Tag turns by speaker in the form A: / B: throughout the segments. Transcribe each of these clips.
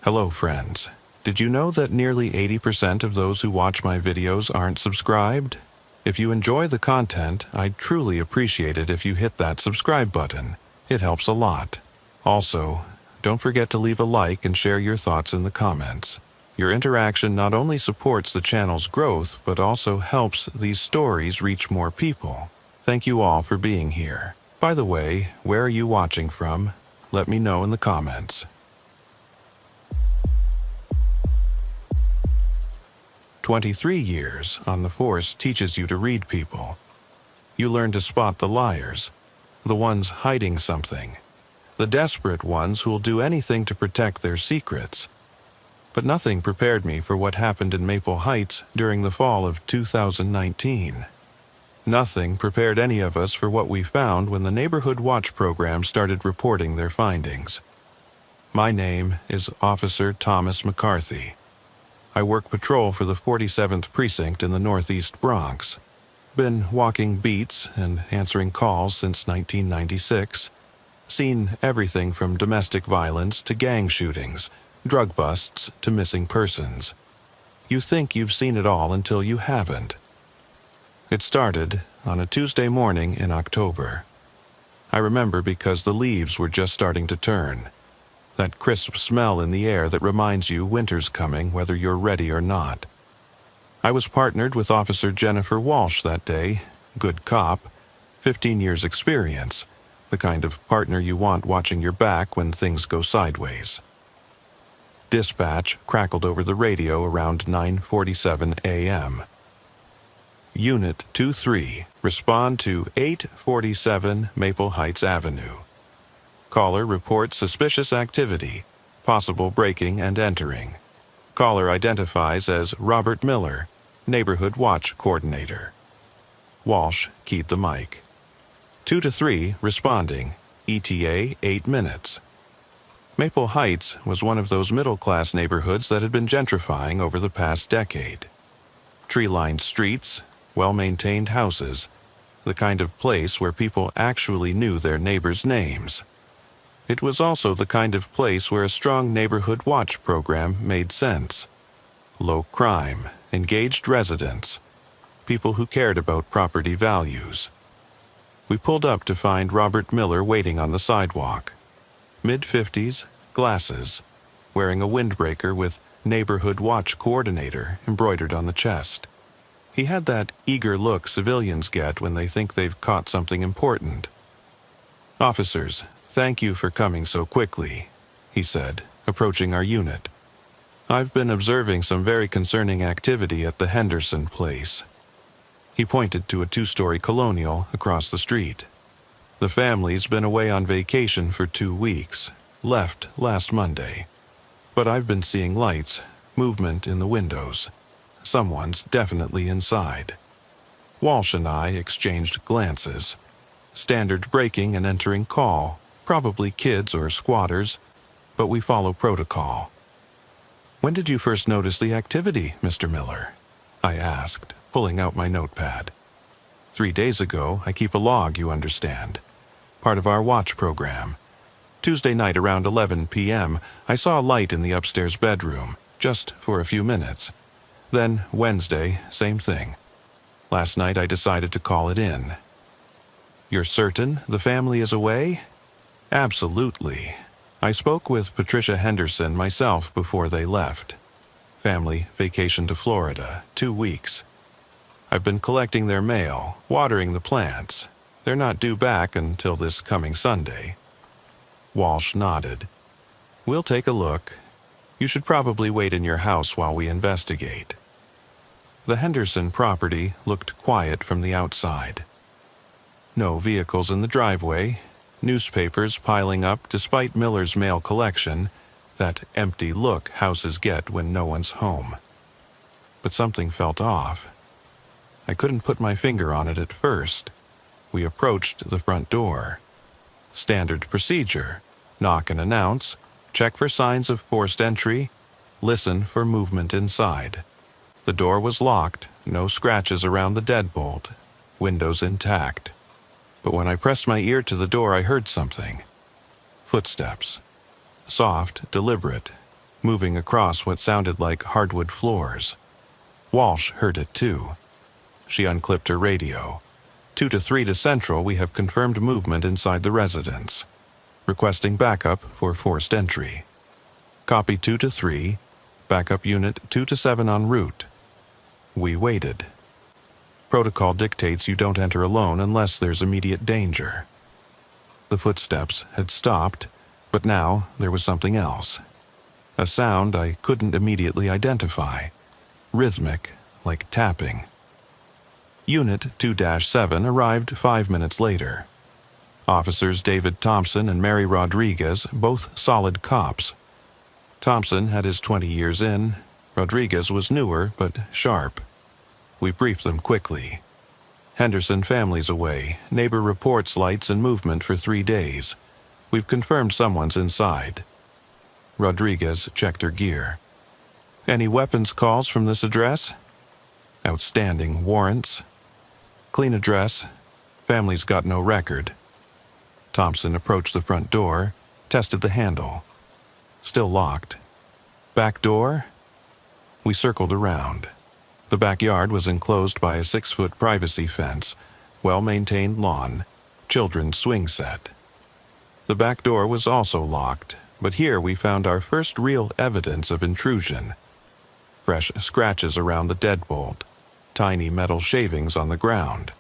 A: Hello, friends. Did you know that nearly 80% of those who watch my videos aren't subscribed? If you enjoy the content, I'd truly appreciate it if you hit that subscribe button. It helps a lot. Also, don't forget to leave a like and share your thoughts in the comments. Your interaction not only supports the channel's growth, but also helps these stories reach more people. Thank you all for being here. By the way, where are you watching from? Let me know in the comments. 23 years on the force teaches you to read people. You learn to spot the liars, the ones hiding something, the desperate ones who'll do anything to protect their secrets. But nothing prepared me for what happened in Maple Heights during the fall of 2019. Nothing prepared any of us for what we found when the Neighborhood Watch program started reporting their findings. My name is Officer Thomas McCarthy. I work patrol for the 47th Precinct in the Northeast Bronx. Been walking beats and answering calls since 1996. Seen everything from domestic violence to gang shootings, drug busts to missing persons. You think you've seen it all until you haven't. It started on a Tuesday morning in October. I remember because the leaves were just starting to turn. That crisp smell in the air that reminds you winter's coming whether you're ready or not. I was partnered with Officer Jennifer Walsh that day, good cop, 15 years experience, the kind of partner you want watching your back when things go sideways. Dispatch crackled over the radio around 9:47 a.m. Unit 2-3, respond to 847 Maple Heights Avenue. Caller reports suspicious activity, possible breaking and entering. Caller identifies as Robert Miller, Neighborhood Watch Coordinator. Walsh keyed the mic. 2 to 3 responding, ETA 8 minutes. Maple Heights was one of those middle-class neighborhoods that had been gentrifying over the past decade. Tree-lined streets, well-maintained houses, the kind of place where people actually knew their neighbors' names. It was also the kind of place where a strong neighborhood watch program made sense. Low crime, engaged residents, people who cared about property values. We pulled up to find Robert Miller waiting on the sidewalk. Mid-50s, glasses, wearing a windbreaker with Neighborhood Watch Coordinator embroidered on the chest. He had that eager look civilians get when they think they've caught something important. "Officers, thank you for coming so quickly," he said, approaching our unit. "I've been observing some very concerning activity at the Henderson place." He pointed to a 2-story colonial across the street. "The family's been away on vacation for 2 weeks, left last Monday. But I've been seeing lights, movement in the windows. Someone's definitely inside." Walsh and I exchanged glances. Standard breaking and entering call. Probably kids or squatters, but we follow protocol. "When did you first notice the activity, Mr. Miller?" I asked, pulling out my notepad. 3 days ago, I keep a log, you understand. Part of our watch program. Tuesday night around 11 p.m., I saw a light in the upstairs bedroom, just for a few minutes. Then, Wednesday, same thing. Last night I decided to call it in." "You're certain the family is away?" "Absolutely. I spoke with Patricia Henderson myself before they left. Family vacation to Florida, 2 weeks. I've been collecting their mail, watering the plants. They're not due back until this coming Sunday." Walsh nodded. "We'll take a look. You should probably wait in your house while we investigate." The Henderson property looked quiet from the outside. No vehicles in the driveway. Newspapers piling up despite Miller's mail collection, that empty look houses get when no one's home. But something felt off. I couldn't put my finger on it at first. We approached the front door. Standard procedure: knock and announce, check for signs of forced entry, listen for movement inside. The door was locked, no scratches around the deadbolt, windows intact. But when I pressed my ear to the door, I heard something. Footsteps. Soft, deliberate. moving across what sounded like hardwood floors. Walsh heard it too. She unclipped her radio. 2 to 3 to Central, we have confirmed movement inside the residence. Requesting backup for forced entry. Copy 2 to 3. Backup unit 2 to 7 en route. We waited. Protocol dictates you don't enter alone unless there's immediate danger. The footsteps had stopped, but now there was something else. A sound I couldn't immediately identify. Rhythmic, like tapping. Unit 2-7 arrived 5 minutes later. Officers David Thompson and Mary Rodriguez, both solid cops. Thompson had his 20 years in. Rodriguez was newer, but sharp. We briefed them quickly. Henderson family's away. Neighbor reports lights and movement for 3 days. We've confirmed someone's inside. Rodriguez checked her gear. Any weapons calls from this address? Outstanding warrants. Clean address. Family's got no record. Thompson approached the front door, tested the handle. Still locked. Back door? We circled around. The backyard was enclosed by a 6-foot privacy fence, well-maintained lawn, children's swing set. The back door was also locked, but here we found our first real evidence of intrusion. Fresh scratches around the deadbolt, tiny metal shavings on the ground.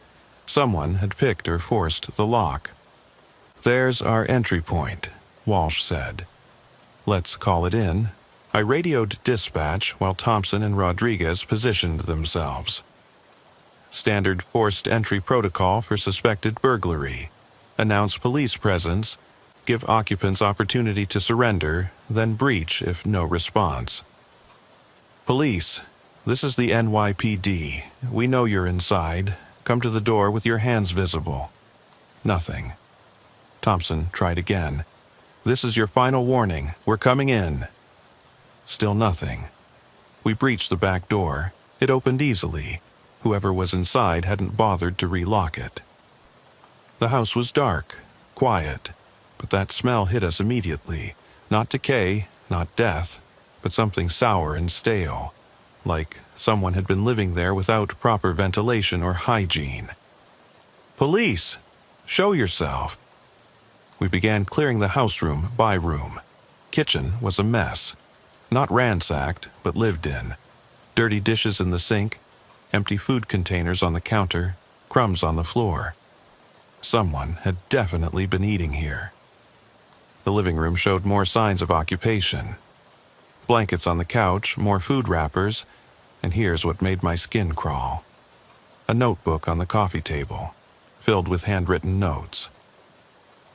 A: Someone had picked or forced the lock. There's our entry point, Walsh said. Let's call it in. I radioed dispatch while Thompson and Rodriguez positioned themselves. Standard forced entry protocol for suspected burglary. Announce police presence. Give occupants opportunity to surrender, then breach if no response. Police, this is the NYPD. We know you're inside. Come to the door with your hands visible. Nothing. Thompson tried again. This is your final warning. We're coming in. Still nothing. We breached the back door. It opened easily. Whoever was inside hadn't bothered to relock it. The house was dark, quiet, but that smell hit us immediately. Not decay, not death, but something sour and stale, like someone had been living there without proper ventilation or hygiene. Police! Show yourself! We began clearing the house room by room. Kitchen was a mess. Not ransacked, but lived in. Dirty dishes in the sink, empty food containers on the counter, crumbs on the floor. Someone had definitely been eating here. The living room showed more signs of occupation. Blankets on the couch, more food wrappers, and here's what made my skin crawl. A notebook on the coffee table, filled with handwritten notes.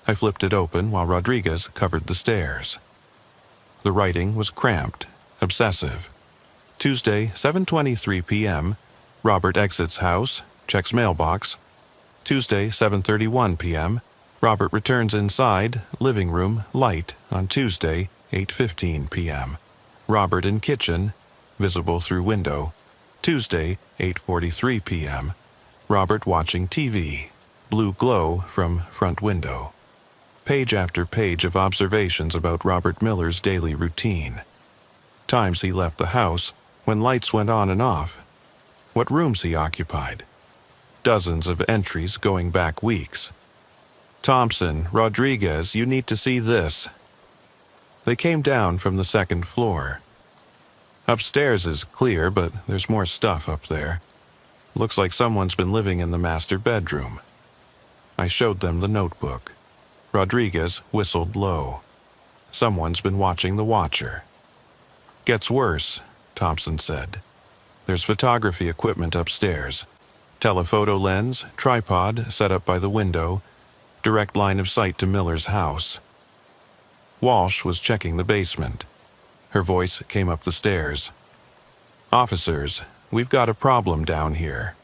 A: I flipped it open while Rodriguez covered the stairs. The writing was cramped, obsessive. Tuesday, 7:23 p.m., Robert exits house, checks mailbox. Tuesday, 7:31 p.m., Robert returns inside, living room, light, on Tuesday, 8:15 p.m. Robert in kitchen, visible through window. Tuesday, 8:43 p.m., Robert watching TV, blue glow from front window. Page after page of observations about Robert Miller's daily routine. Times he left the house, when lights went on and off. What rooms he occupied. Dozens of entries going back weeks. Thompson, Rodriguez, you need to see this. They came down from the second floor. Upstairs is clear, but there's more stuff up there. Looks like someone's been living in the master bedroom. I showed them the notebook. Rodriguez whistled low. Someone's been watching the watcher. Gets worse, Thompson said. There's photography equipment upstairs. Telephoto lens, tripod set up by the window, direct line of sight to Miller's house. Walsh was checking the basement. Her voice came up the stairs. Officers, we've got a problem down here.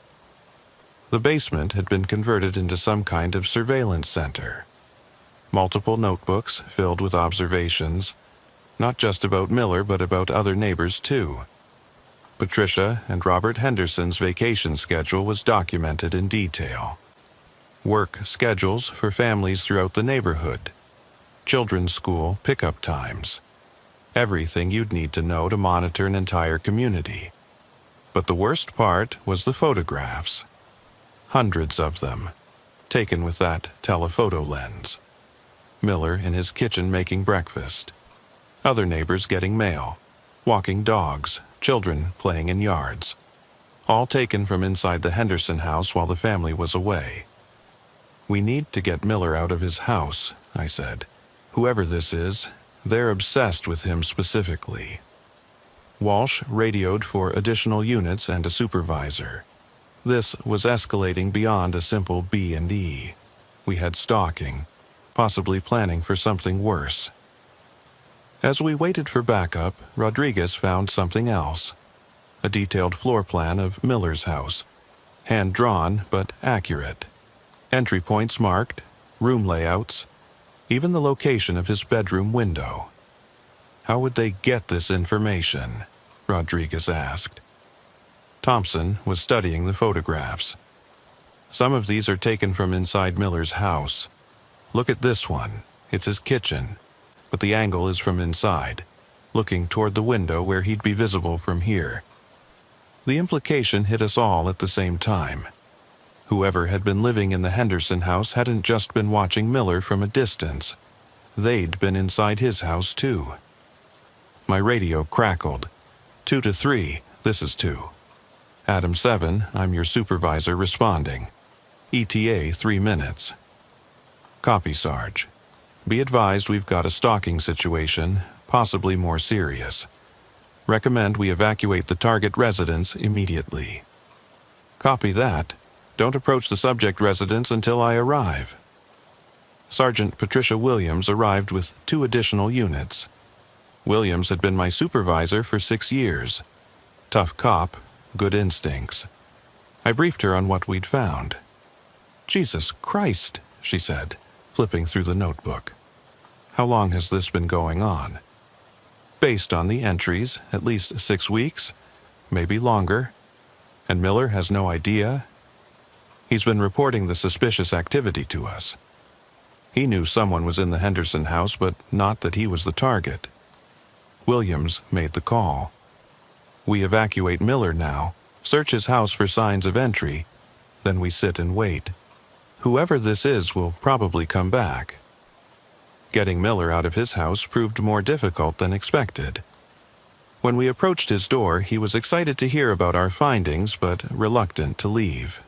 A: The basement had been converted into some kind of surveillance center. Multiple notebooks filled with observations, not just about Miller but about other neighbors too. Patricia and Robert Henderson's vacation schedule was documented in detail. Work schedules for families throughout the neighborhood. Children's school pickup times. Everything you'd need to know to monitor an entire community. But the worst part was the photographs. Hundreds of them, taken with that telephoto lens. Miller in his kitchen making breakfast. Other neighbors getting mail. Walking dogs, children playing in yards. All taken from inside the Henderson house while the family was away. "We need to get Miller out of his house," I said. "Whoever this is, they're obsessed with him specifically." Walsh radioed for additional units and a supervisor. This was escalating beyond a simple B&E. We had stalking, possibly planning for something worse. As we waited for backup, Rodriguez found something else. A detailed floor plan of Miller's house. Hand-drawn, but accurate. Entry points marked, room layouts, even the location of his bedroom window. "How would they get this information?" Rodriguez asked. Thompson was studying the photographs. "Some of these are taken from inside Miller's house. Look at this one. It's his kitchen, but the angle is from inside, looking toward the window where he'd be visible from here." The implication hit us all at the same time. Whoever had been living in the Henderson house hadn't just been watching Miller from a distance. They'd been inside his house too. My radio crackled. 2 to 3, this is 2. Adam 7, I'm your supervisor responding. ETA 3 minutes. Copy, Sarge. Be advised we've got a stalking situation, possibly more serious. Recommend we evacuate the target residence immediately. Copy that. Don't approach the subject residence until I arrive. Sergeant Patricia Williams arrived with 2 additional units. Williams had been my supervisor for 6 years. Tough cop, good instincts. I briefed her on what we'd found. "Jesus Christ," she said, flipping through the notebook. "How long has this been going on?" "Based on the entries, at least 6 weeks, maybe longer. And Miller has no idea?" "He's been reporting the suspicious activity to us. He knew someone was in the Henderson house, but not that he was the target." Williams made the call. "We evacuate Miller now, search his house for signs of entry, then we sit and wait. Whoever this is will probably come back." Getting Miller out of his house proved more difficult than expected. When we approached his door, he was excited to hear about our findings, but reluctant to leave.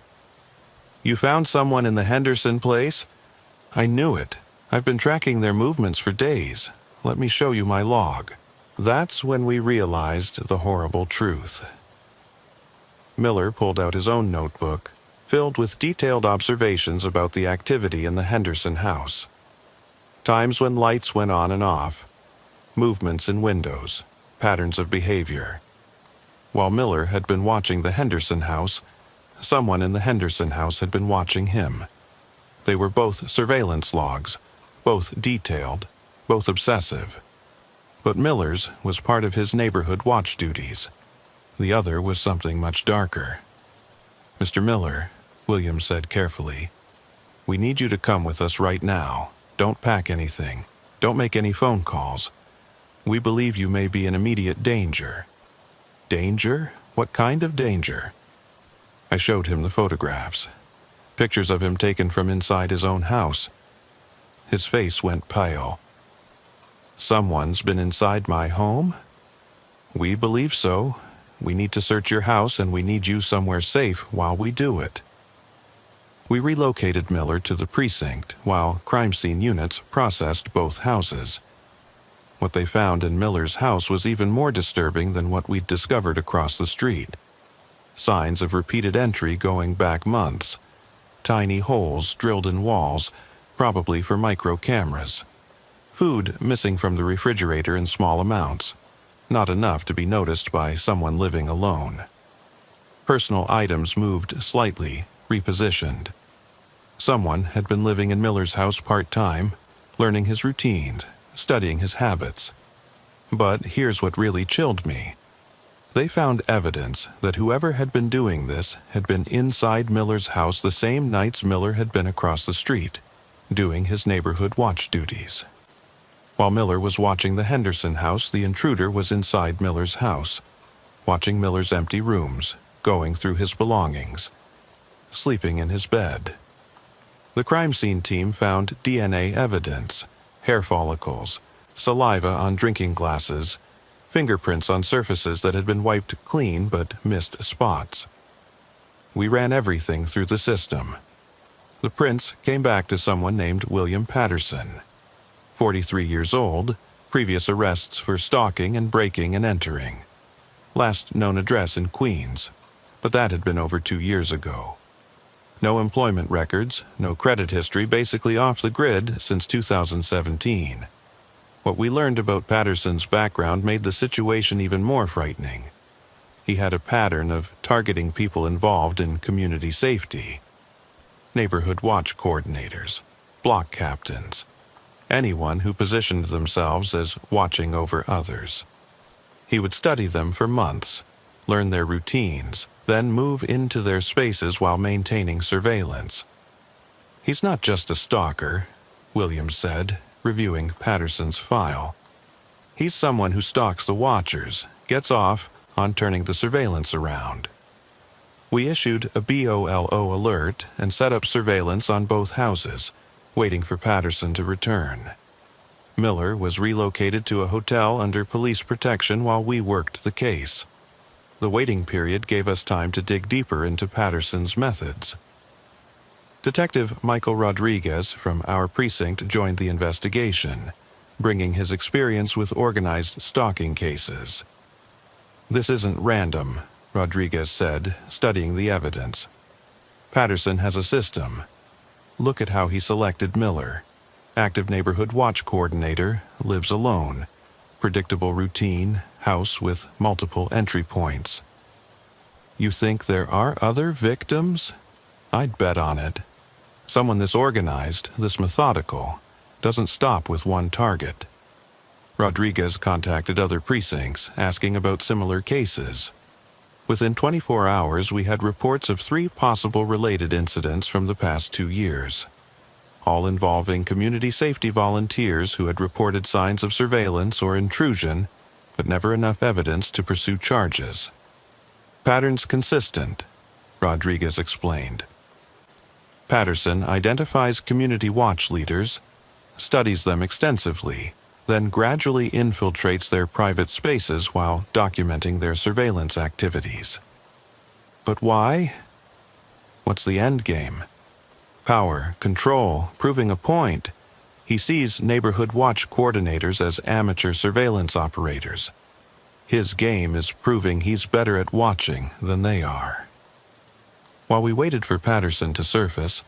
A: "You found someone in the Henderson place?" "I knew it. I've been tracking their movements for days. Let me show you my log." That's when we realized the horrible truth. Miller pulled out his own notebook, filled with detailed observations about the activity in the Henderson house. Times when lights went on and off, movements in windows, patterns of behavior. While Miller had been watching the Henderson house, someone in the Henderson house had been watching him. They were both surveillance logs, both detailed, both obsessive. But Miller's was part of his neighborhood watch duties. The other was something much darker. "Mr. Miller," Williams said carefully, "we need you to come with us right now. Don't pack anything. Don't make any phone calls. We believe you may be in immediate danger." "Danger? What kind of danger?" I showed him the photographs. Pictures of him taken from inside his own house. His face went pale. "Someone's been inside my home?" "We believe so. We need to search your house and we need you somewhere safe while we do it." We relocated Miller to the precinct while crime scene units processed both houses. What they found in Miller's house was even more disturbing than what we'd discovered across the street. Signs of repeated entry going back months. Tiny holes drilled in walls, probably for micro cameras. Food missing from the refrigerator in small amounts, not enough to be noticed by someone living alone. Personal items moved slightly, repositioned. Someone had been living in Miller's house part-time, learning his routines, studying his habits. But here's what really chilled me. They found evidence that whoever had been doing this had been inside Miller's house the same nights Miller had been across the street, doing his neighborhood watch duties. While Miller was watching the Henderson house, the intruder was inside Miller's house, watching Miller's empty rooms, going through his belongings, sleeping in his bed. The crime scene team found DNA evidence, hair follicles, saliva on drinking glasses, fingerprints on surfaces that had been wiped clean but missed spots. We ran everything through the system. The prints came back to someone named William Patterson, 43 years old, previous arrests for stalking and breaking and entering. Last known address in Queens, but that had been over 2 years ago. No employment records, no credit history, basically off the grid since 2017. What we learned about Patterson's background made the situation even more frightening. He had a pattern of targeting people involved in community safety. Neighborhood watch coordinators, block captains, anyone who positioned themselves as watching over others. He would study them for months, learn their routines, then move into their spaces while maintaining surveillance. He's not just a stalker, Williams said, reviewing Patterson's file. He's someone who stalks the watchers, gets off on turning the surveillance around. We issued a BOLO alert and set up surveillance on both houses, waiting for Patterson to return. Miller was relocated to a hotel under police protection while we worked the case. The waiting period gave us time to dig deeper into Patterson's methods. Detective Michael Rodriguez from our precinct joined the investigation, bringing his experience with organized stalking cases. "This isn't random," Rodriguez said, studying the evidence. "Patterson has a system. Look at how he selected Miller. Active neighborhood watch coordinator, lives alone. Predictable routine, house with multiple entry points." "You think there are other victims?" "I'd bet on it. Someone this organized, this methodical, doesn't stop with one target." Rodriguez contacted other precincts, asking about similar cases. Within 24 hours, we had reports of 3 possible related incidents from the past 2 years, all involving community safety volunteers who had reported signs of surveillance or intrusion, but never enough evidence to pursue charges. "Patterns consistent," Rodriguez explained. Patterson identifies community watch leaders, studies them extensively, then gradually infiltrates their private spaces while documenting their surveillance activities. But why? What's the end game? Power, control, proving a point. He sees neighborhood watch coordinators as amateur surveillance operators. His game is proving he's better at watching than they are. While we waited for Patterson to surface,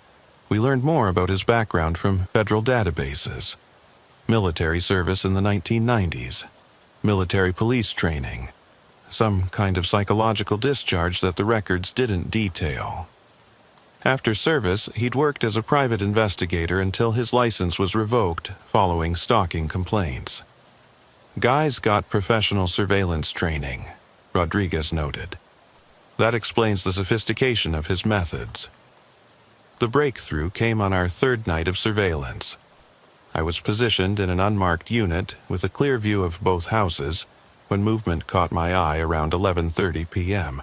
A: we learned more about his background from federal databases. Military service in the 1990s, military police training, some kind of psychological discharge that the records didn't detail. After service, he'd worked as a private investigator until his license was revoked following stalking complaints. "Guy's got professional surveillance training," Rodriguez noted. "That explains the sophistication of his methods." The breakthrough came on our 3rd night of surveillance. I was positioned in an unmarked unit with a clear view of both houses when movement caught my eye around 11:30 p.m.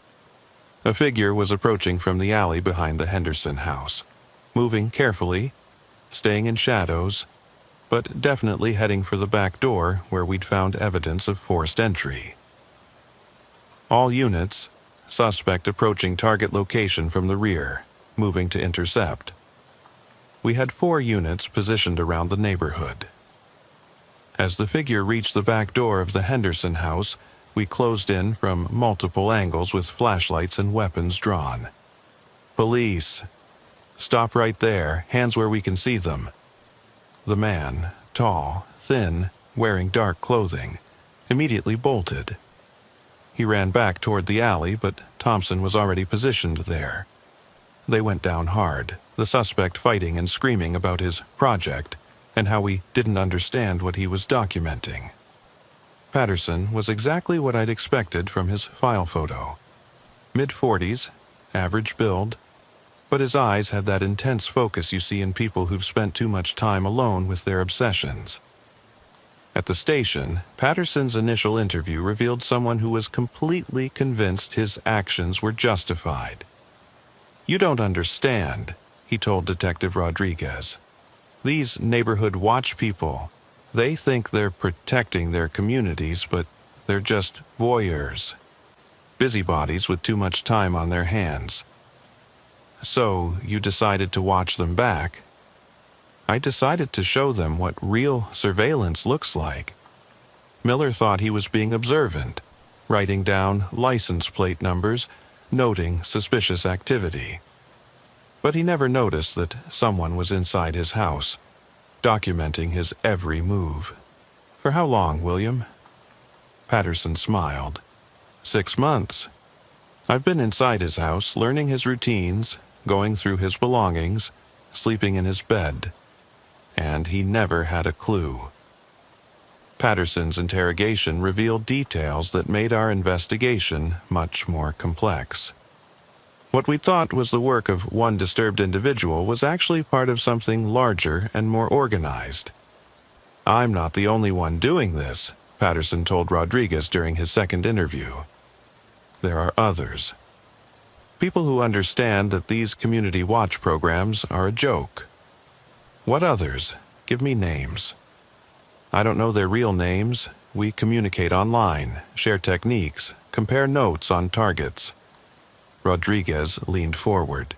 A: A figure was approaching from the alley behind the Henderson house, moving carefully, staying in shadows, but definitely heading for the back door where we'd found evidence of forced entry. "All units, suspect approaching target location from the rear, moving to intercept." We had 4 units positioned around the neighborhood. As the figure reached the back door of the Henderson house, we closed in from multiple angles with flashlights and weapons drawn. "Police! Stop right there, hands where we can see them." The man, tall, thin, wearing dark clothing, immediately bolted. He ran back toward the alley, but Thompson was already positioned there. They went down hard, the suspect fighting and screaming about his project and how we didn't understand what he was documenting. Patterson was exactly what I'd expected from his file photo. Mid-40s, average build, but his eyes had that intense focus you see in people who've spent too much time alone with their obsessions. At the station, Patterson's initial interview revealed someone who was completely convinced his actions were justified. "You don't understand," he told Detective Rodriguez. "These neighborhood watch people, they think they're protecting their communities, but they're just voyeurs. Busybodies with too much time on their hands." "So you decided to watch them back?" "I decided to show them what real surveillance looks like." Miller thought he was being observant, writing down license plate numbers, noting suspicious activity. But he never noticed that someone was inside his house, documenting his every move. "For how long, William?" Patterson smiled. 6 months. I've been inside his house, learning his routines, going through his belongings, sleeping in his bed. And he never had a clue. Patterson's interrogation revealed details that made our investigation much more complex. What we thought was the work of one disturbed individual was actually part of something larger and more organized. "I'm not the only one doing this," Patterson told Rodriguez during his second interview. "There are others. People who understand that these community watch programs are a joke." "What others? Give me names." "I don't know their real names. We communicate online, share techniques, compare notes on targets." Rodriguez leaned forward.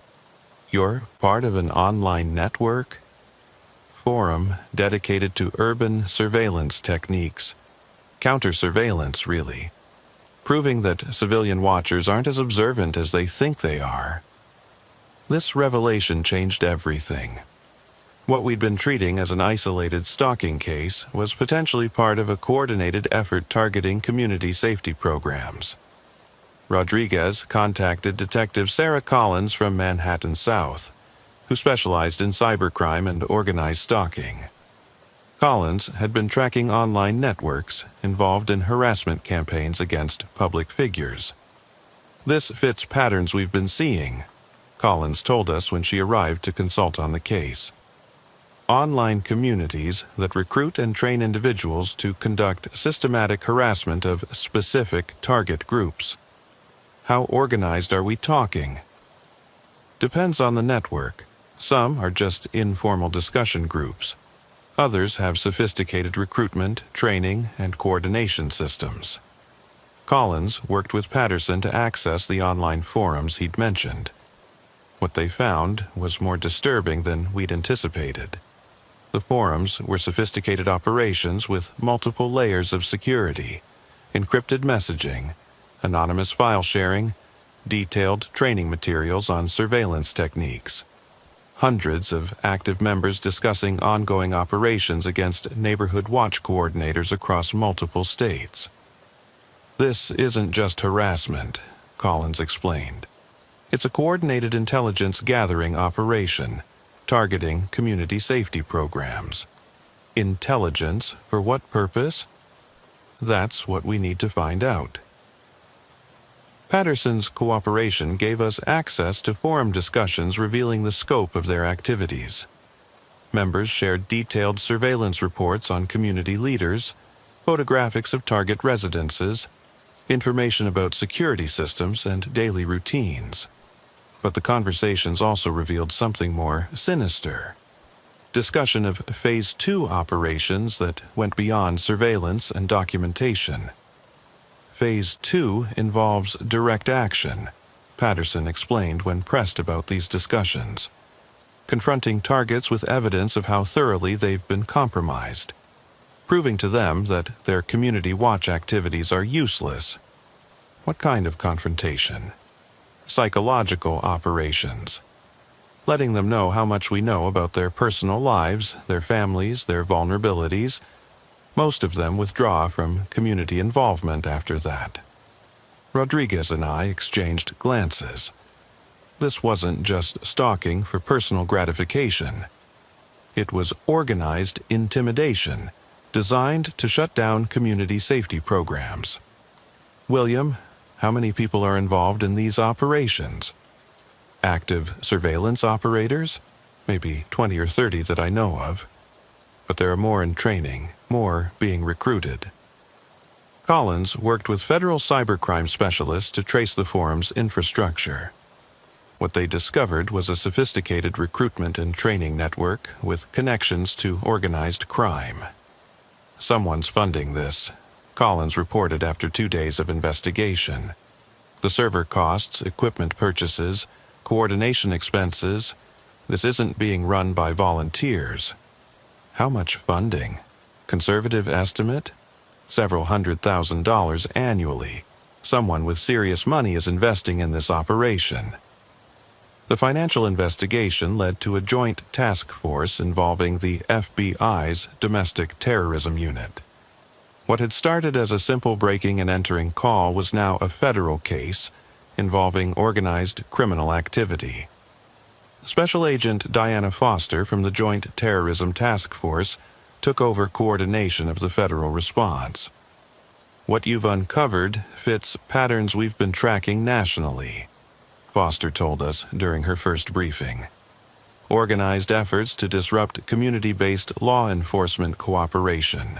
A: "You're part of an online network?" "Forum dedicated to urban surveillance techniques. Counter-surveillance, really. Proving that civilian watchers aren't as observant as they think they are." This revelation changed everything. What we'd been treating as an isolated stalking case was potentially part of a coordinated effort targeting community safety programs. Rodriguez contacted Detective Sarah Collins from Manhattan South, who specialized in cybercrime and organized stalking. Collins had been tracking online networks involved in harassment campaigns against public figures. "This fits patterns we've been seeing," Collins told us when she arrived to consult on the case. "Online communities that recruit and train individuals to conduct systematic harassment of specific target groups. How organized are we talking?" "Depends on the network. Some are just informal discussion groups. Others have sophisticated recruitment, training, and coordination systems." Collins worked with Patterson to access the online forums he'd mentioned. What they found was more disturbing than we'd anticipated. The forums were sophisticated operations with multiple layers of security, encrypted messaging, anonymous file sharing, detailed training materials on surveillance techniques. Hundreds of active members discussing ongoing operations against neighborhood watch coordinators across multiple states. "This isn't just harassment," Collins explained. "It's a coordinated intelligence gathering operation, targeting community safety programs." "Intelligence for what purpose?" "That's what we need to find out." Patterson's cooperation gave us access to forum discussions revealing the scope of their activities. Members shared detailed surveillance reports on community leaders, photographics of target residences, information about security systems and daily routines. But the conversations also revealed something more sinister. Discussion of Phase 2 operations that went beyond surveillance and documentation. Phase 2 involves direct action, Patterson explained when pressed about these discussions. Confronting targets with evidence of how thoroughly they've been compromised. Proving to them that their community watch activities are useless. What kind of confrontation? Psychological operations. Letting them know how much we know about their personal lives, their families, their vulnerabilities. Most of them withdraw from community involvement after that. Rodriguez and I exchanged glances. This wasn't just stalking for personal gratification. It was organized intimidation, designed to shut down community safety programs. "William, how many people are involved in these operations?" "Active surveillance operators? Maybe 20 or 30 that I know of. But there are more in training, more being recruited. Collins worked with federal cybercrime specialists to trace the forum's infrastructure. What they discovered was a sophisticated recruitment and training network with connections to organized crime. Someone's funding this, Collins reported after 2 days of investigation. The server costs, equipment purchases, coordination expenses. This isn't being run by volunteers. How much funding? Conservative estimate? Several $100,000 annually. Someone with serious money is investing in this operation. The financial investigation led to a joint task force involving the FBI's Domestic Terrorism Unit. What had started as a simple breaking and entering call was now a federal case involving organized criminal activity. Special Agent Diana Foster from the Joint Terrorism Task Force took over coordination of the federal response. What you've uncovered fits patterns we've been tracking nationally, Foster told us during her first briefing. Organized efforts to disrupt community-based law enforcement cooperation.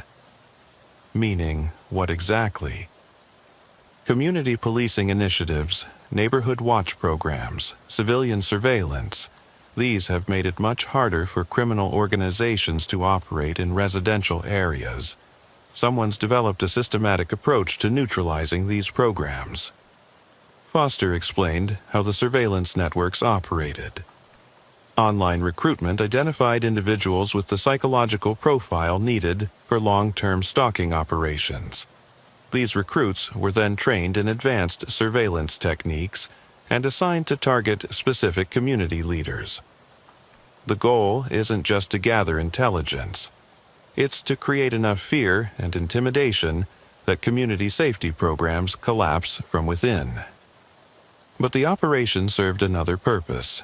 A: Meaning, what exactly? Community policing initiatives, neighborhood watch programs, civilian surveillance. These have made it much harder for criminal organizations to operate in residential areas. Someone's developed a systematic approach to neutralizing these programs. Foster explained how the surveillance networks operated. Online recruitment identified individuals with the psychological profile needed for long-term stalking operations. These recruits were then trained in advanced surveillance techniques and assigned to target specific community leaders. The goal isn't just to gather intelligence. It's to create enough fear and intimidation that community safety programs collapse from within. But the operation served another purpose.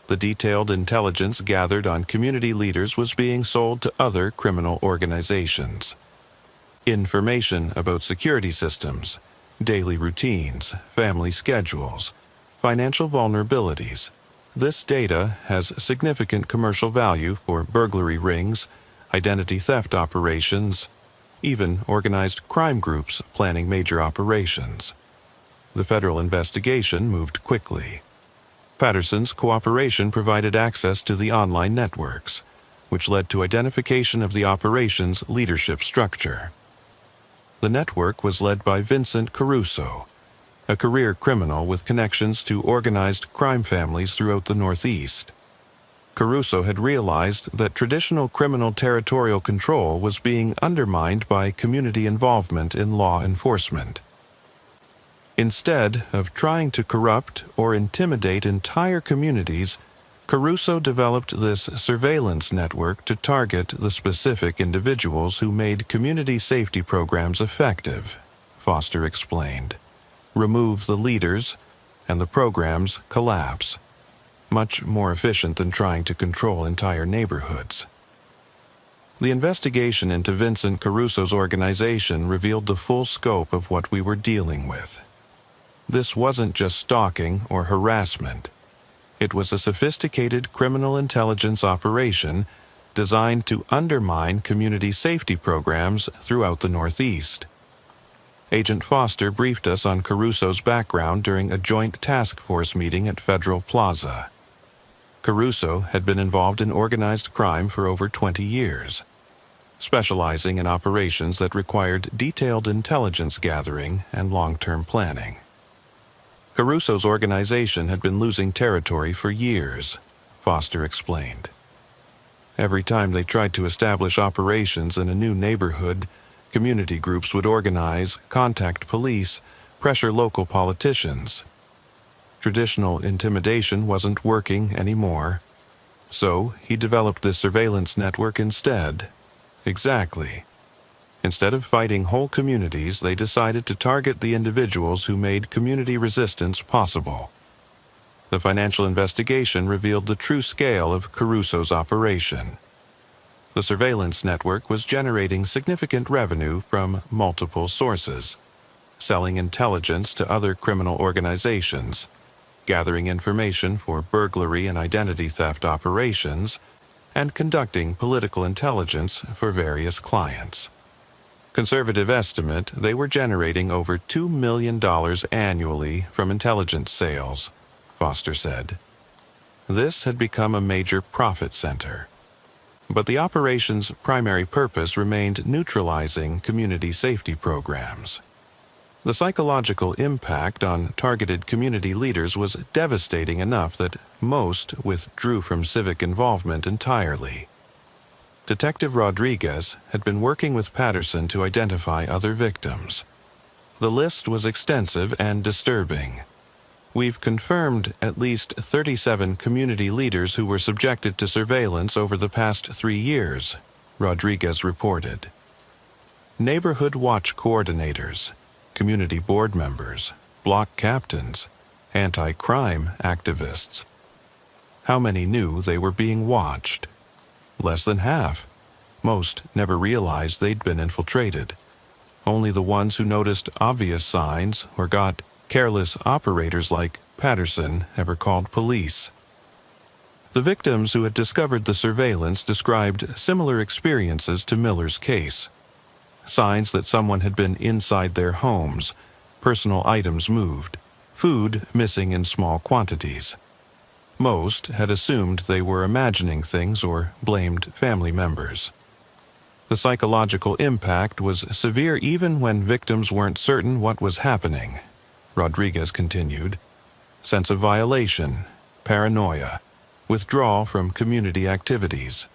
A: The detailed intelligence gathered on community leaders was being sold to other criminal organizations. Information about security systems, daily routines, family schedules, financial vulnerabilities. This data has significant commercial value for burglary rings, identity theft operations, even organized crime groups planning major operations. The federal investigation moved quickly. Patterson's cooperation provided access to the online networks, which led to identification of the operation's leadership structure. The network was led by Vincent Caruso, a career criminal with connections to organized crime families throughout the Northeast. Caruso had realized that traditional criminal territorial control was being undermined by community involvement in law enforcement. Instead of trying to corrupt or intimidate entire communities, Caruso developed this surveillance network to target the specific individuals who made community safety programs effective, Foster explained. Remove the leaders, and the programs collapse. Much more efficient than trying to control entire neighborhoods. The investigation into Vincent Caruso's organization revealed the full scope of what we were dealing with. This wasn't just stalking or harassment. It was a sophisticated criminal intelligence operation designed to undermine community safety programs throughout the Northeast. Agent Foster briefed us on Caruso's background during a joint task force meeting at Federal Plaza. Caruso had been involved in organized crime for over 20 years, specializing in operations that required detailed intelligence gathering and long-term planning. Caruso's organization had been losing territory for years, Foster explained. Every time they tried to establish operations in a new neighborhood, community groups would organize, contact police, pressure local politicians. Traditional intimidation wasn't working anymore, so he developed this surveillance network instead. Exactly. Instead of fighting whole communities, they decided to target the individuals who made community resistance possible. The financial investigation revealed the true scale of Caruso's operation. The surveillance network was generating significant revenue from multiple sources, selling intelligence to other criminal organizations, gathering information for burglary and identity theft operations, and conducting political intelligence for various clients. Conservative estimate, they were generating over $2 million annually from intelligence sales, Foster said. This had become a major profit center. But the operation's primary purpose remained neutralizing community safety programs. The psychological impact on targeted community leaders was devastating enough that most withdrew from civic involvement entirely. Detective Rodriguez had been working with Patterson to identify other victims. The list was extensive and disturbing. We've confirmed at least 37 community leaders who were subjected to surveillance over the past 3 years, Rodriguez reported. Neighborhood watch coordinators, community board members, block captains, anti-crime activists. How many knew they were being watched? Less than half. Most never realized they'd been infiltrated. Only the ones who noticed obvious signs or got careless operators like Patterson ever called police. The victims who had discovered the surveillance described similar experiences to Miller's case. Signs that someone had been inside their homes, personal items moved, food missing in small quantities. Most had assumed they were imagining things or blamed family members. The psychological impact was severe even when victims weren't certain what was happening, Rodriguez continued. Sense of violation, paranoia, withdrawal from community activities.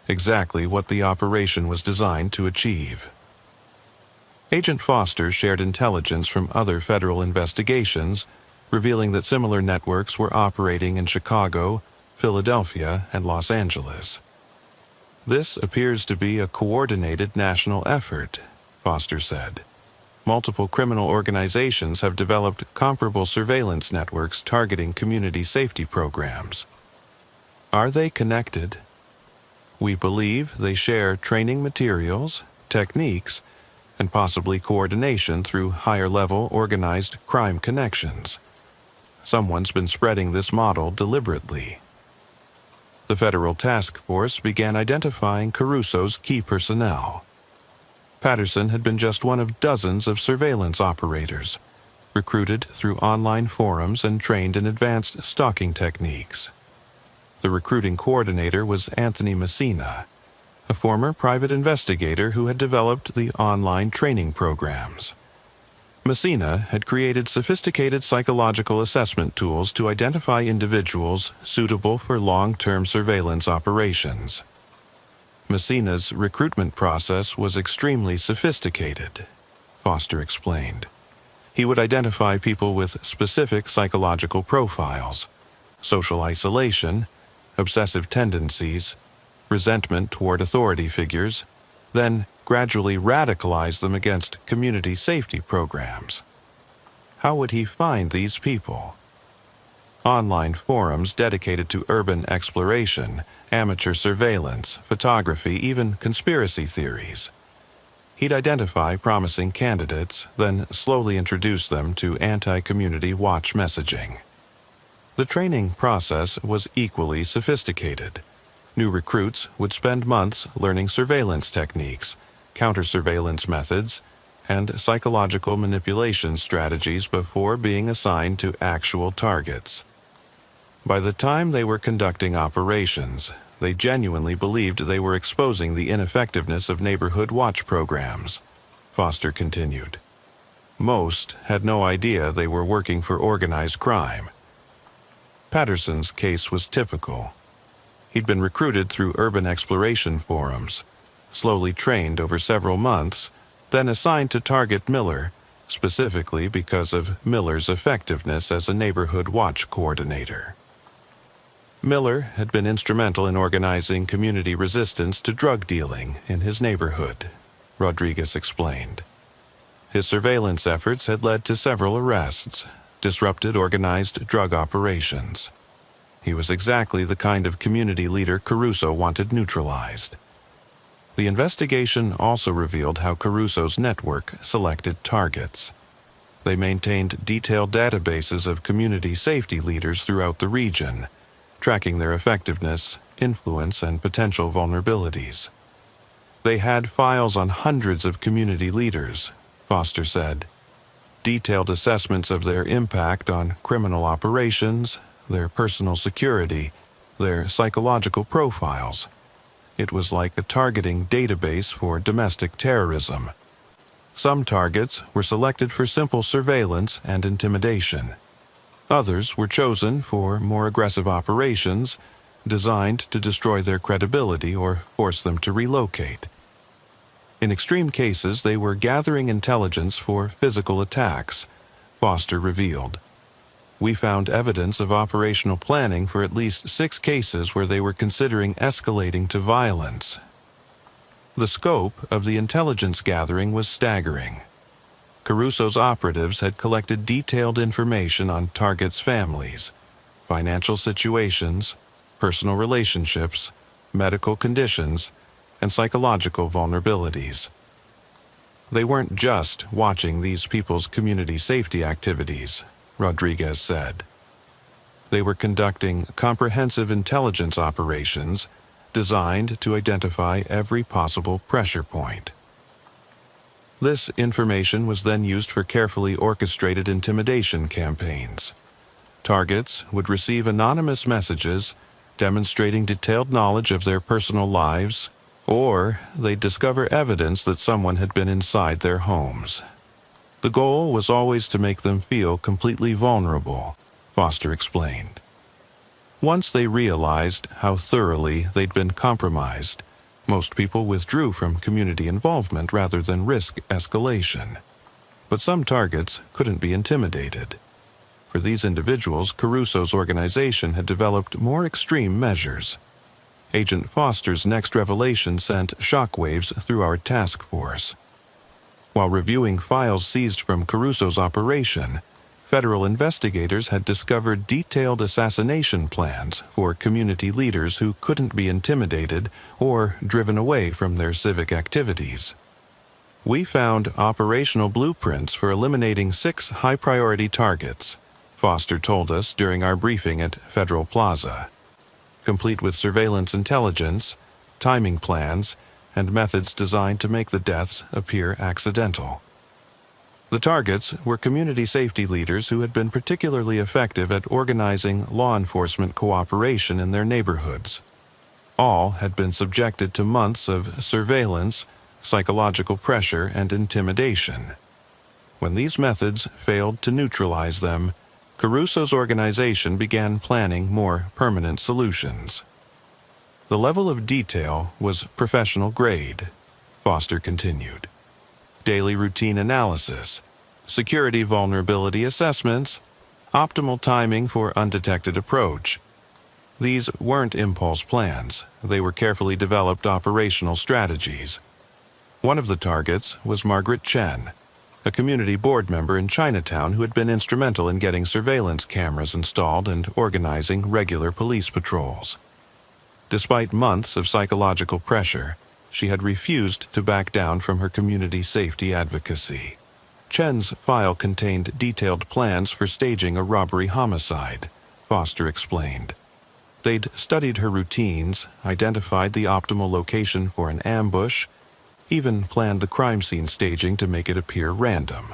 A: Exactly what the operation was designed to achieve. Agent Foster shared intelligence from other federal investigations, revealing that similar networks were operating in Chicago, Philadelphia, and Los Angeles. This appears to be a coordinated national effort, Foster said. Multiple criminal organizations have developed comparable surveillance networks targeting community safety programs. Are they connected? We believe they share training materials, techniques, and possibly coordination through higher-level organized crime connections. Someone's been spreading this model deliberately. The federal task force began identifying Caruso's key personnel. Patterson had been just one of dozens of surveillance operators, recruited through online forums and trained in advanced stalking techniques. The recruiting coordinator was Anthony Messina, a former private investigator who had developed the online training programs. Messina had created sophisticated psychological assessment tools to identify individuals suitable for long-term surveillance operations. Messina's recruitment process was extremely sophisticated, Foster explained. He would identify people with specific psychological profiles, social isolation, obsessive tendencies, resentment toward authority figures, then gradually radicalize them against community safety programs. How would he find these people? Online forums dedicated to urban exploration, amateur surveillance, photography, even conspiracy theories. He'd identify promising candidates, then slowly introduce them to anti-community watch messaging. The training process was equally sophisticated. New recruits would spend months learning surveillance techniques, counter-surveillance methods, and psychological manipulation strategies before being assigned to actual targets. By the time they were conducting operations, they genuinely believed they were exposing the ineffectiveness of neighborhood watch programs, Foster continued. Most had no idea they were working for organized crime. Patterson's case was typical. He'd been recruited through urban exploration forums, slowly trained over several months, then assigned to target Miller, specifically because of Miller's effectiveness as a neighborhood watch coordinator. Miller had been instrumental in organizing community resistance to drug dealing in his neighborhood, Rodriguez explained. His surveillance efforts had led to several arrests, disrupted organized drug operations. He was exactly the kind of community leader Caruso wanted neutralized. The investigation also revealed how Caruso's network selected targets. They maintained detailed databases of community safety leaders throughout the region, tracking their effectiveness, influence, and potential vulnerabilities. They had files on hundreds of community leaders, Foster said. Detailed assessments of their impact on criminal operations, their personal security, their psychological profiles. It was like a targeting database for domestic terrorism. Some targets were selected for simple surveillance and intimidation. Others were chosen for more aggressive operations designed to destroy their credibility or force them to relocate. In extreme cases, they were gathering intelligence for physical attacks, Foster revealed. We found evidence of operational planning for at least 6 cases where they were considering escalating to violence. The scope of the intelligence gathering was staggering. Caruso's operatives had collected detailed information on targets' families, financial situations, personal relationships, medical conditions, and psychological vulnerabilities. They weren't just watching these people's community safety activities, Rodriguez said. They were conducting comprehensive intelligence operations designed to identify every possible pressure point. This information was then used for carefully orchestrated intimidation campaigns. Targets would receive anonymous messages demonstrating detailed knowledge of their personal lives, or they'd discover evidence that someone had been inside their homes. The goal was always to make them feel completely vulnerable, Foster explained. Once they realized how thoroughly they'd been compromised, most people withdrew from community involvement rather than risk escalation. But some targets couldn't be intimidated. For these individuals, Caruso's organization had developed more extreme measures. Agent Foster's next revelation sent shockwaves through our task force. While reviewing files seized from Caruso's operation, federal investigators had discovered detailed assassination plans for community leaders who couldn't be intimidated or driven away from their civic activities. We found operational blueprints for eliminating 6 high-priority targets, Foster told us during our briefing at Federal Plaza, complete with surveillance intelligence, timing plans, and methods designed to make the deaths appear accidental. The targets were community safety leaders who had been particularly effective at organizing law enforcement cooperation in their neighborhoods. All had been subjected to months of surveillance, psychological pressure, and intimidation. When these methods failed to neutralize them, Caruso's organization began planning more permanent solutions. The level of detail was professional grade, Foster continued. Daily routine analysis, security vulnerability assessments, optimal timing for undetected approach. These weren't impulse plans, they were carefully developed operational strategies. One of the targets was Margaret Chen, a community board member in Chinatown who had been instrumental in getting surveillance cameras installed and organizing regular police patrols. Despite months of psychological pressure, she had refused to back down from her community safety advocacy. Chen's file contained detailed plans for staging a robbery homicide, Foster explained. They'd studied her routines, identified the optimal location for an ambush, even planned the crime scene staging to make it appear random.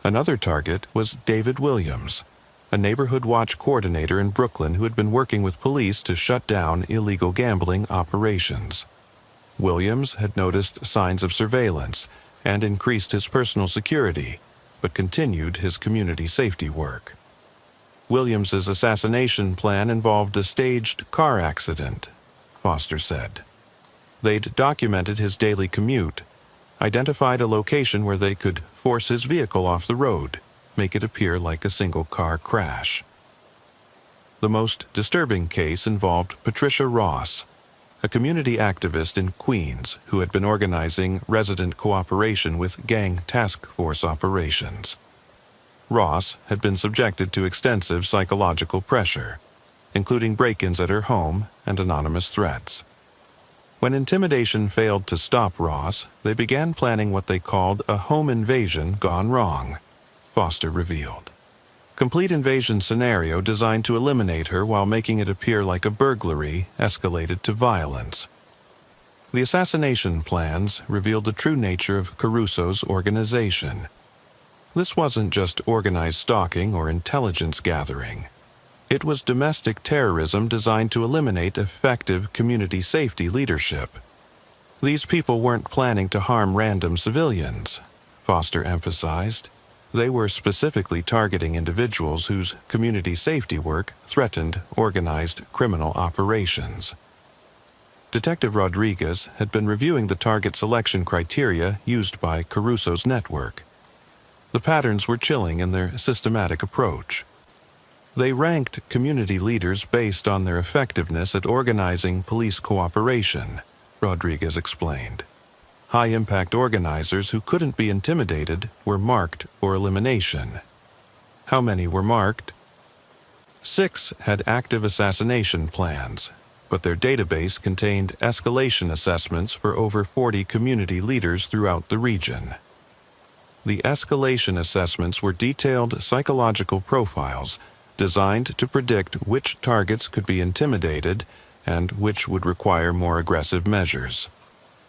A: Another target was David Williams, a neighborhood watch coordinator in Brooklyn who had been working with police to shut down illegal gambling operations. Williams had noticed signs of surveillance and increased his personal security, but continued his community safety work. Williams's assassination plan involved a staged car accident, Foster said. They'd documented his daily commute, identified a location where they could force his vehicle off the road, make it appear like a single-car crash. The most disturbing case involved Patricia Ross, a community activist in Queens who had been organizing resident cooperation with gang task force operations. Ross had been subjected to extensive psychological pressure, including break-ins at her home and anonymous threats. When intimidation failed to stop Ross, they began planning what they called a home invasion gone wrong, Foster revealed. Complete invasion scenario designed to eliminate her while making it appear like a burglary escalated to violence. The assassination plans revealed the true nature of Caruso's organization. This wasn't just organized stalking or intelligence gathering. It was domestic terrorism designed to eliminate effective community safety leadership. These people weren't planning to harm random civilians, Foster emphasized. They were specifically targeting individuals whose community safety work threatened organized criminal operations. Detective Rodriguez had been reviewing the target selection criteria used by Caruso's network. The patterns were chilling in their systematic approach. They ranked community leaders based on their effectiveness at organizing police cooperation, Rodriguez explained. High-impact organizers who couldn't be intimidated were marked for elimination. How many were marked? 6 had active assassination plans, but their database contained escalation assessments for over 40 community leaders throughout the region. The escalation assessments were detailed psychological profiles designed to predict which targets could be intimidated and which would require more aggressive measures.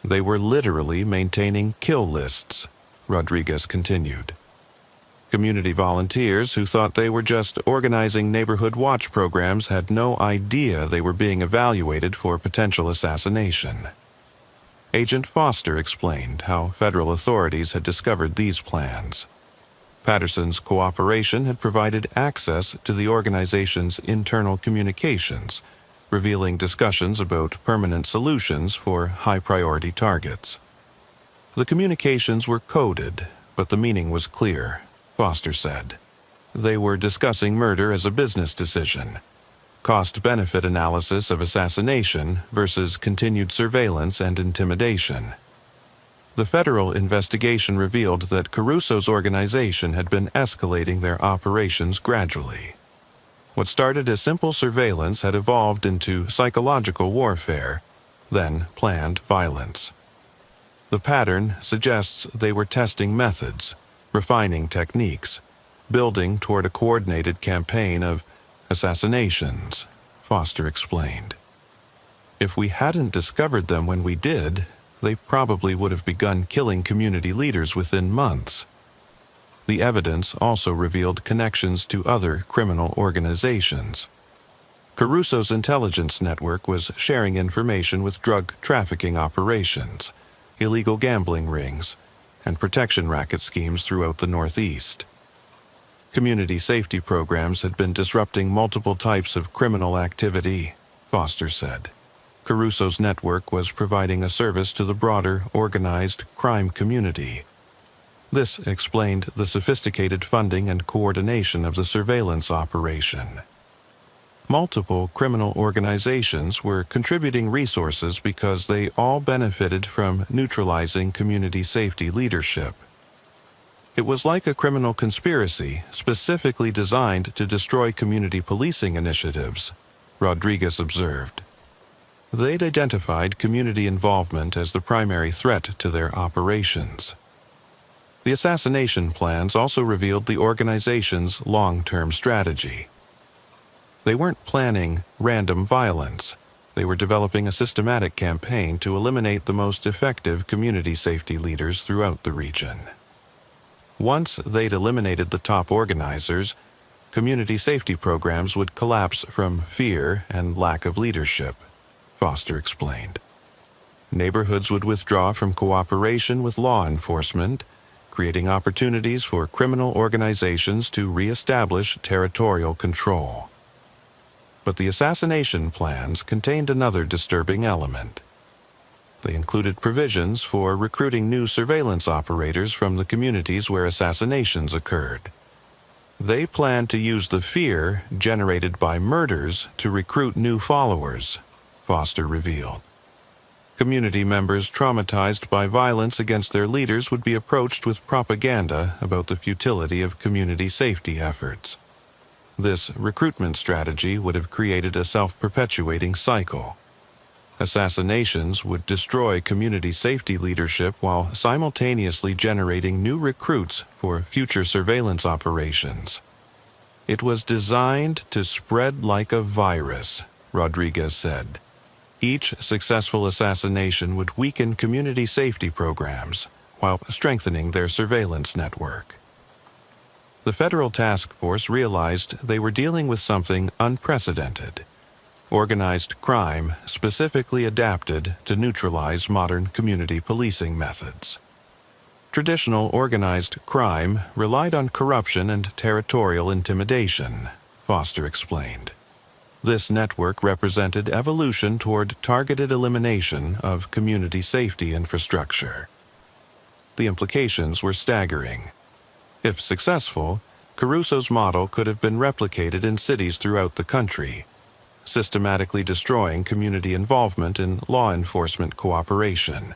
A: They were literally maintaining kill lists, Rodriguez continued. Community volunteers who thought they were just organizing neighborhood watch programs had no idea they were being evaluated for potential assassination. Agent Foster explained how federal authorities had discovered these plans. Patterson's cooperation had provided access to the organization's internal communications, revealing discussions about permanent solutions for high-priority targets. The communications were coded, but the meaning was clear, Foster said. They were discussing murder as a business decision, cost-benefit analysis of assassination versus continued surveillance and intimidation. The federal investigation revealed that Caruso's organization had been escalating their operations gradually. What started as simple surveillance had evolved into psychological warfare, then planned violence. The pattern suggests they were testing methods, refining techniques, building toward a coordinated campaign of assassinations, Foster explained. If we hadn't discovered them when we did, they probably would have begun killing community leaders within months. The evidence also revealed connections to other criminal organizations. Caruso's intelligence network was sharing information with drug trafficking operations, illegal gambling rings, and protection racket schemes throughout the Northeast. Community safety programs had been disrupting multiple types of criminal activity, Foster said. Caruso's network was providing a service to the broader, organized crime community. This explained the sophisticated funding and coordination of the surveillance operation. Multiple criminal organizations were contributing resources because they all benefited from neutralizing community safety leadership. It was like a criminal conspiracy specifically designed to destroy community policing initiatives, Rodriguez observed. They'd identified community involvement as the primary threat to their operations. The assassination plans also revealed the organization's long-term strategy. They weren't planning random violence. They were developing a systematic campaign to eliminate the most effective community safety leaders throughout the region. Once they'd eliminated the top organizers, community safety programs would collapse from fear and lack of leadership, Foster explained. Neighborhoods would withdraw from cooperation with law enforcement, creating opportunities for criminal organizations to reestablish territorial control. But the assassination plans contained another disturbing element. They included provisions for recruiting new surveillance operators from the communities where assassinations occurred. They planned to use the fear generated by murders to recruit new followers, Foster revealed. Community members traumatized by violence against their leaders would be approached with propaganda about the futility of community safety efforts. This recruitment strategy would have created a self-perpetuating cycle. Assassinations would destroy community safety leadership while simultaneously generating new recruits for future surveillance operations. It was designed to spread like a virus, Rodriguez said. Each successful assassination would weaken community safety programs while strengthening their surveillance network. The federal task force realized they were dealing with something unprecedented. Organized crime specifically adapted to neutralize modern community policing methods. Traditional organized crime relied on corruption and territorial intimidation, Foster explained. This network represented evolution toward targeted elimination of community safety infrastructure. The implications were staggering. If successful, Caruso's model could have been replicated in cities throughout the country, systematically destroying community involvement in law enforcement cooperation.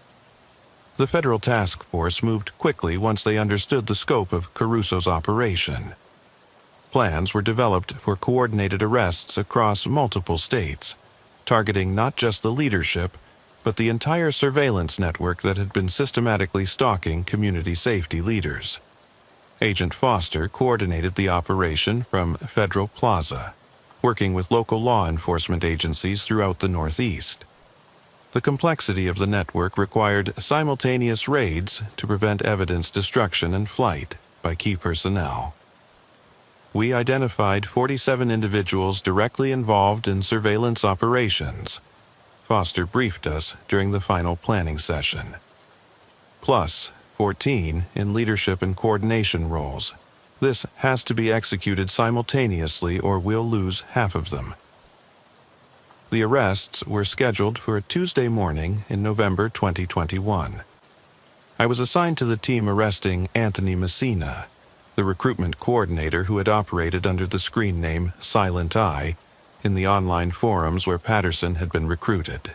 A: The federal task force moved quickly once they understood the scope of Caruso's operation. Plans were developed for coordinated arrests across multiple states, targeting not just the leadership, but the entire surveillance network that had been systematically stalking community safety leaders. Agent Foster coordinated the operation from Federal Plaza, working with local law enforcement agencies throughout the Northeast. The complexity of the network required simultaneous raids to prevent evidence destruction and flight by key personnel. We identified 47 individuals directly involved in surveillance operations, Foster briefed us during the final planning session. Plus 14 in leadership and coordination roles. This has to be executed simultaneously or we'll lose half of them. The arrests were scheduled for a Tuesday morning in November 2021. I was assigned to the team arresting Anthony Messina, the recruitment coordinator who had operated under the screen name Silent Eye in the online forums where Patterson had been recruited.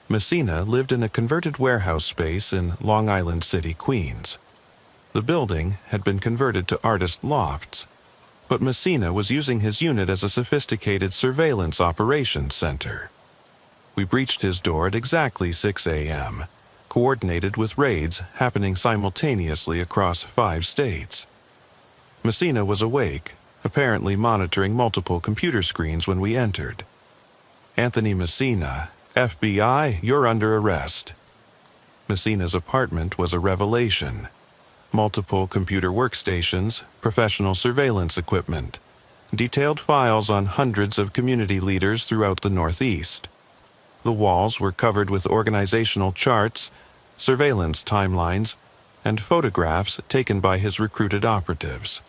A: Messina lived in a converted warehouse space in Long Island City, Queens. The building had been converted to artist lofts, but Messina was using his unit as a sophisticated surveillance operations center. We breached his door at exactly 6 a.m., coordinated with raids happening simultaneously across 5 states. Messina was awake, apparently monitoring multiple computer screens when we entered. "Anthony Messina, FBI, you're under arrest." Messina's apartment was a revelation. Multiple computer workstations, professional surveillance equipment, detailed files on hundreds of community leaders throughout the Northeast. The walls were covered with organizational charts, surveillance timelines, and photographs taken by his recruited operatives.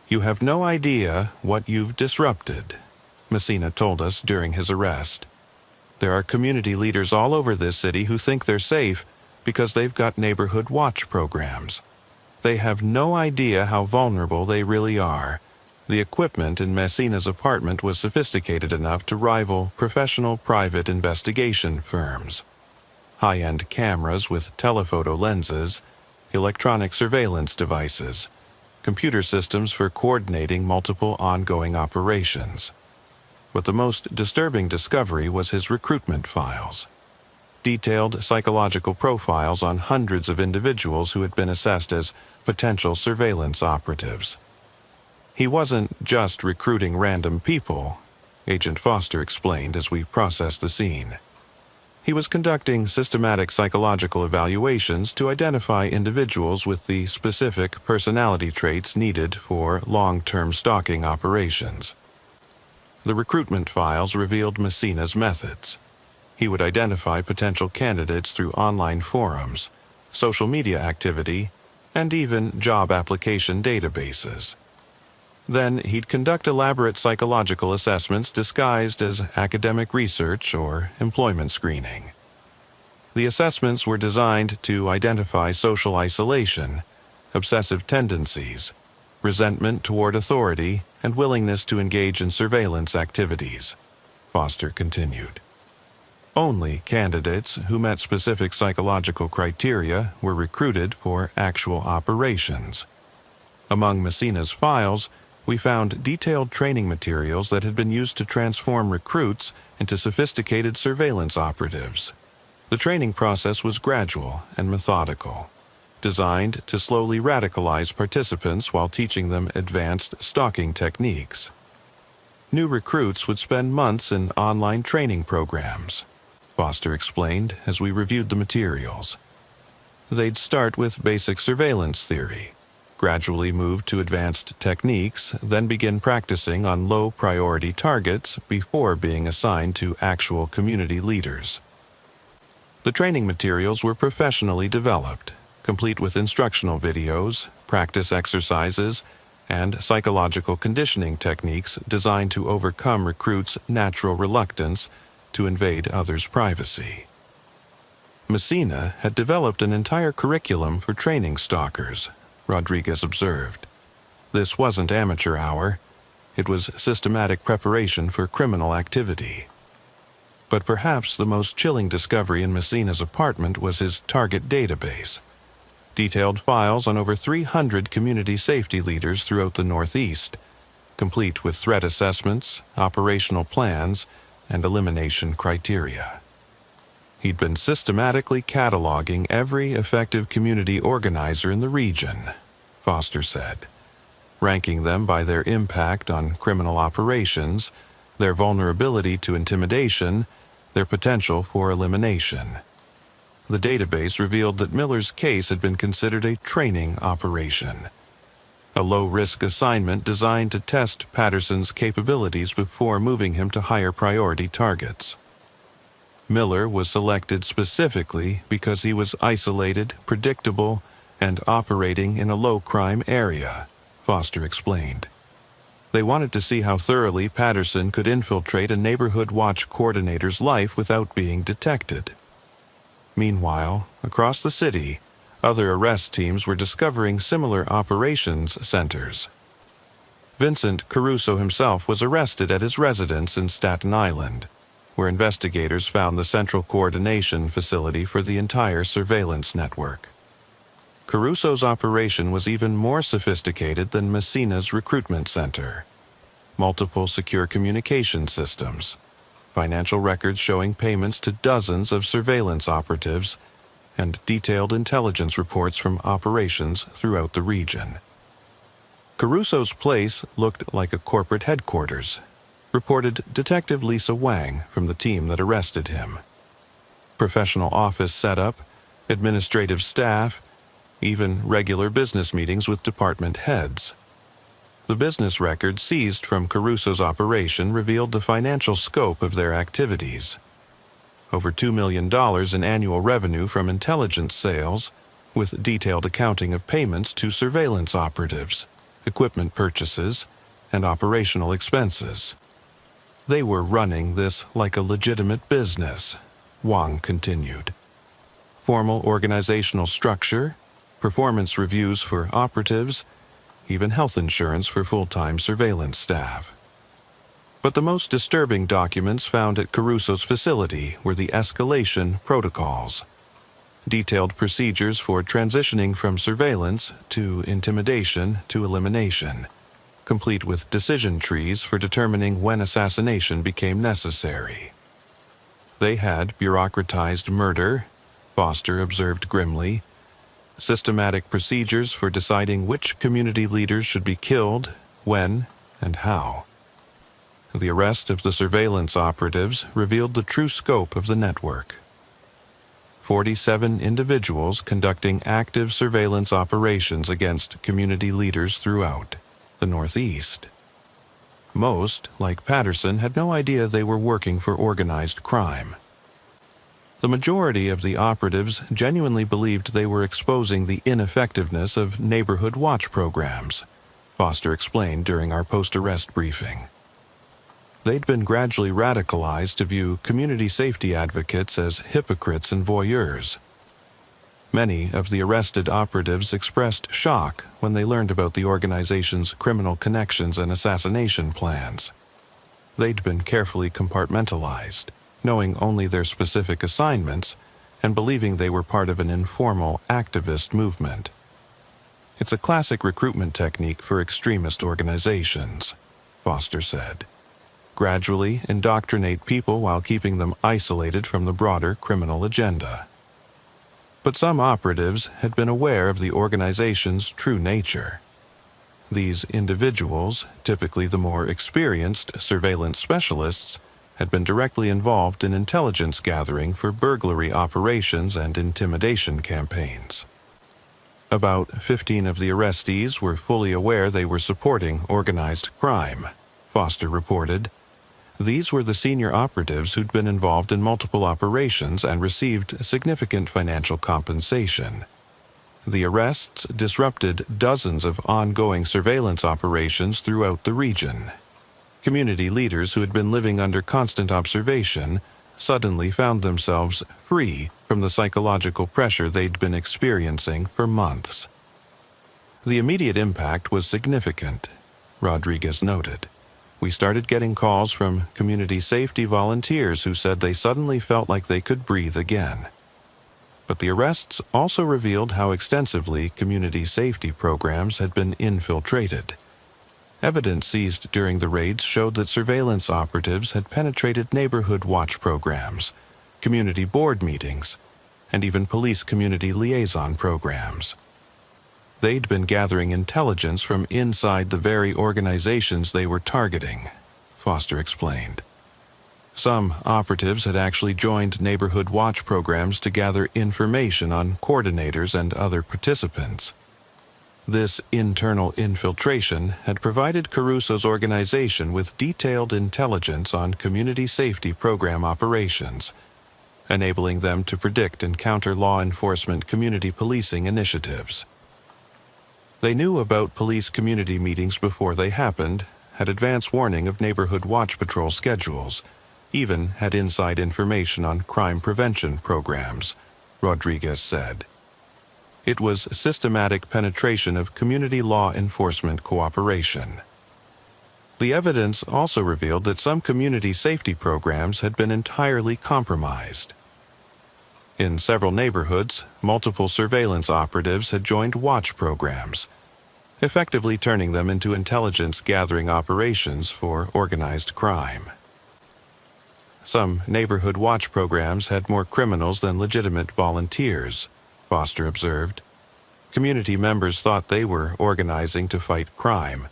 A: "You have no idea what you've disrupted," Messina told us during his arrest. "There are community leaders all over this city who think they're safe because they've got neighborhood watch programs. They have no idea how vulnerable they really are. The equipment in Messina's apartment was sophisticated enough to rival professional private investigation firms. High-end cameras with telephoto lenses, electronic surveillance devices, computer systems for coordinating multiple ongoing operations. But the most disturbing discovery was his recruitment files. Detailed psychological profiles on hundreds of individuals who had been assessed as potential surveillance operatives. He wasn't just recruiting random people, Agent Foster explained as we processed the scene. He was conducting systematic psychological evaluations to identify individuals with the specific personality traits needed for long-term stalking operations. The recruitment files revealed Messina's methods. He would identify potential candidates through online forums, social media activity, and even job application databases. Then he'd conduct elaborate psychological assessments disguised as academic research or employment screening. The assessments were designed to identify social isolation, obsessive tendencies, resentment toward authority, and willingness to engage in surveillance activities, Foster continued. Only candidates who met specific psychological criteria were recruited for actual operations. Among Messina's files, we found detailed training materials that had been used to transform recruits into sophisticated surveillance operatives. The training process was gradual and methodical. designed to slowly radicalize participants while teaching them advanced stalking techniques. New recruits would spend months in online training programs, Foster explained as we reviewed the materials. They'd start with basic surveillance theory, gradually move to advanced techniques, then begin practicing on low-priority targets before being assigned to actual community leaders. The training materials were professionally developed, complete with instructional videos, practice exercises, and psychological conditioning techniques designed to overcome recruits' natural reluctance to invade others' privacy. Messina had developed an entire curriculum for training stalkers, Rodriguez observed. This wasn't amateur hour. It was systematic preparation for criminal activity. But perhaps the most chilling discovery in Messina's apartment was his target database. Detailed files on over 300 community safety leaders throughout the Northeast, complete with threat assessments, operational plans, and elimination criteria. He'd been systematically cataloging every effective community organizer in the region, Foster said, ranking them by their impact on criminal operations, their vulnerability to intimidation, their potential for elimination. The database revealed that Miller's case had been considered a training operation, a low-risk assignment designed to test Patterson's capabilities before moving him to higher priority targets. Miller was selected specifically because he was isolated, predictable, and operating in a low-crime area, Foster explained. They wanted to see how thoroughly Patterson could infiltrate a neighborhood watch coordinator's life without being detected. Meanwhile, across the city, other arrest teams were discovering similar operations centers. Vincent Caruso himself was arrested at his residence in Staten Island, where investigators found the central coordination facility for the entire surveillance network. Caruso's operation was even more sophisticated than Messina's recruitment center. Multiple secure communication systems, financial records showing payments to dozens of surveillance operatives, and detailed intelligence reports from operations throughout the region. Caruso's place looked like a corporate headquarters, reported Detective Lisa Wang from the team that arrested him. Professional office setup, administrative staff, even regular business meetings with department heads. The business records seized from Caruso's operation revealed the financial scope of their activities. Over $2 million in annual revenue from intelligence sales, with detailed accounting of payments to surveillance operatives, equipment purchases, and operational expenses. They were running this like a legitimate business, Wang continued. Formal organizational structure, performance reviews for operatives, even health insurance for full-time surveillance staff. But the most disturbing documents found at Caruso's facility were the escalation protocols, detailed procedures for transitioning from surveillance to intimidation to elimination, complete with decision trees for determining when assassination became necessary. They had bureaucratized murder, Foster observed grimly, systematic procedures for deciding which community leaders should be killed, when, and how. The arrest of the surveillance operatives revealed the true scope of the network. 47 individuals conducting active surveillance operations against community leaders throughout the Northeast. Most, like Patterson, had no idea they were working for organized crime. The majority of the operatives genuinely believed they were exposing the ineffectiveness of neighborhood watch programs, Foster explained during our post-arrest briefing. They'd been gradually radicalized to view community safety advocates as hypocrites and voyeurs. Many of the arrested operatives expressed shock when they learned about the organization's criminal connections and assassination plans. They'd been carefully compartmentalized, knowing only their specific assignments and believing they were part of an informal activist movement. It's a classic recruitment technique for extremist organizations, Foster said. Gradually indoctrinate people while keeping them isolated from the broader criminal agenda. But some operatives had been aware of the organization's true nature. These individuals, typically the more experienced surveillance specialists, had been directly involved in intelligence gathering for burglary operations and intimidation campaigns. About 15 of the arrestees were fully aware they were supporting organized crime, Foster reported. These were the senior operatives who'd been involved in multiple operations and received significant financial compensation. The arrests disrupted dozens of ongoing surveillance operations throughout the region. Community leaders who had been living under constant observation suddenly found themselves free from the psychological pressure they'd been experiencing for months. The immediate impact was significant, Rodriguez noted. We started getting calls from community safety volunteers who said they suddenly felt like they could breathe again. But the arrests also revealed how extensively community safety programs had been infiltrated. Evidence seized during the raids showed that surveillance operatives had penetrated neighborhood watch programs, community board meetings, and even police community liaison programs. They'd been gathering intelligence from inside the very organizations they were targeting, Foster explained. Some operatives had actually joined neighborhood watch programs to gather information on coordinators and other participants. This internal infiltration had provided Caruso's organization with detailed intelligence on community safety program operations, enabling them to predict and counter law enforcement community policing initiatives. They knew about police community meetings before they happened, had advance warning of neighborhood watch patrol schedules, even had inside information on crime prevention programs, Rodriguez said. It was systematic penetration of community law enforcement cooperation. The evidence also revealed that some community safety programs had been entirely compromised. In several neighborhoods, multiple surveillance operatives had joined watch programs, effectively turning them into intelligence-gathering operations for organized crime. Some neighborhood watch programs had more criminals than legitimate volunteers, Foster observed. Community members thought they were organizing to fight crime,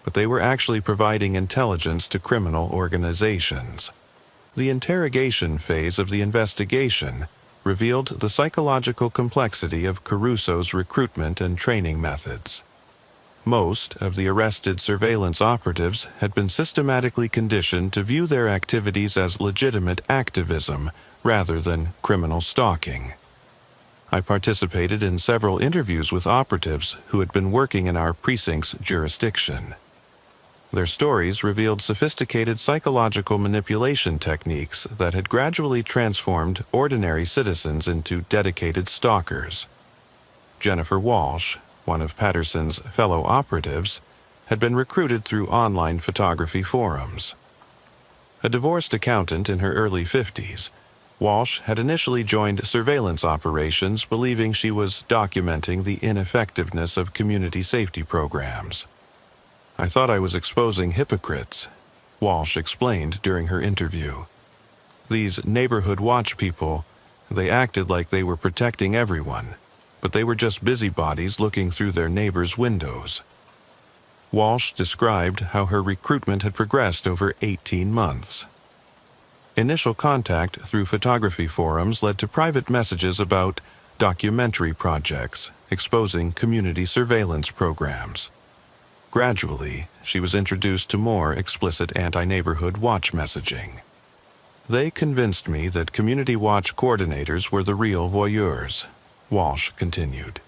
A: but they were actually providing intelligence to criminal organizations. The interrogation phase of the investigation revealed the psychological complexity of Caruso's recruitment and training methods. Most of the arrested surveillance operatives had been systematically conditioned to view their activities as legitimate activism rather than criminal stalking. I participated in several interviews with operatives who had been working in our precinct's jurisdiction. Their stories revealed sophisticated psychological manipulation techniques that had gradually transformed ordinary citizens into dedicated stalkers. Jennifer Walsh, one of Patterson's fellow operatives, had been recruited through online photography forums. A divorced accountant in her early 50s, Walsh had initially joined surveillance operations believing she was documenting the ineffectiveness of community safety programs. I thought I was exposing hypocrites, Walsh explained during her interview. These neighborhood watch people, they acted like they were protecting everyone, but they were just busybodies looking through their neighbors' windows. Walsh described how her recruitment had progressed over 18 months. Initial contact through photography forums led to private messages about documentary projects exposing community surveillance programs. Gradually, she was introduced to more explicit anti-neighborhood watch messaging. They convinced me that community watch coordinators were the real voyeurs, Walsh continued.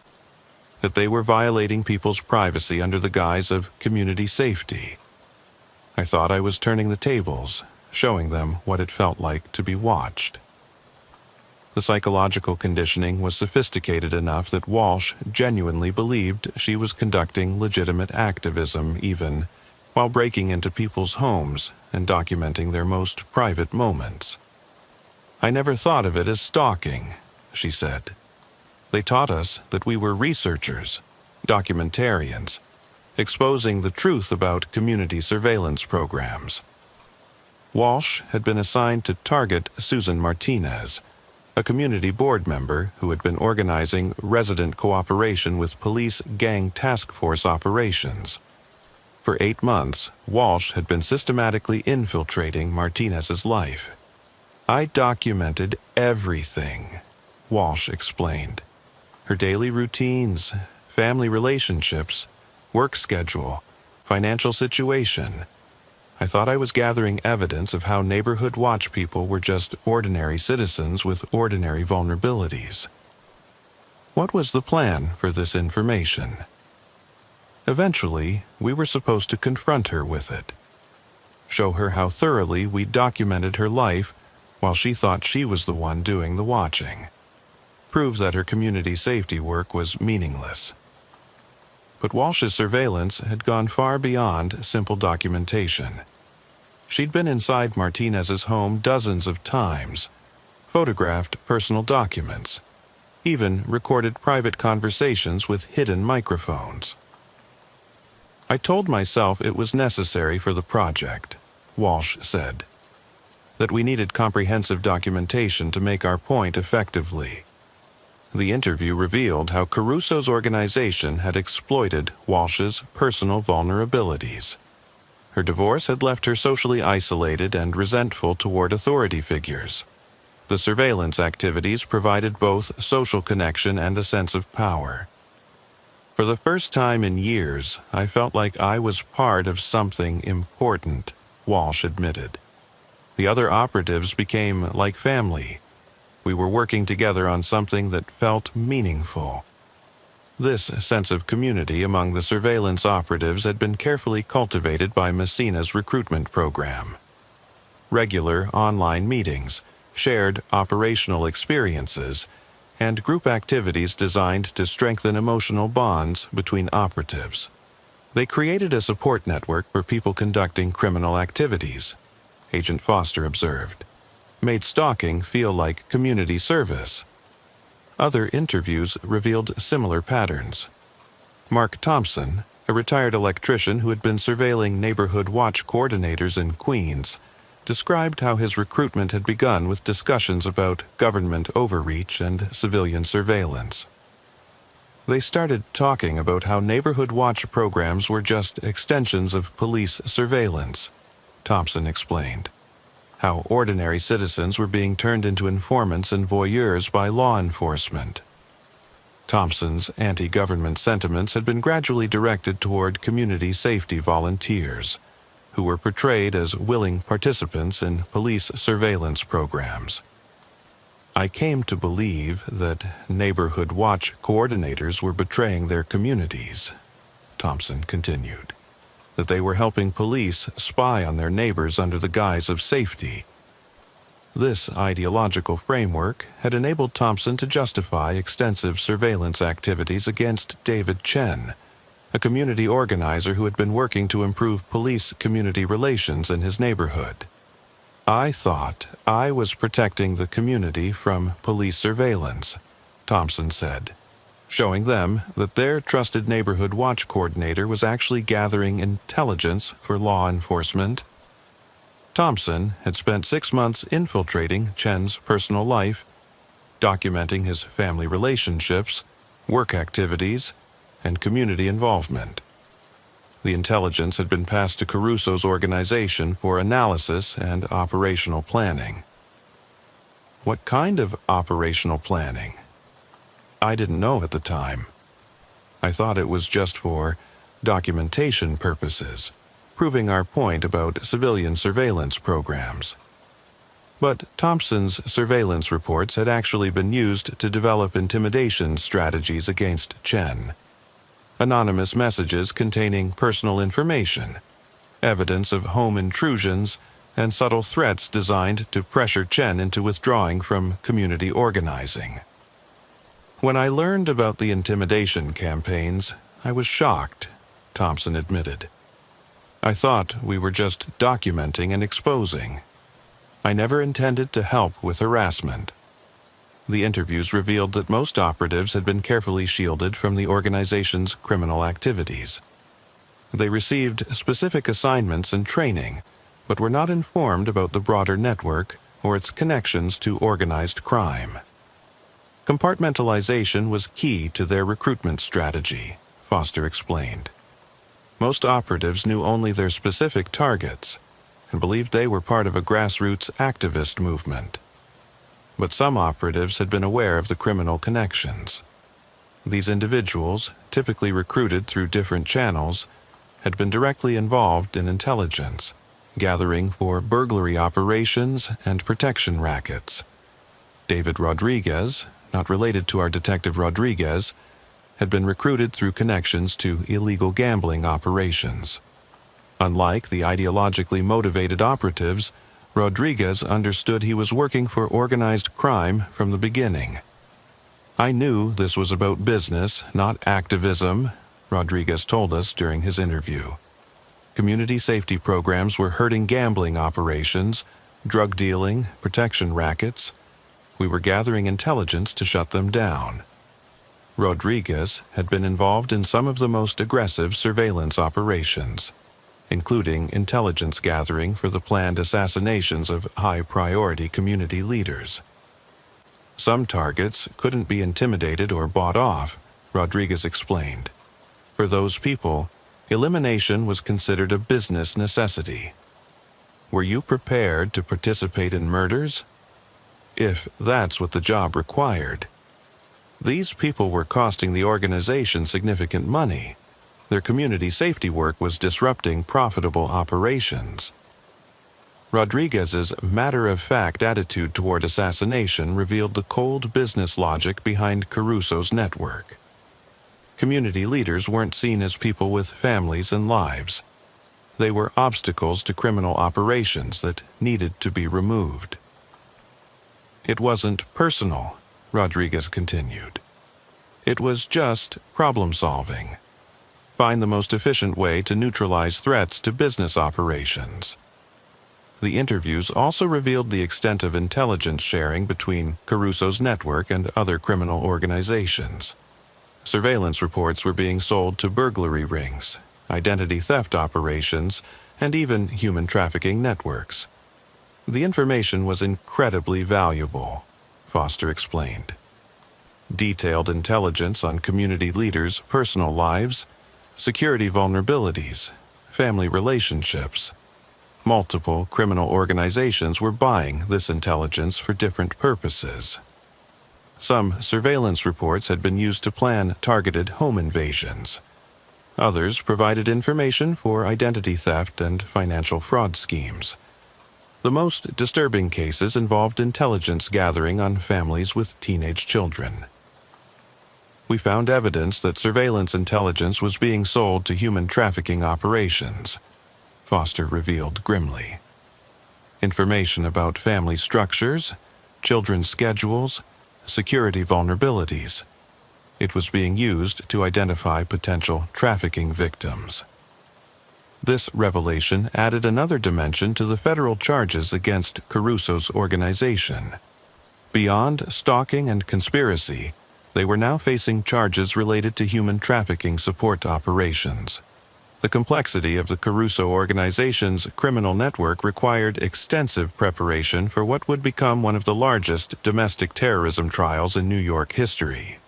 A: That they were violating people's privacy under the guise of community safety. I thought I was turning the tables, showing them what it felt like to be watched. The psychological conditioning was sophisticated enough that Walsh genuinely believed she was conducting legitimate activism even while breaking into people's homes and documenting their most private moments. I never thought of it as stalking, she said. They taught us that we were researchers, documentarians, exposing the truth about community surveillance programs. Walsh had been assigned to target Susan Martinez, a community board member who had been organizing resident cooperation with police gang task force operations. For 8 months, Walsh had been systematically infiltrating Martinez's life. I documented everything, Walsh explained. Her daily routines, family relationships, work schedule, financial situation. I thought I was gathering evidence of how neighborhood watch people were just ordinary citizens with ordinary vulnerabilities. What was the plan for this information? Eventually, we were supposed to confront her with it. Show her how thoroughly we documented her life while she thought she was the one doing the watching. Prove that her community safety work was meaningless. But Walsh's surveillance had gone far beyond simple documentation. She'd been inside Martinez's home dozens of times, photographed personal documents, even recorded private conversations with hidden microphones. I told myself it was necessary for the project, Walsh said, that we needed comprehensive documentation to make our point effectively. The interview revealed how Caruso's organization had exploited Walsh's personal vulnerabilities. Her divorce had left her socially isolated and resentful toward authority figures. The surveillance activities provided both social connection and a sense of power. For the first time in years, I felt like I was part of something important, Walsh admitted. The other operatives became like family. We were working together on something that felt meaningful. This sense of community among the surveillance operatives had been carefully cultivated by Messina's recruitment program. Regular online meetings, shared operational experiences, and group activities designed to strengthen emotional bonds between operatives. They created a support network for people conducting criminal activities, Agent Foster observed. Made stalking feel like community service. Other interviews revealed similar patterns. Mark Thompson, a retired electrician who had been surveilling neighborhood watch coordinators in Queens, described how his recruitment had begun with discussions about government overreach and civilian surveillance. They started talking about how neighborhood watch programs were just extensions of police surveillance, Thompson explained. How ordinary citizens were being turned into informants and voyeurs by law enforcement. Thompson's anti-government sentiments had been gradually directed toward community safety volunteers, who were portrayed as willing participants in police surveillance programs. I came to believe that neighborhood watch coordinators were betraying their communities, Thompson continued. That they were helping police spy on their neighbors under the guise of safety. This ideological framework had enabled Thompson to justify extensive surveillance activities against David Chen, a community organizer who had been working to improve police-community relations in his neighborhood. I thought I was protecting the community from police surveillance, Thompson said, showing them that their trusted neighborhood watch coordinator was actually gathering intelligence for law enforcement. Thompson had spent 6 months infiltrating Chen's personal life, documenting his family relationships, work activities, and community involvement. The intelligence had been passed to Caruso's organization for analysis and operational planning. What kind of operational planning? I didn't know at the time. I thought it was just for documentation purposes, proving our point about civilian surveillance programs. But Thompson's surveillance reports had actually been used to develop intimidation strategies against Chen. Anonymous messages containing personal information, evidence of home intrusions, and subtle threats designed to pressure Chen into withdrawing from community organizing. When I learned about the intimidation campaigns, I was shocked, Thompson admitted. I thought we were just documenting and exposing. I never intended to help with harassment. The interviews revealed that most operatives had been carefully shielded from the organization's criminal activities. They received specific assignments and training, but were not informed about the broader network or its connections to organized crime. Compartmentalization was key to their recruitment strategy, Foster explained. Most operatives knew only their specific targets and believed they were part of a grassroots activist movement. But some operatives had been aware of the criminal connections. These individuals, typically recruited through different channels, had been directly involved in intelligence, gathering for burglary operations and protection rackets. David Rodriguez, not related to our Detective Rodriguez, had been recruited through connections to illegal gambling operations. Unlike the ideologically motivated operatives, Rodriguez understood he was working for organized crime from the beginning. "I knew this was about business, not activism," Rodriguez told us during his interview. Community safety programs were hurting gambling operations, drug dealing, protection rackets. We were gathering intelligence to shut them down. Rodriguez had been involved in some of the most aggressive surveillance operations, including intelligence gathering for the planned assassinations of high-priority community leaders. Some targets couldn't be intimidated or bought off, Rodriguez explained. For those people, elimination was considered a business necessity. Were you prepared to participate in murders? If that's what the job required. These people were costing the organization significant money. Their community safety work was disrupting profitable operations. Rodriguez's matter-of-fact attitude toward assassination revealed the cold business logic behind Caruso's network. Community leaders weren't seen as people with families and lives. They were obstacles to criminal operations that needed to be removed. It wasn't personal, Rodriguez continued. It was just problem-solving. Find the most efficient way to neutralize threats to business operations. The interviews also revealed the extent of intelligence sharing between Caruso's network and other criminal organizations. Surveillance reports were being sold to burglary rings, identity theft operations, and even human trafficking networks. The information was incredibly valuable, Foster explained. Detailed intelligence on community leaders' personal lives, security vulnerabilities, family relationships. Multiple criminal organizations were buying this intelligence for different purposes. Some surveillance reports had been used to plan targeted home invasions. Others provided information for identity theft and financial fraud schemes. The most disturbing cases involved intelligence gathering on families with teenage children. We found evidence that surveillance intelligence was being sold to human trafficking operations, Foster revealed grimly. Information about family structures, children's schedules, security vulnerabilities. It was being used to identify potential trafficking victims. This revelation added another dimension to the federal charges against Caruso's organization. Beyond stalking and conspiracy, they were now facing charges related to human trafficking support operations. The complexity of the Caruso organization's criminal network required extensive preparation for what would become one of the largest domestic terrorism trials in New York history.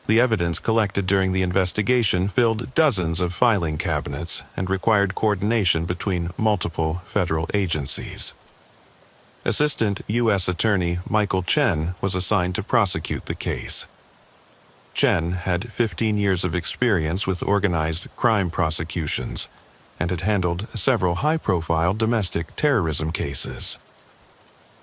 A: The evidence collected during the investigation filled dozens of filing cabinets and required coordination between multiple federal agencies. Assistant U.S. Attorney Michael Chen was assigned to prosecute the case. Chen had 15 years of experience with organized crime prosecutions and had handled several high-profile domestic terrorism cases.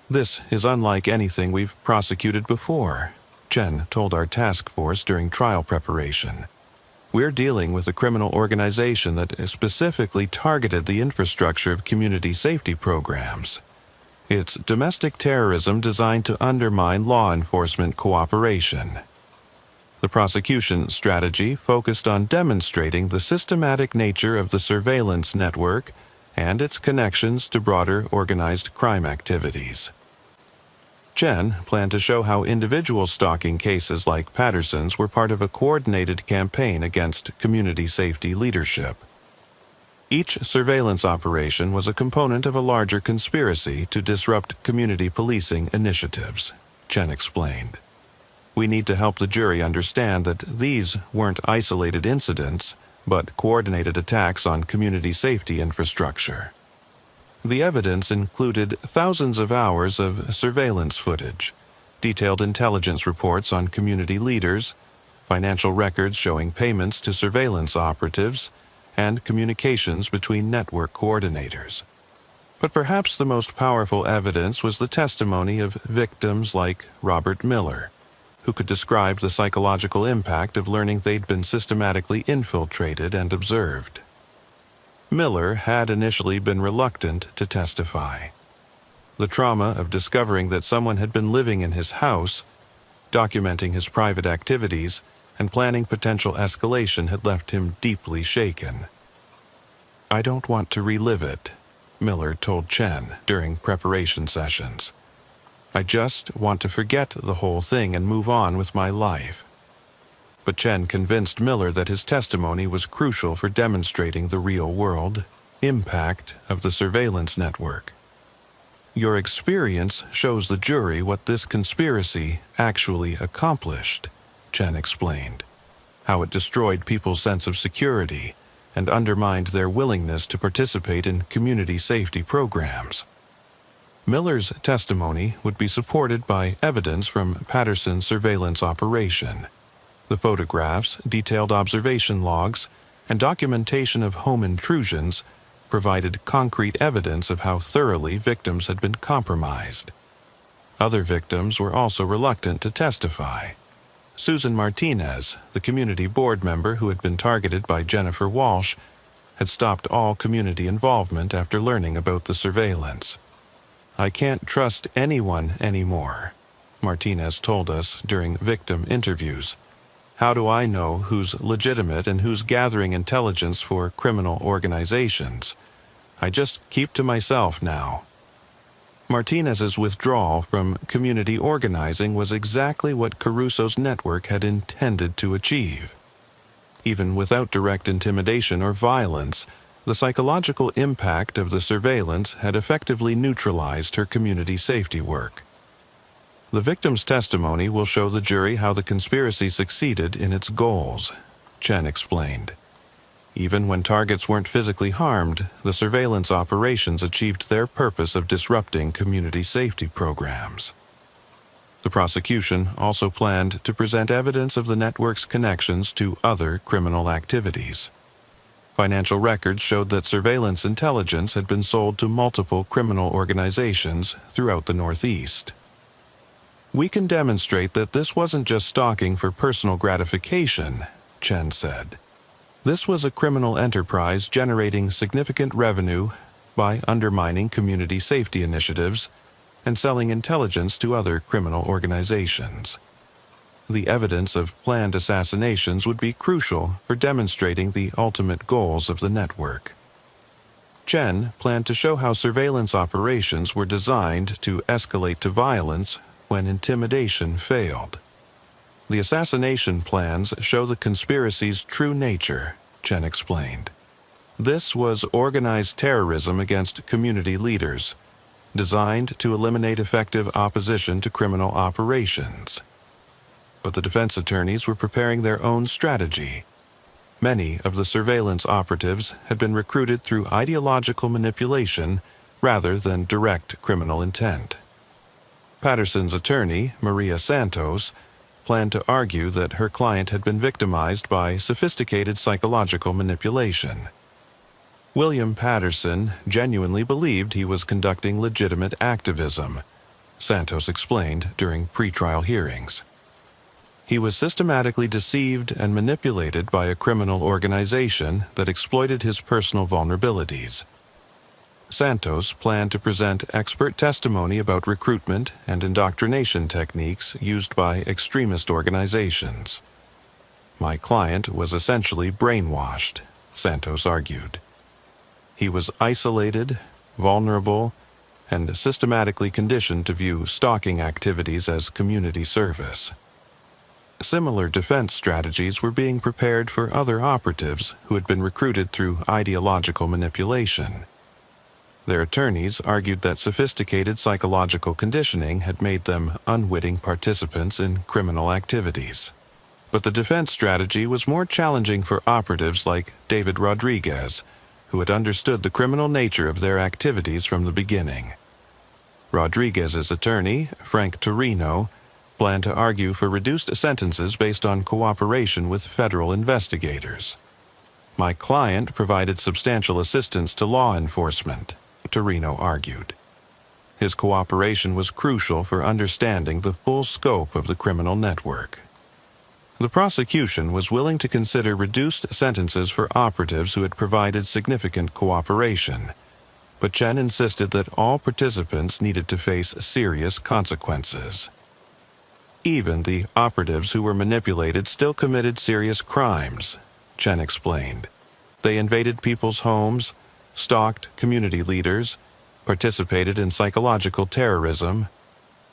A: "This is unlike anything we've prosecuted before," Chen told our task force during trial preparation. "We're dealing with a criminal organization that specifically targeted the infrastructure of community safety programs. It's domestic terrorism designed to undermine law enforcement cooperation." The prosecution strategy focused on demonstrating the systematic nature of the surveillance network and its connections to broader organized crime activities. Chen planned to show how individual stalking cases like Patterson's were part of a coordinated campaign against community safety leadership. Each surveillance operation was a component of a larger conspiracy to disrupt community policing initiatives, Chen explained. We need to help the jury understand that these weren't isolated incidents, but coordinated attacks on community safety infrastructure. The evidence included thousands of hours of surveillance footage, detailed intelligence reports on community leaders, financial records showing payments to surveillance operatives, and communications between network coordinators. But perhaps the most powerful evidence was the testimony of victims like Robert Miller, who could describe the psychological impact of learning they'd been systematically infiltrated and observed. Miller had initially been reluctant to testify. The trauma of discovering that someone had been living in his house, documenting his private activities, and planning potential escalation had left him deeply shaken. "I don't want to relive it," Miller told Chen during preparation sessions. "I just want to forget the whole thing and move on with my life." But Chen convinced Miller that his testimony was crucial for demonstrating the real-world impact of the surveillance network. "Your experience shows the jury what this conspiracy actually accomplished," Chen explained, "how it destroyed people's sense of security and undermined their willingness to participate in community safety programs." Miller's testimony would be supported by evidence from Patterson's surveillance operation. The photographs, detailed observation logs, and documentation of home intrusions provided concrete evidence of how thoroughly victims had been compromised. Other victims were also reluctant to testify. Susan Martinez, the community board member who had been targeted by Jennifer Walsh, had stopped all community involvement after learning about the surveillance. "I can't trust anyone anymore," Martinez told us during victim interviews. "How do I know who's legitimate and who's gathering intelligence for criminal organizations? I just keep to myself now." Martinez's withdrawal from community organizing was exactly what Caruso's network had intended to achieve. Even without direct intimidation or violence, the psychological impact of the surveillance had effectively neutralized her community safety work. The victim's testimony will show the jury how the conspiracy succeeded in its goals, Chen explained. Even when targets weren't physically harmed, the surveillance operations achieved their purpose of disrupting community safety programs. The prosecution also planned to present evidence of the network's connections to other criminal activities. Financial records showed that surveillance intelligence had been sold to multiple criminal organizations throughout the Northeast. "We can demonstrate that this wasn't just stalking for personal gratification," Chen said. "This was a criminal enterprise generating significant revenue by undermining community safety initiatives and selling intelligence to other criminal organizations." The evidence of planned assassinations would be crucial for demonstrating the ultimate goals of the network. Chen planned to show how surveillance operations were designed to escalate to violence when intimidation failed. "The assassination plans show the conspiracy's true nature," Chen explained. "This was organized terrorism against community leaders, designed to eliminate effective opposition to criminal operations." But the defense attorneys were preparing their own strategy. Many of the surveillance operatives had been recruited through ideological manipulation rather than direct criminal intent. Patterson's attorney, Maria Santos, planned to argue that her client had been victimized by sophisticated psychological manipulation. William Patterson genuinely believed he was conducting legitimate activism, Santos explained during pretrial hearings. He was systematically deceived and manipulated by a criminal organization that exploited his personal vulnerabilities. Santos planned to present expert testimony about recruitment and indoctrination techniques used by extremist organizations. "My client was essentially brainwashed," Santos argued. "He was isolated, vulnerable, and systematically conditioned to view stalking activities as community service." Similar defense strategies were being prepared for other operatives who had been recruited through ideological manipulation. Their attorneys argued that sophisticated psychological conditioning had made them unwitting participants in criminal activities. But the defense strategy was more challenging for operatives like David Rodriguez, who had understood the criminal nature of their activities from the beginning. Rodriguez's attorney, Frank Torino, planned to argue for reduced sentences based on cooperation with federal investigators. "My client provided substantial assistance to law enforcement," Torino argued. His cooperation was crucial for understanding the full scope of the criminal network. The prosecution was willing to consider reduced sentences for operatives who had provided significant cooperation, but Chen insisted that all participants needed to face serious consequences. Even the operatives who were manipulated still committed serious crimes, Chen explained. They invaded people's homes, stalked community leaders, participated in psychological terrorism.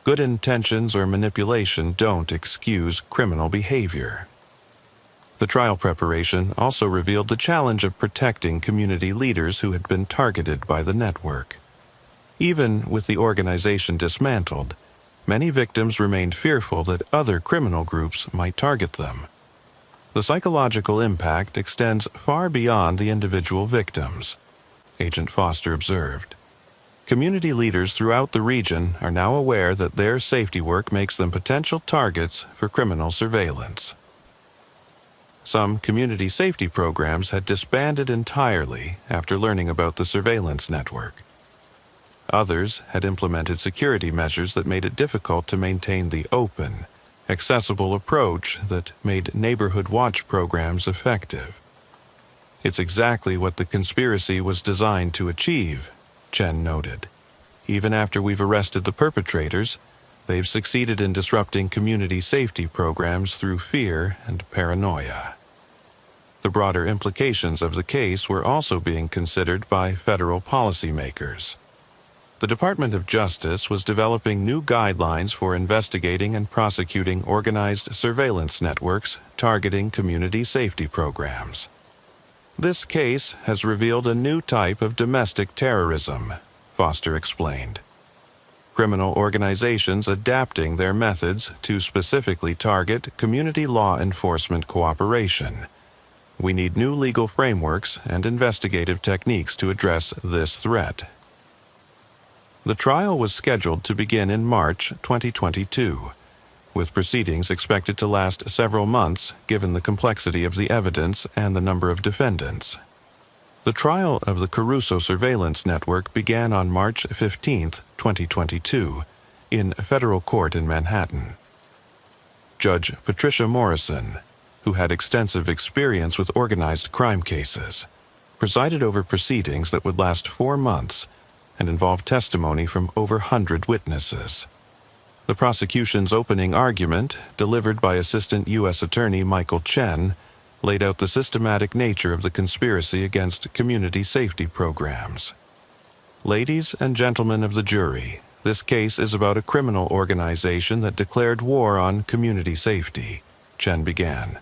A: Good intentions or manipulation don't excuse criminal behavior. The trial preparation also revealed the challenge of protecting community leaders who had been targeted by the network. Even with the organization dismantled, many victims remained fearful that other criminal groups might target them. The psychological impact extends far beyond the individual victims, Agent Foster observed. Community leaders throughout the region are now aware that their safety work makes them potential targets for criminal surveillance. Some community safety programs had disbanded entirely after learning about the surveillance network. Others had implemented security measures that made it difficult to maintain the open, accessible approach that made neighborhood watch programs effective. "It's exactly what the conspiracy was designed to achieve," Chen noted. "Even after we've arrested the perpetrators, they've succeeded in disrupting community safety programs through fear and paranoia." The broader implications of the case were also being considered by federal policymakers. The Department of Justice was developing new guidelines for investigating and prosecuting organized surveillance networks targeting community safety programs. "This case has revealed a new type of domestic terrorism," Foster explained. "Criminal organizations adapting their methods to specifically target community law enforcement cooperation. We need new legal frameworks and investigative techniques to address this threat." The trial was scheduled to begin in March 2022, with proceedings expected to last several months given the complexity of the evidence and the number of defendants. The trial of the Caruso surveillance network began on March 15, 2022, in a federal court in Manhattan. Judge Patricia Morrison, who had extensive experience with organized crime cases, presided over proceedings that would last 4 months and involve testimony from over 100 witnesses. The prosecution's opening argument, delivered by Assistant U.S. Attorney Michael Chen, laid out the systematic nature of the conspiracy against community safety programs. "Ladies and gentlemen of the jury, this case is about a criminal organization that declared war on community safety," Chen began.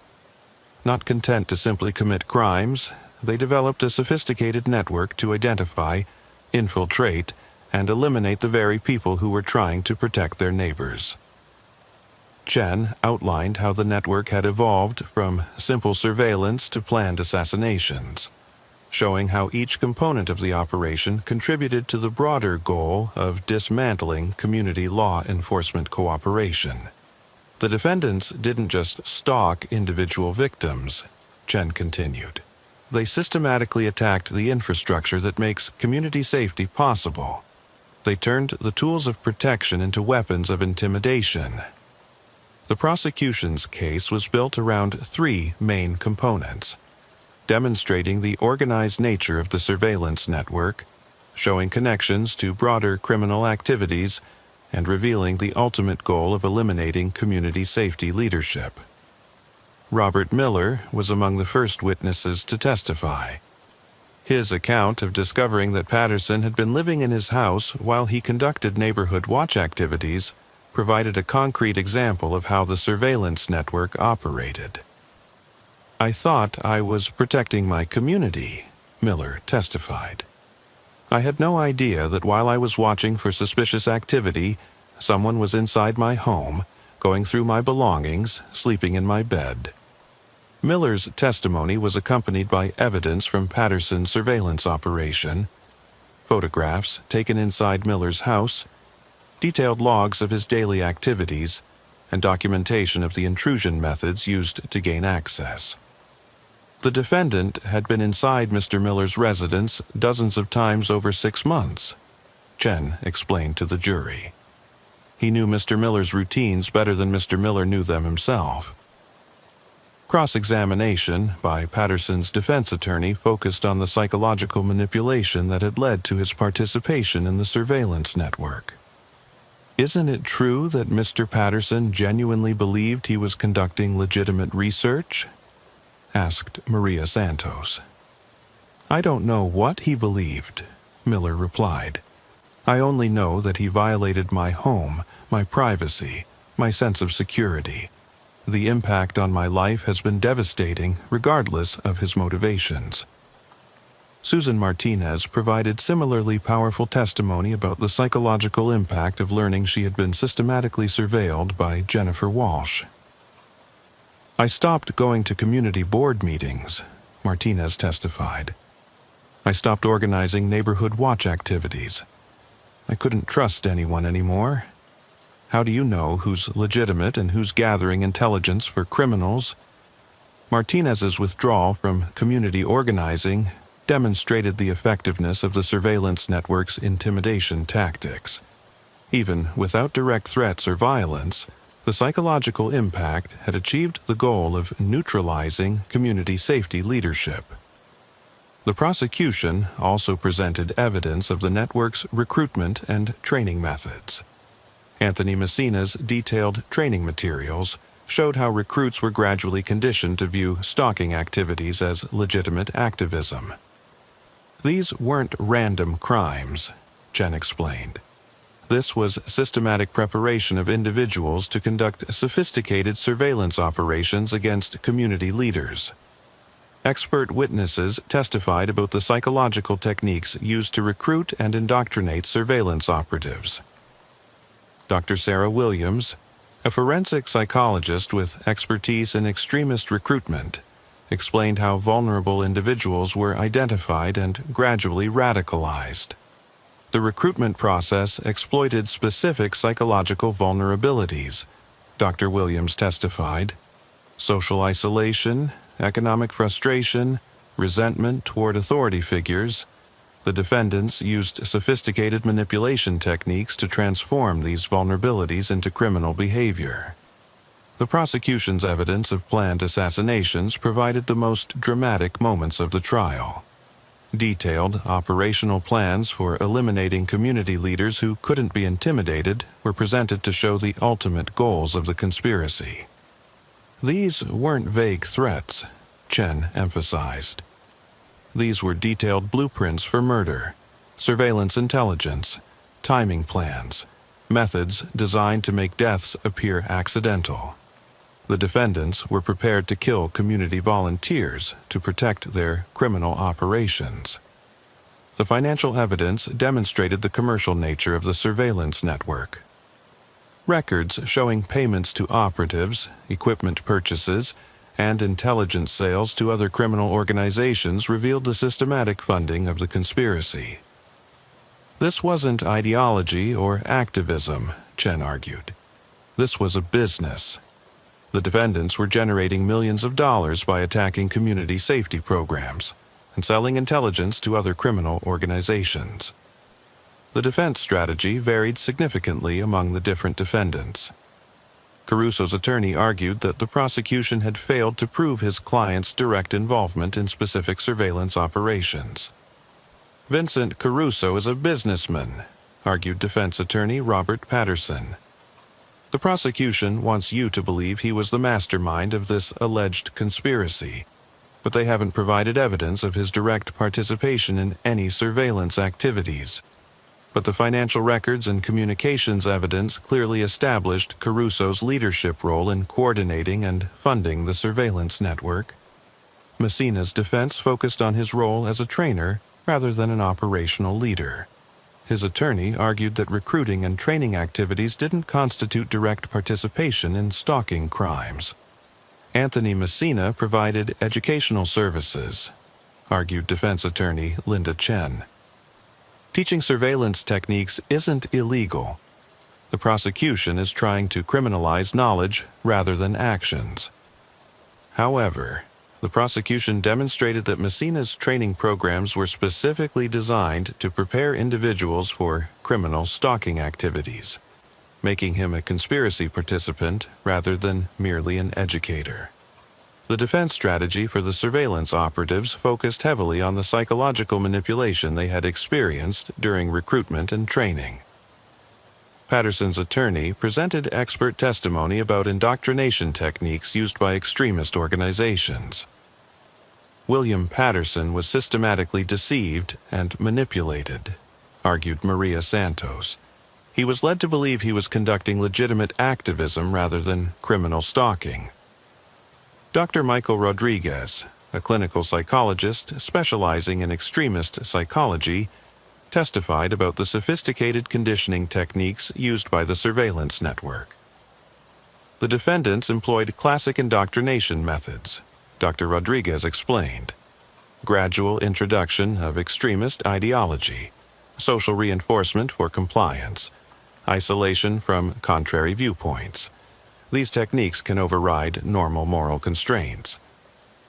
A: Not content to simply commit crimes, they developed a sophisticated network to identify, infiltrate, and eliminate the very people who were trying to protect their neighbors. Chen outlined how the network had evolved from simple surveillance to planned assassinations, showing how each component of the operation contributed to the broader goal of dismantling community law enforcement cooperation. "The defendants didn't just stalk individual victims," Chen continued. "They systematically attacked the infrastructure that makes community safety possible. They turned the tools of protection into weapons of intimidation." The prosecution's case was built around 3 main components: demonstrating the organized nature of the surveillance network, showing connections to broader criminal activities, and revealing the ultimate goal of eliminating community safety leadership. Robert Miller was among the first witnesses to testify. His account of discovering that Patterson had been living in his house while he conducted neighborhood watch activities provided a concrete example of how the surveillance network operated. "I thought I was protecting my community," Miller testified. "I had no idea that while I was watching for suspicious activity, someone was inside my home, going through my belongings, sleeping in my bed." Miller's testimony was accompanied by evidence from Patterson's surveillance operation, photographs taken inside Miller's house, detailed logs of his daily activities, and documentation of the intrusion methods used to gain access. The defendant had been inside Mr. Miller's residence dozens of times over 6 months, Chen explained to the jury. He knew Mr. Miller's routines better than Mr. Miller knew them himself. Cross-examination by Patterson's defense attorney focused on the psychological manipulation that had led to his participation in the surveillance network. "Isn't it true that Mr. Patterson genuinely believed he was conducting legitimate research?" asked Maria Santos. "I don't know what he believed," Miller replied. "I only know that he violated my home, my privacy, my sense of security. The impact on my life has been devastating, regardless of his motivations." Susan Martinez provided similarly powerful testimony about the psychological impact of learning she had been systematically surveilled by Jennifer Walsh. "I stopped going to community board meetings," Martinez testified. "I stopped organizing neighborhood watch activities. I couldn't trust anyone anymore. How do you know who's legitimate and who's gathering intelligence for criminals?" Martinez's withdrawal from community organizing demonstrated the effectiveness of the surveillance network's intimidation tactics. Even without direct threats or violence, the psychological impact had achieved the goal of neutralizing community safety leadership. The prosecution also presented evidence of the network's recruitment and training methods. Anthony Messina's detailed training materials showed how recruits were gradually conditioned to view stalking activities as legitimate activism. "These weren't random crimes," Chen explained. "This was systematic preparation of individuals to conduct sophisticated surveillance operations against community leaders." Expert witnesses testified about the psychological techniques used to recruit and indoctrinate surveillance operatives. Dr. Sarah Williams, a forensic psychologist with expertise in extremist recruitment, explained how vulnerable individuals were identified and gradually radicalized. The recruitment process exploited specific psychological vulnerabilities, Dr. Williams testified: social isolation, economic frustration, resentment toward authority figures. The defendants used sophisticated manipulation techniques to transform these vulnerabilities into criminal behavior. The prosecution's evidence of planned assassinations provided the most dramatic moments of the trial. Detailed operational plans for eliminating community leaders who couldn't be intimidated were presented to show the ultimate goals of the conspiracy. "These weren't vague threats," Chen emphasized. "These were detailed blueprints for murder, surveillance intelligence, timing plans, methods designed to make deaths appear accidental. The defendants were prepared to kill community volunteers to protect their criminal operations." The financial evidence demonstrated the commercial nature of the surveillance network. Records showing payments to operatives, equipment purchases, and intelligence sales to other criminal organizations revealed the systematic funding of the conspiracy. "This wasn't ideology or activism," Chen argued. "This was a business. The defendants were generating millions of dollars by attacking community safety programs and selling intelligence to other criminal organizations." The defense strategy varied significantly among the different defendants. Caruso's attorney argued that the prosecution had failed to prove his client's direct involvement in specific surveillance operations. "Vincent Caruso is a businessman," argued defense attorney Robert Patterson. "The prosecution wants you to believe he was the mastermind of this alleged conspiracy, but they haven't provided evidence of his direct participation in any surveillance activities." but the financial records and communications evidence clearly established Caruso's leadership role in coordinating and funding the surveillance network. Messina's defense focused on his role as a trainer rather than an operational leader. His attorney argued that recruiting and training activities didn't constitute direct participation in stalking crimes. Anthony Messina provided educational services, argued defense attorney Linda Chen. Teaching surveillance techniques isn't illegal. The prosecution is trying to criminalize knowledge rather than actions. However, the prosecution demonstrated that Messina's training programs were specifically designed to prepare individuals for criminal stalking activities, making him a conspiracy participant rather than merely an educator. The defense strategy for the surveillance operatives focused heavily on the psychological manipulation they had experienced during recruitment and training. Patterson's attorney presented expert testimony about indoctrination techniques used by extremist organizations. William Patterson was systematically deceived and manipulated, argued Maria Santos. He was led to believe he was conducting legitimate activism rather than criminal stalking. Dr. Michael Rodriguez, a clinical psychologist specializing in extremist psychology, testified about the sophisticated conditioning techniques used by the surveillance network. The defendants employed classic indoctrination methods, Dr. Rodriguez explained. Gradual introduction of extremist ideology, social reinforcement for compliance, isolation from contrary viewpoints. These techniques can override normal moral constraints.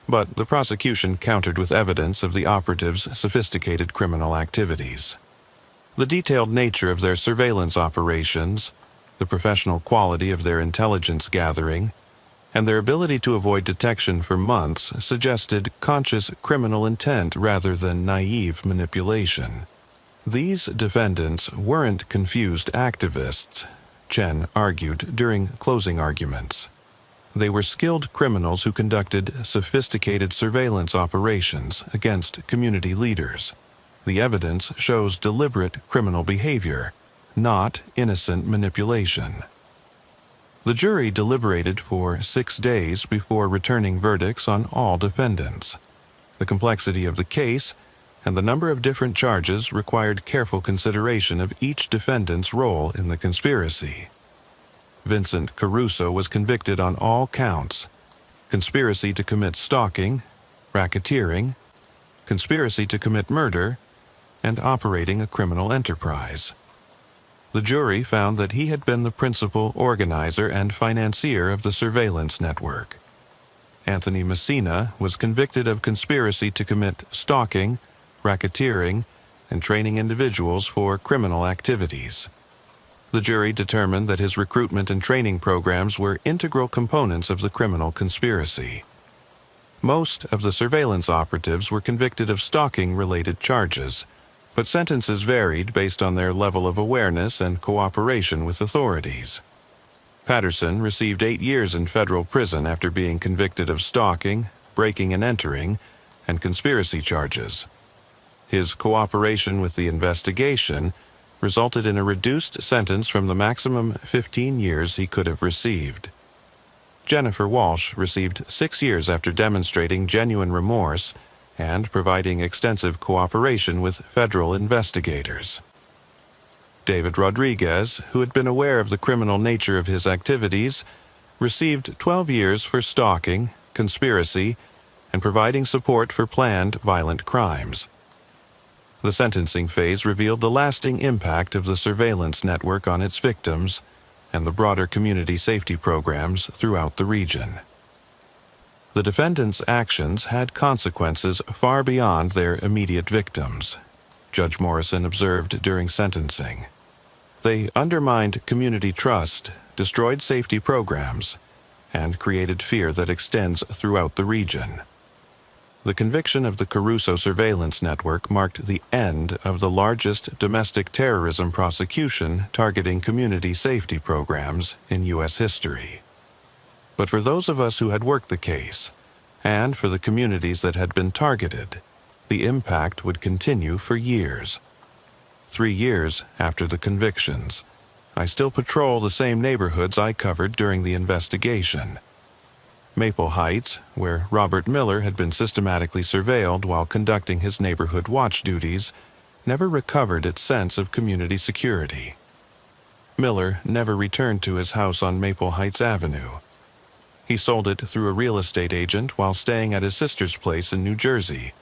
A: But the prosecution countered with evidence of the operatives' sophisticated criminal activities. The detailed nature of their surveillance operations, the professional quality of their intelligence gathering, and their ability to avoid detection for months suggested conscious criminal intent rather than naive manipulation. These defendants weren't confused activists, Chen argued during closing arguments. They were skilled criminals who conducted sophisticated surveillance operations against community leaders. The evidence shows deliberate criminal behavior, not innocent manipulation. The jury deliberated for 6 days before returning verdicts on all defendants. The complexity of the case and the number of different charges required careful consideration of each defendant's role in the conspiracy. Vincent Caruso was convicted on all counts: conspiracy to commit stalking, racketeering, conspiracy to commit murder, and operating a criminal enterprise. The jury found that he had been the principal organizer and financier of the surveillance network. Anthony Messina was convicted of conspiracy to commit stalking, racketeering, and training individuals for criminal activities. The jury determined that his recruitment and training programs were integral components of the criminal conspiracy. Most of the surveillance operatives were convicted of stalking-related charges, but sentences varied based on their level of awareness and cooperation with authorities. Patterson received 8 years in federal prison after being convicted of stalking, breaking and entering, and conspiracy charges. His cooperation with the investigation resulted in a reduced sentence from the maximum 15 years he could have received. Jennifer Walsh received 6 years after demonstrating genuine remorse and providing extensive cooperation with federal investigators. David Rodriguez, who had been aware of the criminal nature of his activities, received 12 years for stalking, conspiracy, and providing support for planned violent crimes. The sentencing phase revealed the lasting impact of the surveillance network on its victims and the broader community safety programs throughout the region. The defendants' actions had consequences far beyond their immediate victims, Judge Morrison observed during sentencing. They undermined community trust, destroyed safety programs, and created fear that extends throughout the region. The conviction of the Caruso surveillance network marked the end of the largest domestic terrorism prosecution targeting community safety programs in U.S. history. But for those of us who had worked the case, and for the communities that had been targeted, the impact would continue for years. 3 years after the convictions, I still patrol the same neighborhoods I covered during the investigation. Maple Heights, where Robert Miller had been systematically surveilled while conducting his neighborhood watch duties, never recovered its sense of community security. Miller never returned to his house on Maple Heights Avenue. He sold it through a real estate agent while staying at his sister's place in New Jersey,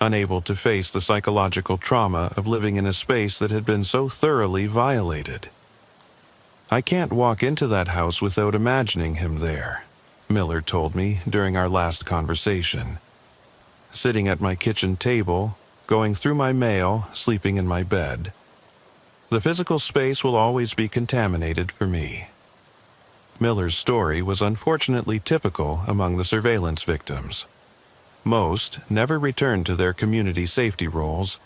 A: unable to face the psychological trauma of living in a space that had been so thoroughly violated. "I can't walk into that house without imagining him there," Miller told me during our last conversation. "Sitting at my kitchen table, going through my mail, sleeping in my bed. The physical space will always be contaminated for me." Miller's story was unfortunately typical among the surveillance victims. Most never returned to their community safety roles,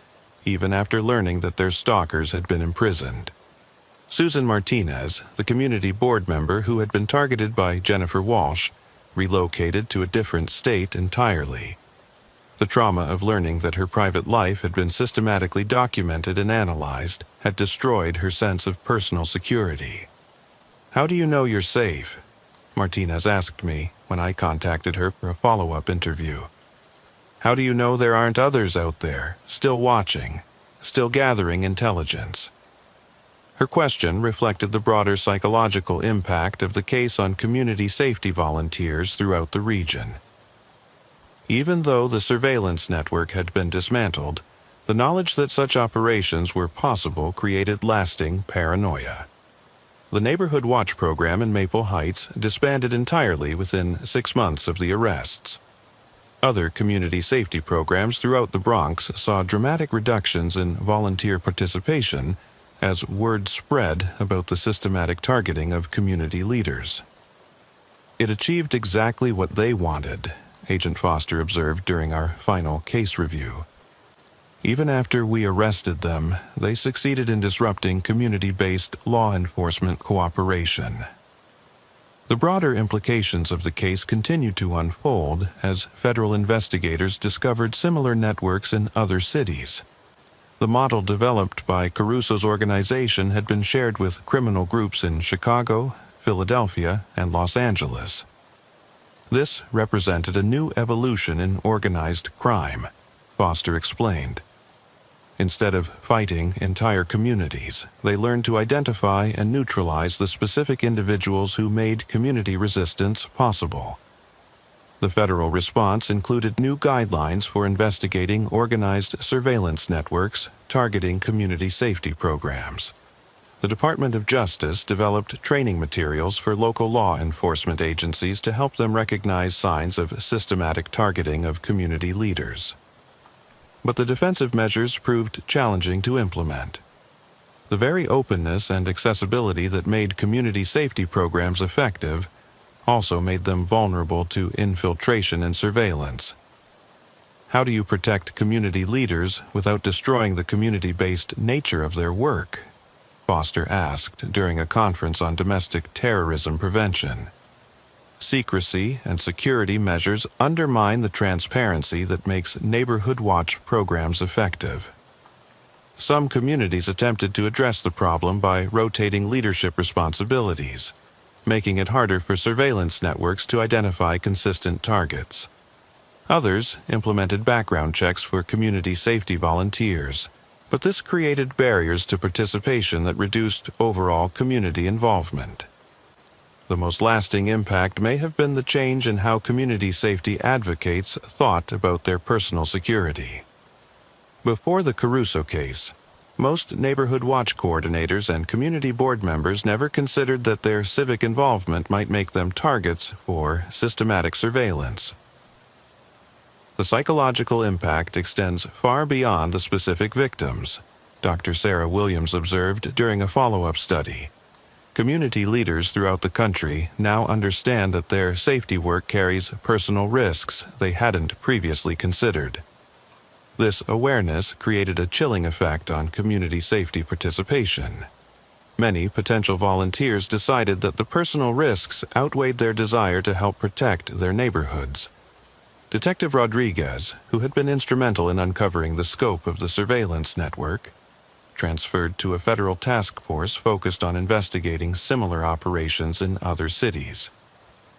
A: even after learning that their stalkers had been imprisoned. Susan Martinez, the community board member who had been targeted by Jennifer Walsh, relocated to a different state entirely. The trauma of learning that her private life had been systematically documented and analyzed had destroyed her sense of personal security. "How do you know you're safe?" Martinez asked me when I contacted her for a follow-up interview. "How do you know there aren't others out there, still watching, still gathering intelligence?" Her question reflected the broader psychological impact of the case on community safety volunteers throughout the region. Even though the surveillance network had been dismantled, the knowledge that such operations were possible created lasting paranoia. The Neighborhood Watch program in Maple Heights disbanded entirely within 6 months of the arrests. Other community safety programs throughout the Bronx saw dramatic reductions in volunteer participation as word spread about the systematic targeting of community leaders. "It achieved exactly what they wanted," Agent Foster observed during our final case review. "Even after we arrested them, they succeeded in disrupting community-based law enforcement cooperation." The broader implications of the case continued to unfold as federal investigators discovered similar networks in other cities. The model developed by Caruso's organization had been shared with criminal groups in Chicago, Philadelphia, and Los Angeles. This represented a new evolution in organized crime, Foster explained. Instead of fighting entire communities, they learned to identify and neutralize the specific individuals who made community resistance possible. The federal response included new guidelines for investigating organized surveillance networks targeting community safety programs. The Department of Justice developed training materials for local law enforcement agencies to help them recognize signs of systematic targeting of community leaders. But the defensive measures proved challenging to implement. The very openness and accessibility that made community safety programs effective also made them vulnerable to infiltration and surveillance. "How do you protect community leaders without destroying the community-based nature of their work?" Foster asked during a conference on domestic terrorism prevention. "Secrecy and security measures undermine the transparency that makes Neighborhood Watch programs effective." Some communities attempted to address the problem by rotating leadership responsibilities, making it harder for surveillance networks to identify consistent targets. Others implemented background checks for community safety volunteers, but this created barriers to participation that reduced overall community involvement. The most lasting impact may have been the change in how community safety advocates thought about their personal security. Before the Caruso case, most Neighborhood Watch coordinators and community board members never considered that their civic involvement might make them targets for systematic surveillance. The psychological impact extends far beyond the specific victims, Dr. Sarah Williams observed during a follow-up study. Community leaders throughout the country now understand that their safety work carries personal risks they hadn't previously considered. This awareness created a chilling effect on community safety participation. Many potential volunteers decided that the personal risks outweighed their desire to help protect their neighborhoods. Detective Rodriguez, who had been instrumental in uncovering the scope of the surveillance network, transferred to a federal task force focused on investigating similar operations in other cities.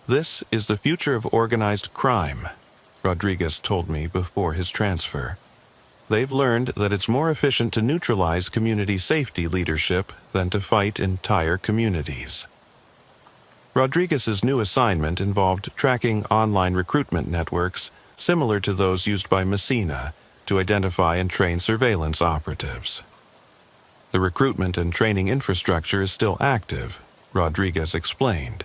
A: This is the future of organized crime, Rodriguez told me before his transfer. They've learned that it's more efficient to neutralize community safety leadership than to fight entire communities. Rodriguez's new assignment involved tracking online recruitment networks similar to those used by Messina to identify and train surveillance operatives. The recruitment and training infrastructure is still active, Rodriguez explained.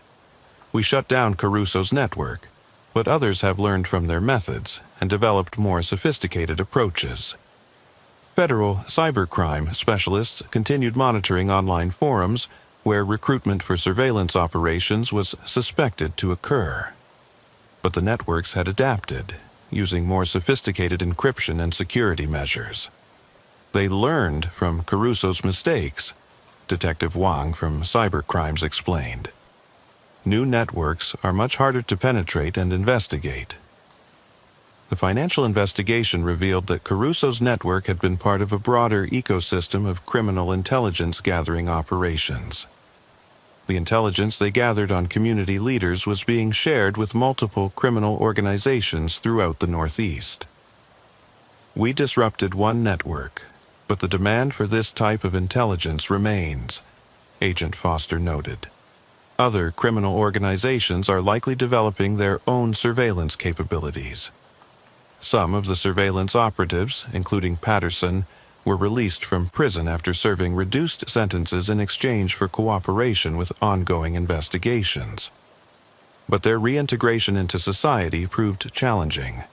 A: We shut down Caruso's network, but others have learned from their methods and developed more sophisticated approaches. Federal cybercrime specialists continued monitoring online forums where recruitment for surveillance operations was suspected to occur. But the networks had adapted, using more sophisticated encryption and security measures. They learned from Caruso's mistakes, Detective Wang from Cybercrimes explained. New networks are much harder to penetrate and investigate. The financial investigation revealed that Caruso's network had been part of a broader ecosystem of criminal intelligence gathering operations. The intelligence they gathered on community leaders was being shared with multiple criminal organizations throughout the Northeast. We disrupted one network, but the demand for this type of intelligence remains, Agent Foster noted. Other criminal organizations are likely developing their own surveillance capabilities. Some of the surveillance operatives, including Patterson, were released from prison after serving reduced sentences in exchange for cooperation with ongoing investigations. But their reintegration into society proved challenging.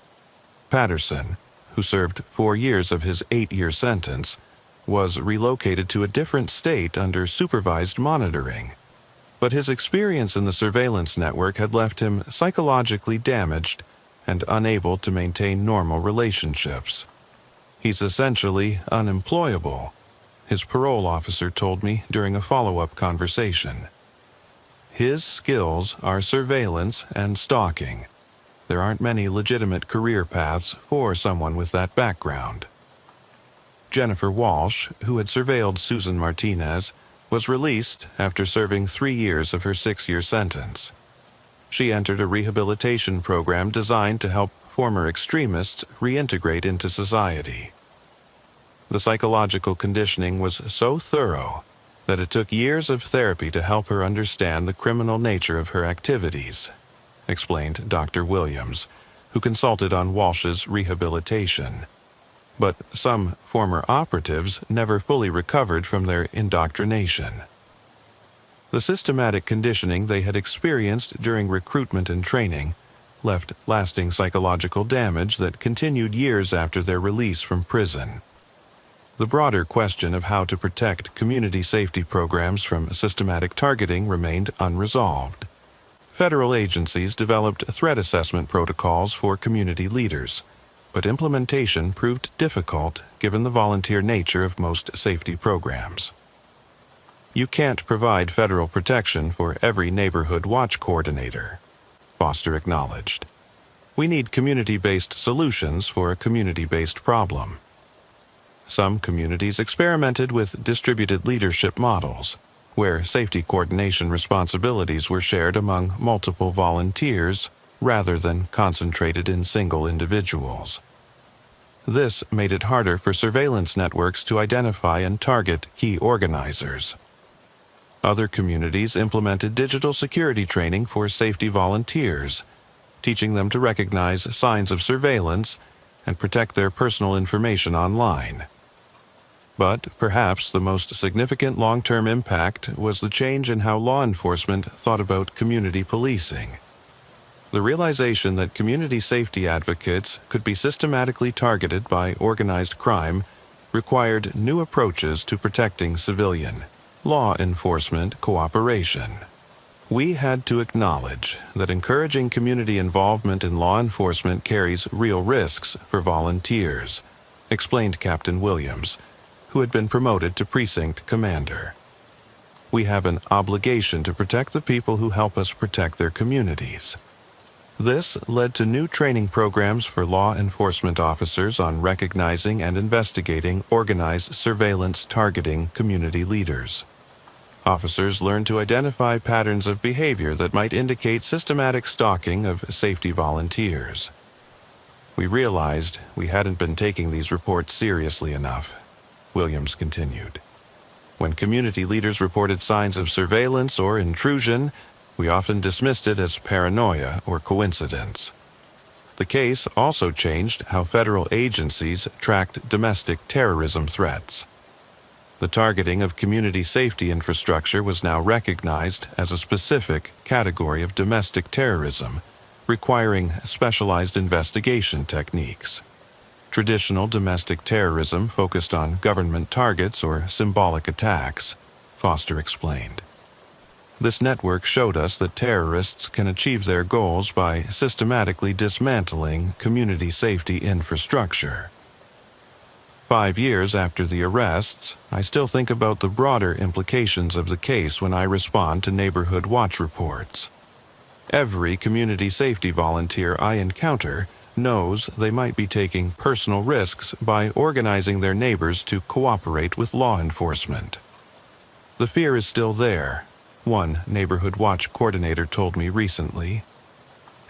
A: Patterson, who served 4 years of his 8-year sentence, was relocated to a different state under supervised monitoring. But his experience in the surveillance network had left him psychologically damaged and unable to maintain normal relationships. He's essentially unemployable, his parole officer told me during a follow-up conversation. His skills are surveillance and stalking. There aren't many legitimate career paths for someone with that background. Jennifer Walsh, who had surveilled Susan Martinez, was released after serving 3 years of her 6-year sentence. She entered a rehabilitation program designed to help former extremists reintegrate into society. The psychological conditioning was so thorough that it took years of therapy to help her understand the criminal nature of her activities, explained Dr. Williams, who consulted on Walsh's rehabilitation. But some former operatives never fully recovered from their indoctrination. The systematic conditioning they had experienced during recruitment and training left lasting psychological damage that continued years after their release from prison. The broader question of how to protect community safety programs from systematic targeting remained unresolved. Federal agencies developed threat assessment protocols for community leaders, but implementation proved difficult given the volunteer nature of most safety programs. You can't provide federal protection for every neighborhood watch coordinator, Foster acknowledged. We need community-based solutions for a community-based problem. Some communities experimented with distributed leadership models, where safety coordination responsibilities were shared among multiple volunteers rather than concentrated in single individuals. This made it harder for surveillance networks to identify and target key organizers. Other communities implemented digital security training for safety volunteers, teaching them to recognize signs of surveillance and protect their personal information online. But perhaps the most significant long-term impact was the change in how law enforcement thought about community policing. The realization that community safety advocates could be systematically targeted by organized crime required new approaches to protecting civilian law enforcement cooperation. We had to acknowledge that encouraging community involvement in law enforcement carries real risks for volunteers, explained Captain Williams, who had been promoted to precinct commander. We have an obligation to protect the people who help us protect their communities. This led to new training programs for law enforcement officers on recognizing and investigating organized surveillance targeting community leaders. Officers learned to identify patterns of behavior that might indicate systematic stalking of safety volunteers. We realized we hadn't been taking these reports seriously enough, Williams continued. When community leaders reported signs of surveillance or intrusion, we often dismissed it as paranoia or coincidence. The case also changed how federal agencies tracked domestic terrorism threats. The targeting of community safety infrastructure was now recognized as a specific category of domestic terrorism, requiring specialized investigation techniques. Traditional domestic terrorism focused on government targets or symbolic attacks, Foster explained. This network showed us that terrorists can achieve their goals by systematically dismantling community safety infrastructure. 5 years after the arrests, I still think about the broader implications of the case when I respond to neighborhood watch reports. Every community safety volunteer I encounter knows they might be taking personal risks by organizing their neighbors to cooperate with law enforcement. The fear is still there, one neighborhood watch coordinator told me recently.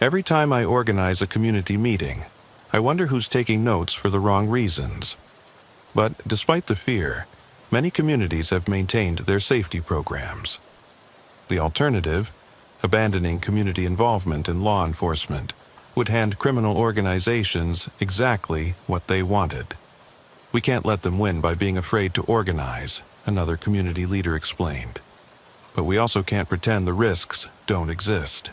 A: Every time I organize a community meeting, I wonder who's taking notes for the wrong reasons. But despite the fear, many communities have maintained their safety programs. The alternative, abandoning community involvement in law enforcement, would hand criminal organizations exactly what they wanted. We can't let them win by being afraid to organize, another community leader explained. But we also can't pretend the risks don't exist.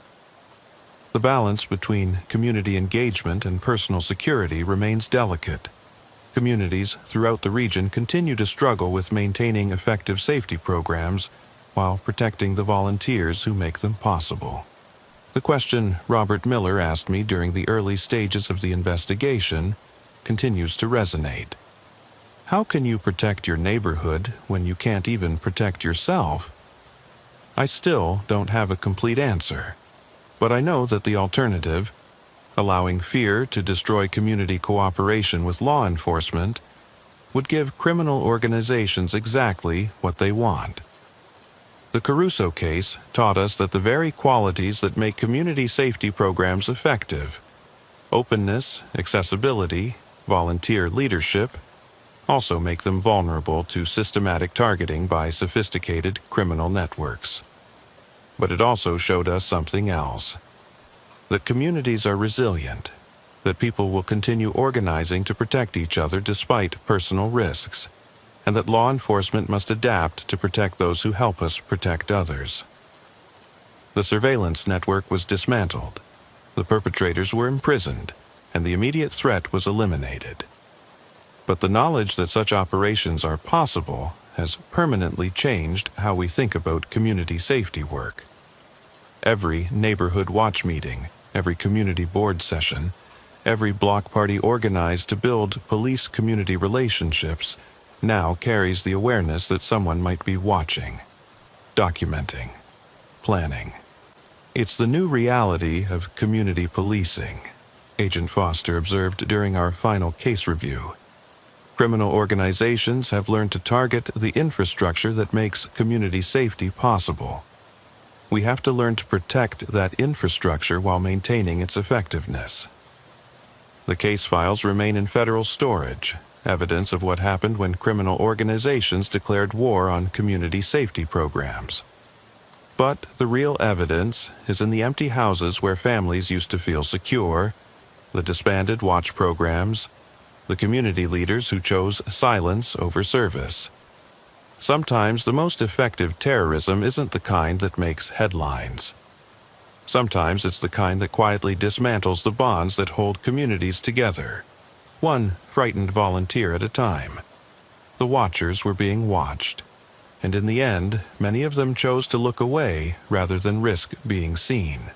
A: The balance between community engagement and personal security remains delicate. Communities throughout the region continue to struggle with maintaining effective safety programs while protecting the volunteers who make them possible. The question Robert Miller asked me during the early stages of the investigation continues to resonate. How can you protect your neighborhood when you can't even protect yourself? I still don't have a complete answer, but I know that the alternative, allowing fear to destroy community cooperation with law enforcement, would give criminal organizations exactly what they want. The Caruso case taught us that the very qualities that make community safety programs effective, openness, accessibility, volunteer leadership, also make them vulnerable to systematic targeting by sophisticated criminal networks. But it also showed us something else. That communities are resilient, that people will continue organizing to protect each other despite personal risks, and that law enforcement must adapt to protect those who help us protect others. The surveillance network was dismantled, the perpetrators were imprisoned, and the immediate threat was eliminated. But the knowledge that such operations are possible has permanently changed how we think about community safety work. Every neighborhood watch meeting, every community board session, every block party organized to build police-community relationships now carries the awareness that someone might be watching, documenting, planning. It's the new reality of community policing, Agent Foster observed during our final case review. Criminal organizations have learned to target the infrastructure that makes community safety possible. We have to learn to protect that infrastructure while maintaining its effectiveness. The case files remain in federal storage, evidence of what happened when criminal organizations declared war on community safety programs. But the real evidence is in the empty houses where families used to feel secure, the disbanded watch programs, the community leaders who chose silence over service. Sometimes the most effective terrorism isn't the kind that makes headlines. Sometimes it's the kind that quietly dismantles the bonds that hold communities together, one frightened volunteer at a time. The watchers were being watched, and in the end, many of them chose to look away rather than risk being seen.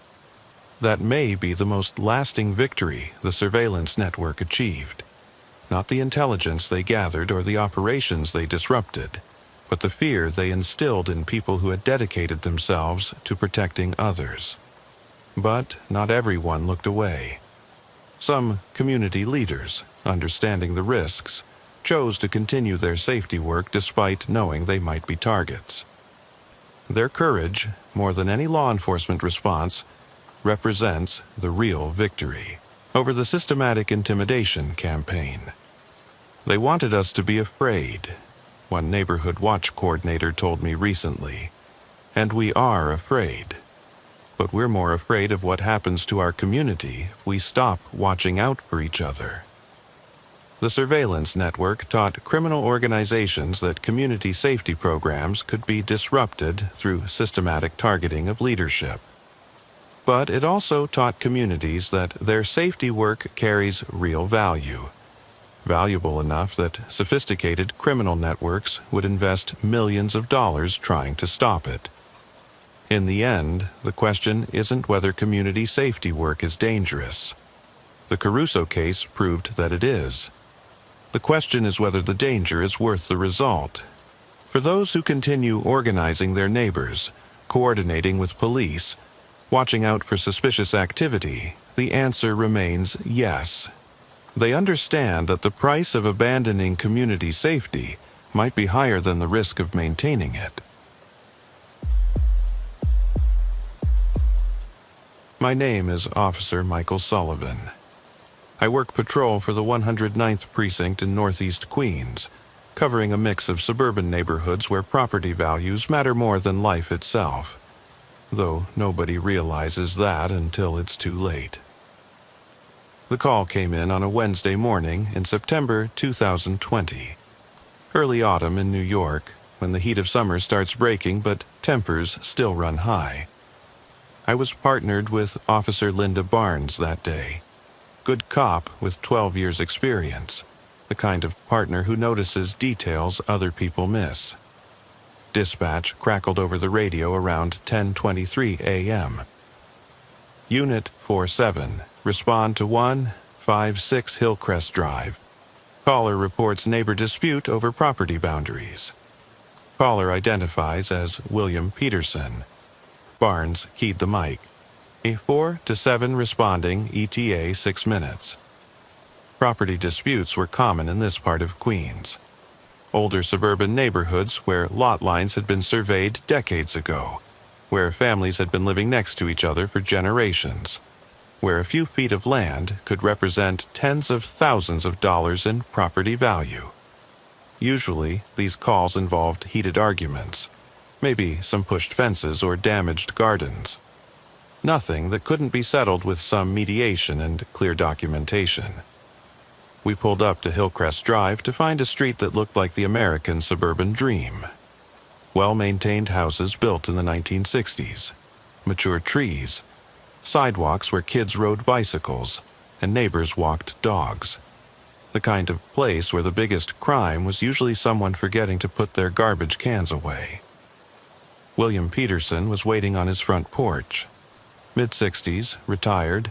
A: That may be the most lasting victory the surveillance network achieved. Not the intelligence they gathered or the operations they disrupted, but the fear they instilled in people who had dedicated themselves to protecting others. But not everyone looked away. Some community leaders, understanding the risks, chose to continue their safety work despite knowing they might be targets. Their courage, more than any law enforcement response, represents the real victory over the systematic intimidation campaign. They wanted us to be afraid, one neighborhood watch coordinator told me recently, and we are afraid. But we're more afraid of what happens to our community if we stop watching out for each other. The surveillance network taught criminal organizations that community safety programs could be disrupted through systematic targeting of leadership. But it also taught communities that their safety work carries real value, valuable enough that sophisticated criminal networks would invest millions of dollars trying to stop it. In the end, the question isn't whether community safety work is dangerous. The Caruso case proved that it is. The question is whether the danger is worth the result. For those who continue organizing their neighbors, coordinating with police, watching out for suspicious activity, the answer remains yes. They understand that the price of abandoning community safety might be higher than the risk of maintaining it. My name is Officer Michael Sullivan. I work patrol for the 109th Precinct in Northeast Queens, covering a mix of suburban neighborhoods where property values matter more than life itself, though nobody realizes that until it's too late. The call came in on a Wednesday morning in September 2020. Early autumn in New York, when the heat of summer starts breaking but tempers still run high. I was partnered with Officer Linda Barnes that day. Good cop with 12 years experience, the kind of partner who notices details other people miss. Dispatch crackled over the radio around 10:23 a.m. Unit 47, respond to 156 Hillcrest Drive. Caller reports neighbor dispute over property boundaries. Caller identifies as William Peterson. Barnes keyed the mic. A 4 to 7 responding, ETA 6 minutes. Property disputes were common in this part of Queens. Older suburban neighborhoods where lot lines had been surveyed decades ago, where families had been living next to each other for generations, where a few feet of land could represent tens of thousands of dollars in property value. Usually, these calls involved heated arguments, maybe some pushed fences or damaged gardens. Nothing that couldn't be settled with some mediation and clear documentation. We pulled up to Hillcrest Drive to find a street that looked like the American suburban dream. Well-maintained houses built in the 1960s, mature trees, sidewalks where kids rode bicycles, and neighbors walked dogs. The kind of place where the biggest crime was usually someone forgetting to put their garbage cans away. William Peterson was waiting on his front porch. Mid-60s, retired,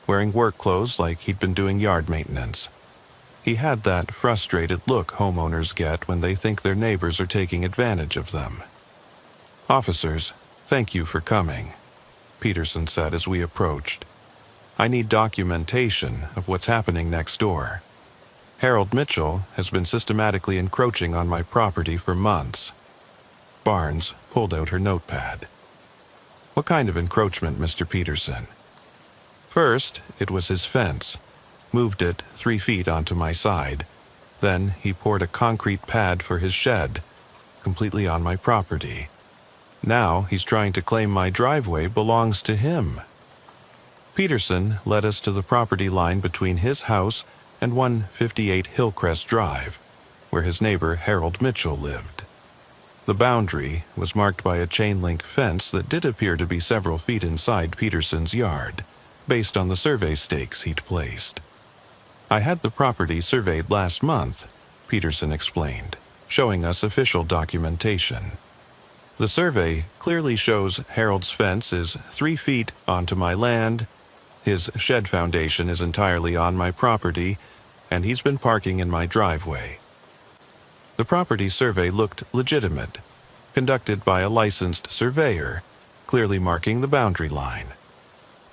A: wearing work clothes like he'd been doing yard maintenance. He had that frustrated look homeowners get when they think their neighbors are taking advantage of them. "Officers, thank you for coming," Peterson said as we approached. "I need documentation of what's happening next door. Harold Mitchell has been systematically encroaching on my property for months." Barnes pulled out her notepad. "What kind of encroachment, Mr. Peterson?" "First, it was his fence. Moved it 3 feet onto my side. Then he poured a concrete pad for his shed, completely on my property. Now he's trying to claim my driveway belongs to him." Peterson led us to the property line between his house and 158 Hillcrest Drive, where his neighbor Harold Mitchell lived. The boundary was marked by a chain-link fence that did appear to be several feet inside Peterson's yard, based on the survey stakes he'd placed. "I had the property surveyed last month," Peterson explained, showing us official documentation. "The survey clearly shows Harold's fence is 3 feet onto my land, his shed foundation is entirely on my property, and he's been parking in my driveway." The property survey looked legitimate, conducted by a licensed surveyor, clearly marking the boundary line.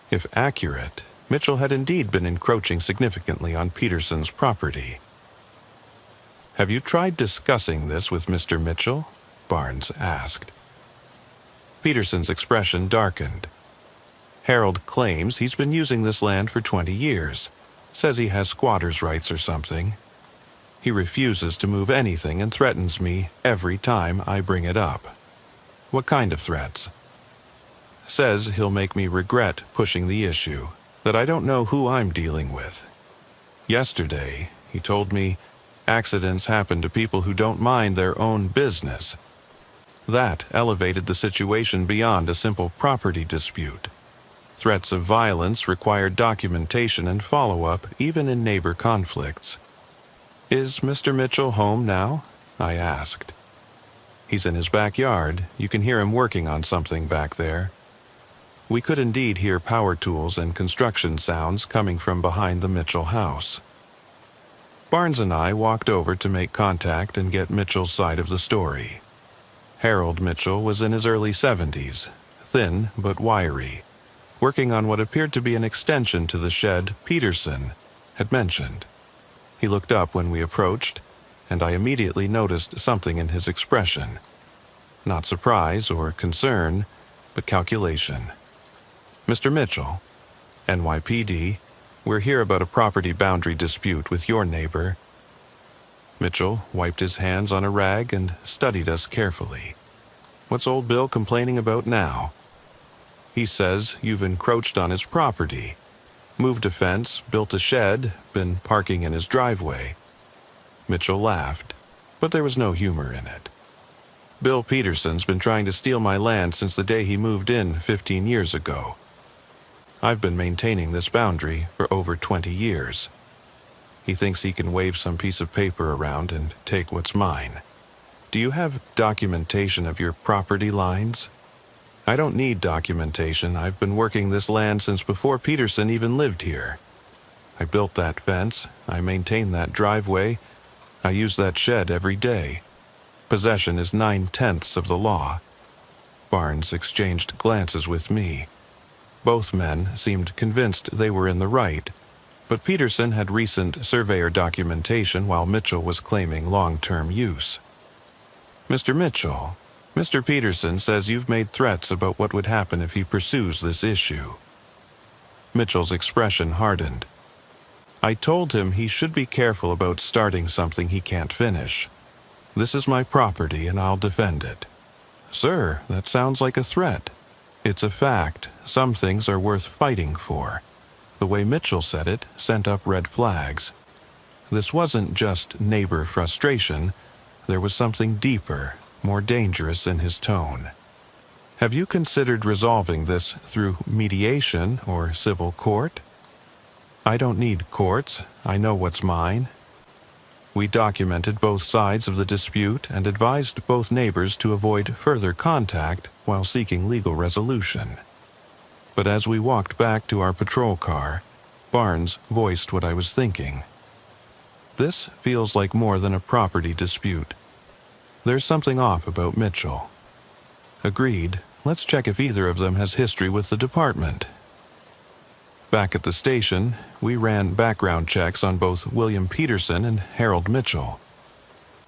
A: If accurate, Mitchell had indeed been encroaching significantly on Peterson's property. "Have you tried discussing this with Mr. Mitchell?" Barnes asked. Peterson's expression darkened. "Harold claims he's been using this land for 20 years, says he has squatter's rights or something. He refuses to move anything and threatens me every time I bring it up." "What kind of threats?" "Says he'll make me regret pushing the issue, that I don't know who I'm dealing with. Yesterday, he told me accidents happen to people who don't mind their own business. That elevated the situation beyond a simple property dispute. Threats of violence required documentation and follow-up even in neighbor conflicts." "Is Mr. Mitchell home now?" I asked. "He's in his backyard. You can hear him working on something back there." We could indeed hear power tools and construction sounds coming from behind the Mitchell house. Barnes and I walked over to make contact and get Mitchell's side of the story. Harold Mitchell was in his early 70s, thin but wiry, working on what appeared to be an extension to the shed Peterson had mentioned. He looked up when we approached, and I immediately noticed something in his expression. Not surprise or concern, but calculation. "Mr. Mitchell, NYPD, we're here about a property boundary dispute with your neighbor." Mitchell wiped his hands on a rag and studied us carefully. "What's old Bill complaining about now?" "He says you've encroached on his property. Moved a fence, built a shed, been parking in his driveway." Mitchell laughed, but there was no humor in it. "Bill Peterson's been trying to steal my land since the day he moved in 15 years ago. I've been maintaining this boundary for over 20 years. He thinks he can wave some piece of paper around and take what's mine. Do you have documentation of your property lines?" "I don't need documentation. I've been working this land since before Peterson even lived here. I built that fence, I maintain that driveway, I use that shed every day. Possession is 9/10 of the law." Barnes exchanged glances with me. Both men seemed convinced they were in the right, but Peterson had recent surveyor documentation while Mitchell was claiming long-term use. "Mr. Mitchell, Mr. Peterson says you've made threats about what would happen if he pursues this issue." Mitchell's expression hardened. "I told him he should be careful about starting something he can't finish. This is my property and I'll defend it." "Sir, that sounds like a threat." "It's a fact. Some things are worth fighting for." The way Mitchell said it sent up red flags. This wasn't just neighbor frustration. There was something deeper, more dangerous in his tone. "Have you considered resolving this through mediation or civil court?" "I don't need courts. I know what's mine." We documented both sides of the dispute and advised both neighbors to avoid further contact while seeking legal resolution. But as we walked back to our patrol car, Barnes voiced what I was thinking. "This feels like more than a property dispute. There's something off about Mitchell." "Agreed. Let's check if either of them has history with the department." Back at the station, we ran background checks on both William Peterson and Harold Mitchell.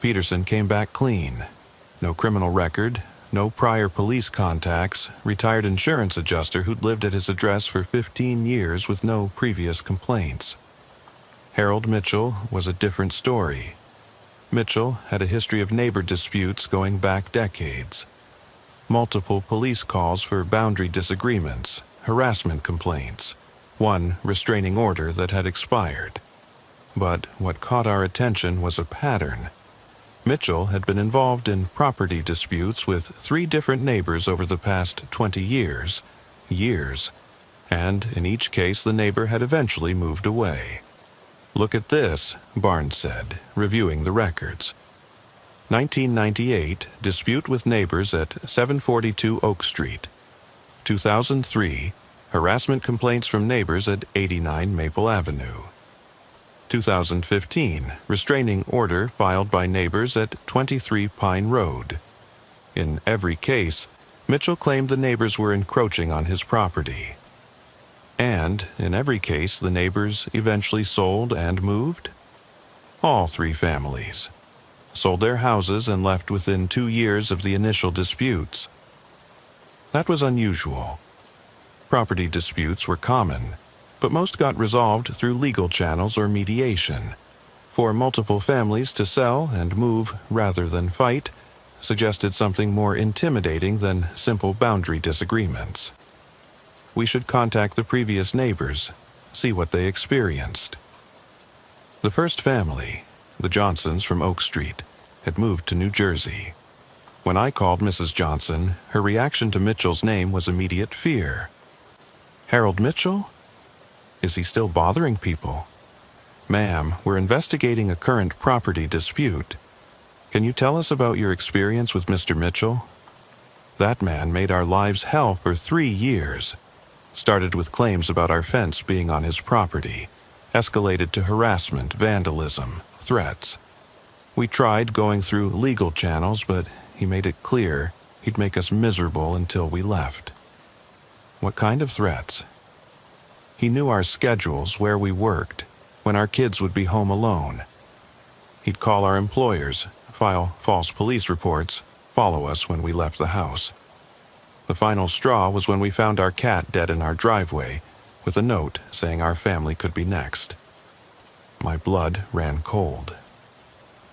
A: Peterson came back clean. No criminal record, no prior police contacts, retired insurance adjuster who'd lived at his address for 15 years with no previous complaints. Harold Mitchell was a different story. Mitchell had a history of neighbor disputes going back decades. Multiple police calls for boundary disagreements, harassment complaints, one restraining order that had expired. But what caught our attention was a pattern. Mitchell had been involved in property disputes with 3 different neighbors over the past 20 years, and in each case the neighbor had eventually moved away. "Look at this," Barnes said, reviewing the records. 1998, dispute with neighbors at 742 Oak Street. 2003, harassment complaints from neighbors at 89 Maple Avenue. 2015, restraining order filed by neighbors at 23 Pine Road. In every case, Mitchell claimed the neighbors were encroaching on his property. And, in every case, the neighbors eventually sold and moved? All three families sold their houses and left within 2 years of the initial disputes. That was unusual. Property disputes were common, but most got resolved through legal channels or mediation. For multiple families to sell and move rather than fight suggested something more intimidating than simple boundary disagreements. We should contact the previous neighbors, see what they experienced. The first family, the Johnsons from Oak Street, had moved to New Jersey. When I called Mrs. Johnson, her reaction to Mitchell's name was immediate fear. Harold Mitchell? Is he still bothering people? Ma'am, we're investigating a current property dispute. Can you tell us about your experience with Mr. Mitchell? That man made our lives hell for 3 years. Started with claims about our fence being on his property, escalated to harassment, vandalism, threats. We tried going through legal channels, but he made it clear he'd make us miserable until we left. What kind of threats? He knew our schedules, where we worked, when our kids would be home alone. He'd call our employers, file false police reports, follow us when we left the house. The final straw was when we found our cat dead in our driveway, with a note saying our family could be next. My blood ran cold.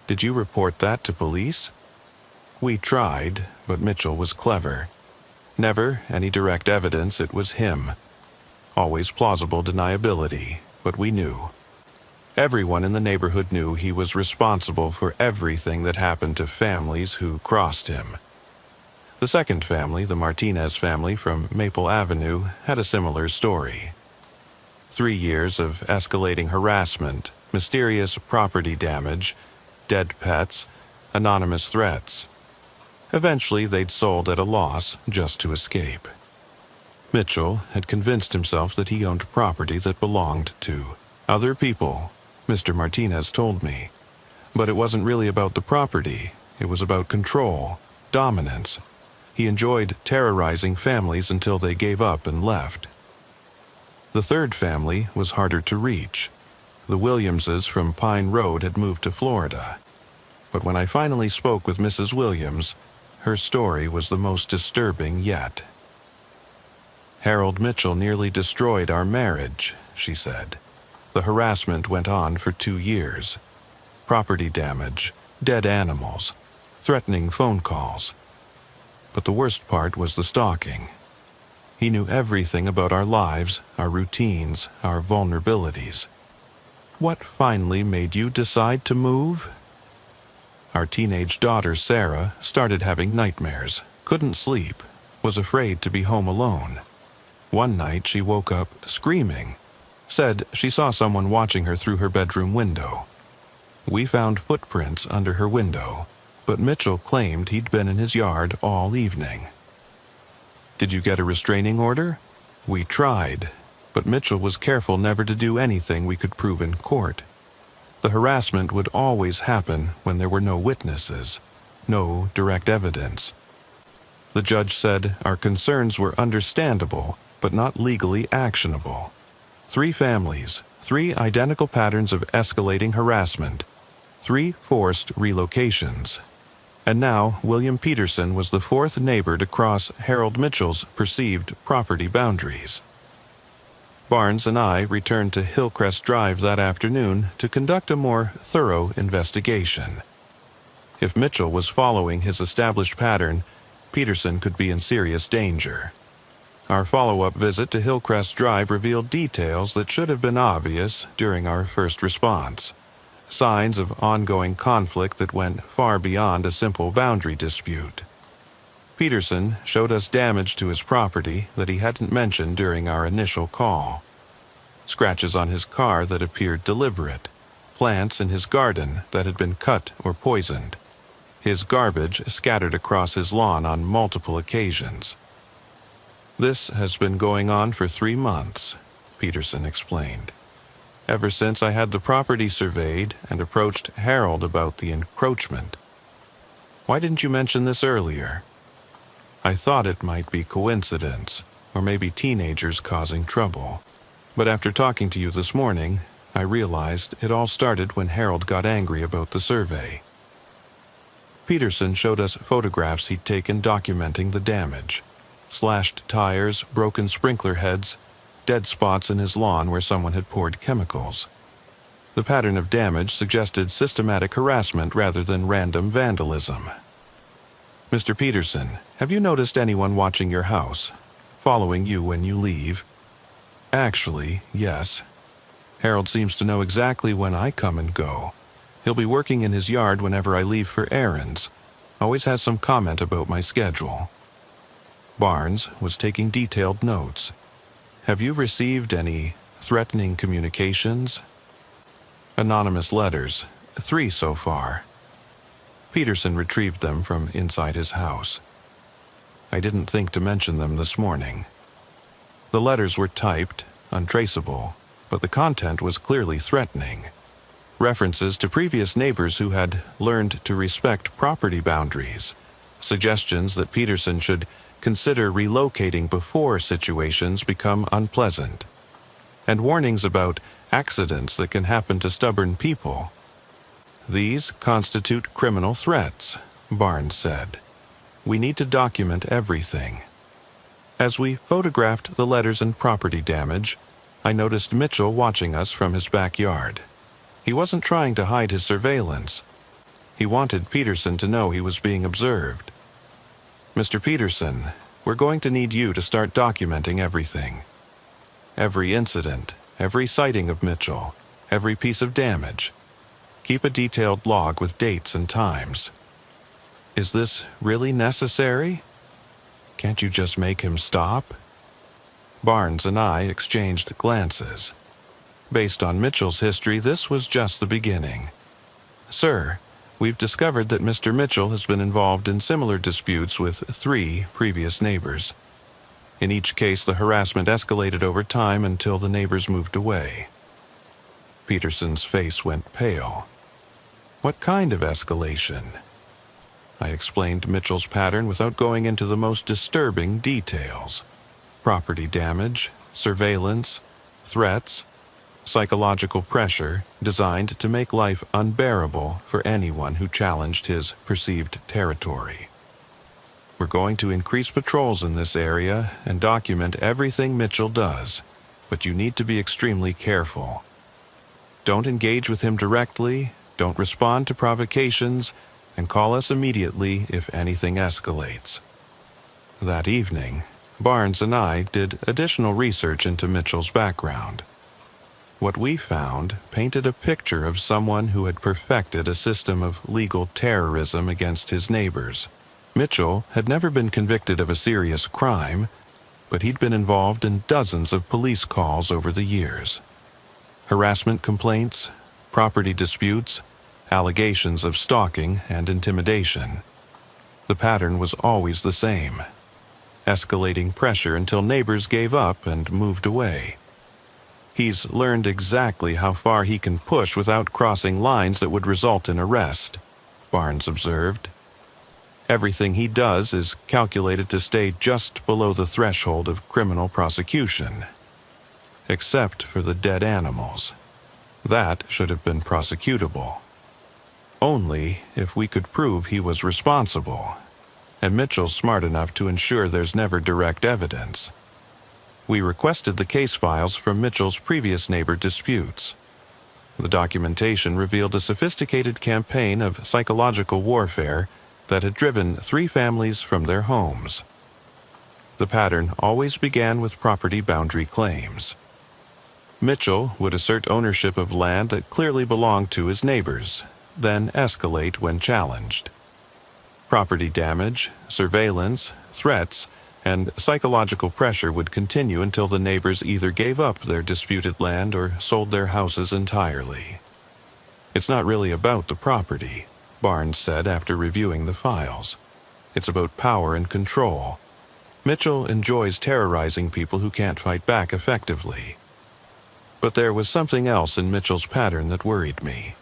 A: Did you report that to police? We tried, but Mitchell was clever. Never any direct evidence it was him. Always plausible deniability, but we knew. Everyone in the neighborhood knew he was responsible for everything that happened to families who crossed him. The second family, the Martinez family from Maple Avenue, had a similar story. 3 years of escalating harassment, mysterious property damage, dead pets, anonymous threats. Eventually, they'd sold at a loss just to escape. Mitchell had convinced himself that he owned property that belonged to other people, Mr. Martinez told me. But it wasn't really about the property. It was about control, dominance. He enjoyed terrorizing families until they gave up and left. The third family was harder to reach. The Williamses from Pine Road had moved to Florida. But when I finally spoke with Mrs. Williams, her story was the most disturbing yet. Harold Mitchell nearly destroyed our marriage, she said. The harassment went on for 2 years. Property damage, dead animals, threatening phone calls. But the worst part was the stalking. He knew everything about our lives, our routines, our vulnerabilities. What finally made you decide to move? Our teenage daughter, Sarah, started having nightmares, couldn't sleep, was afraid to be home alone. One night she woke up screaming, said she saw someone watching her through her bedroom window. We found footprints under her window, but Mitchell claimed he'd been in his yard all evening. Did you get a restraining order? We tried, but Mitchell was careful never to do anything we could prove in court. The harassment would always happen when there were no witnesses, no direct evidence. The judge said our concerns were understandable, but not legally actionable. 3 families, 3 identical patterns of escalating harassment, 3 forced relocations. And now William Peterson was the 4th neighbor to cross Harold Mitchell's perceived property boundaries. Barnes and I returned to Hillcrest Drive that afternoon to conduct a more thorough investigation. If Mitchell was following his established pattern, Peterson could be in serious danger. Our follow-up visit to Hillcrest Drive revealed details that should have been obvious during our first response. Signs of ongoing conflict that went far beyond a simple boundary dispute. Peterson showed us damage to his property that he hadn't mentioned during our initial call. Scratches on his car that appeared deliberate. Plants in his garden that had been cut or poisoned. His garbage scattered across his lawn on multiple occasions. This has been going on for 3 months, Peterson explained. Ever since I had the property surveyed and approached Harold about the encroachment. Why didn't you mention this earlier? I thought it might be coincidence, or maybe teenagers causing trouble. But after talking to you this morning, I realized it all started when Harold got angry about the survey. Peterson showed us photographs he'd taken documenting the damage. Slashed tires, broken sprinkler heads, dead spots in his lawn where someone had poured chemicals. The pattern of damage suggested systematic harassment rather than random vandalism. Mr. Peterson, have you noticed anyone watching your house, following you when you leave? Actually, yes. Harold seems to know exactly when I come and go. He'll be working in his yard whenever I leave for errands. Always has some comment about my schedule. Barnes was taking detailed notes. Have you received any threatening communications? Anonymous letters, 3 so far. Peterson retrieved them from inside his house. I didn't think to mention them this morning. The letters were typed, untraceable, but the content was clearly threatening. References to previous neighbors who had learned to respect property boundaries, suggestions that Peterson should consider relocating before situations become unpleasant, and warnings about accidents that can happen to stubborn people. These constitute criminal threats, Barnes said. We need to document everything. As we photographed the letters and property damage, I noticed Mitchell watching us from his backyard. He wasn't trying to hide his surveillance. He wanted Peterson to know he was being observed. Mr. Peterson, we're going to need you to start documenting everything. Every incident, every sighting of Mitchell, every piece of damage. Keep a detailed log with dates and times. Is this really necessary? Can't you just make him stop? Barnes and I exchanged glances. Based on Mitchell's history, this was just the beginning. Sir, we've discovered that Mr. Mitchell has been involved in similar disputes with 3 previous neighbors. In each case, the harassment escalated over time until the neighbors moved away. Peterson's face went pale. What kind of escalation? I explained Mitchell's pattern without going into the most disturbing details. Property damage, surveillance, threats, psychological pressure designed to make life unbearable for anyone who challenged his perceived territory. We're going to increase patrols in this area and document everything Mitchell does, but you need to be extremely careful. Don't engage with him directly, don't respond to provocations, and call us immediately if anything escalates. That evening, Barnes and I did additional research into Mitchell's background. What we found painted a picture of someone who had perfected a system of legal terrorism against his neighbors. Mitchell had never been convicted of a serious crime, but he'd been involved in dozens of police calls over the years. Harassment complaints, property disputes, allegations of stalking and intimidation. The pattern was always the same: escalating pressure until neighbors gave up and moved away. He's learned exactly how far he can push without crossing lines that would result in arrest, Barnes observed. Everything he does is calculated to stay just below the threshold of criminal prosecution, except for the dead animals. That should have been prosecutable. Only if we could prove he was responsible, and Mitchell's smart enough to ensure there's never direct evidence. We requested the case files from Mitchell's previous neighbor disputes. The documentation revealed a sophisticated campaign of psychological warfare that had driven 3 families from their homes. The pattern always began with property boundary claims. Mitchell would assert ownership of land that clearly belonged to his neighbors, then escalate when challenged. Property damage, surveillance, threats, and psychological pressure would continue until the neighbors either gave up their disputed land or sold their houses entirely. It's not really about the property, Barnes said after reviewing the files. It's about power and control. Mitchell enjoys terrorizing people who can't fight back effectively. But there was something else in Mitchell's pattern that worried me.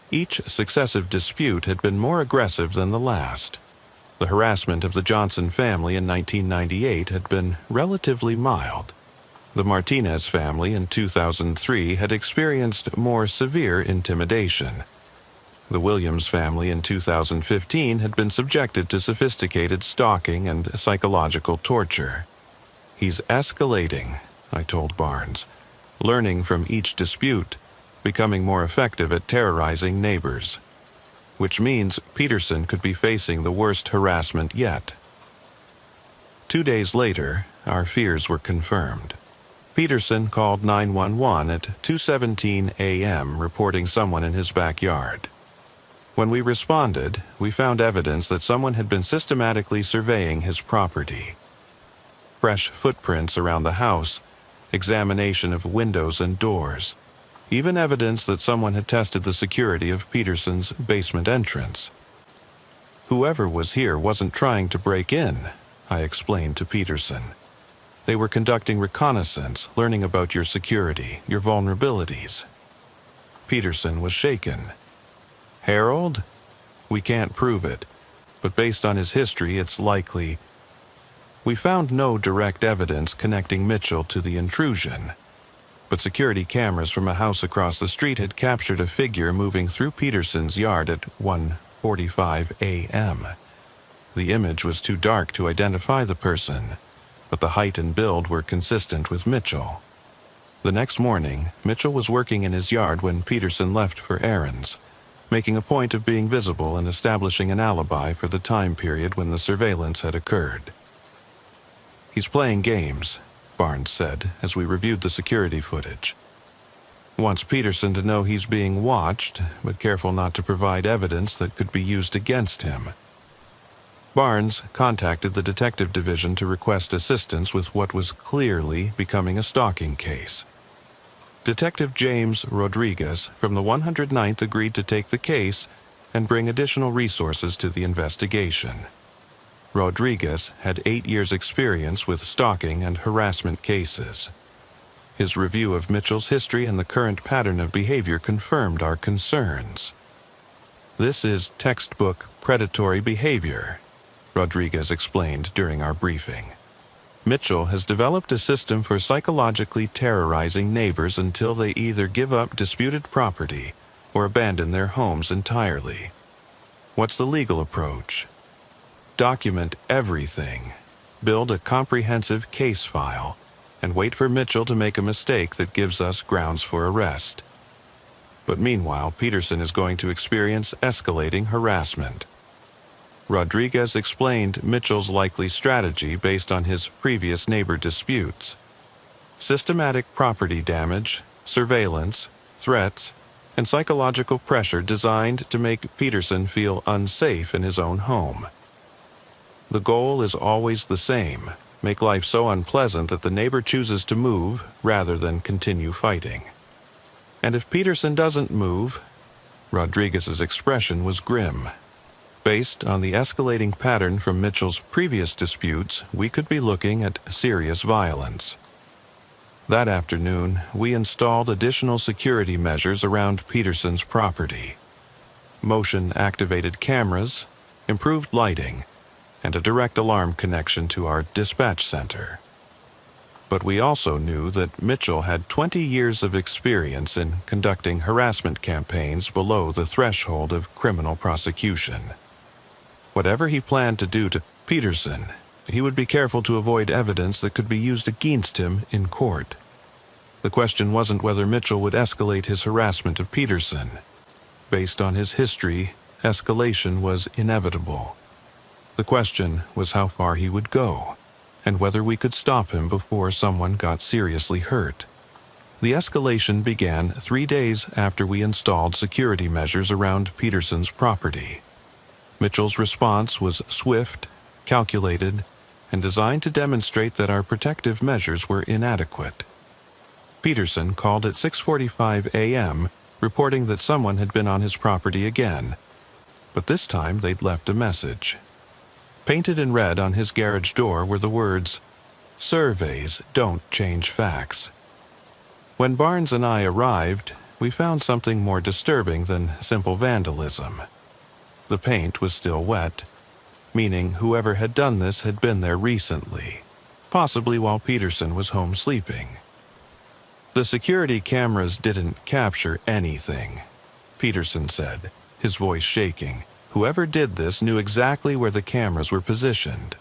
A: Each successive dispute had been more aggressive than the last. The harassment of the Johnson family in 1998 had been relatively mild. The Martinez family in 2003 had experienced more severe intimidation. The Williams family in 2015 had been subjected to sophisticated stalking and psychological torture. He's escalating, I told Barnes, learning from each dispute, becoming more effective at terrorizing neighbors. Which means Peterson could be facing the worst harassment yet. 2 days later, our fears were confirmed. Peterson called 911 at 2:17 a.m. reporting someone in his backyard. When we responded, we found evidence that someone had been systematically surveying his property. Fresh footprints around the house, examination of windows and doors, even evidence that someone had tested the security of Peterson's basement entrance. Whoever was here wasn't trying to break in, I explained to Peterson. They were conducting reconnaissance, learning about your security, your vulnerabilities. Peterson was shaken. Harold? We can't prove it, but based on his history, it's likely. We found no direct evidence connecting Mitchell to the intrusion, but security cameras from a house across the street had captured a figure moving through Peterson's yard at 1:45 a.m. The image was too dark to identify the person, but the height and build were consistent with Mitchell. The next morning, Mitchell was working in his yard when Peterson left for errands, making a point of being visible and establishing an alibi for the time period when the surveillance had occurred. He's playing games, Barnes said as we reviewed the security footage. Wants Peterson to know he's being watched, but careful not to provide evidence that could be used against him. Barnes contacted the detective division to request assistance with what was clearly becoming a stalking case. Detective James Rodriguez from the 109th agreed to take the case and bring additional resources to the investigation. Rodriguez had 8 years' experience with stalking and harassment cases. His review of Mitchell's history and the current pattern of behavior confirmed our concerns. This is textbook predatory behavior, Rodriguez explained during our briefing. Mitchell has developed a system for psychologically terrorizing neighbors until they either give up disputed property or abandon their homes entirely. What's the legal approach? Document everything, build a comprehensive case file, and wait for Mitchell to make a mistake that gives us grounds for arrest. But meanwhile, Peterson is going to experience escalating harassment. Rodriguez explained Mitchell's likely strategy based on his previous neighbor disputes. Systematic property damage, surveillance, threats, and psychological pressure designed to make Peterson feel unsafe in his own home. The goal is always the same: make life so unpleasant that the neighbor chooses to move rather than continue fighting. And if Peterson doesn't move, Rodriguez's expression was grim. Based on the escalating pattern from Mitchell's previous disputes, we could be looking at serious violence. That afternoon, we installed additional security measures around Peterson's property. Motion-activated cameras, improved lighting, and a direct alarm connection to our dispatch center. But we also knew that Mitchell had 20 years of experience in conducting harassment campaigns below the threshold of criminal prosecution. Whatever he planned to do to Peterson, he would be careful to avoid evidence that could be used against him in court. The question wasn't whether Mitchell would escalate his harassment of Peterson. Based on his history, escalation was inevitable. The question was how far he would go, and whether we could stop him before someone got seriously hurt. The escalation began 3 days after we installed security measures around Peterson's property. Mitchell's response was swift, calculated, and designed to demonstrate that our protective measures were inadequate. Peterson called at 6:45 a.m., reporting that someone had been on his property again, but this time they'd left a message. Painted in red on his garage door were the words, "Surveys don't change facts." When Barnes and I arrived, we found something more disturbing than simple vandalism. The paint was still wet, meaning whoever had done this had been there recently, possibly while Peterson was home sleeping. The security cameras didn't capture anything, Peterson said, his voice shaking. Whoever did this knew exactly where the cameras were positioned.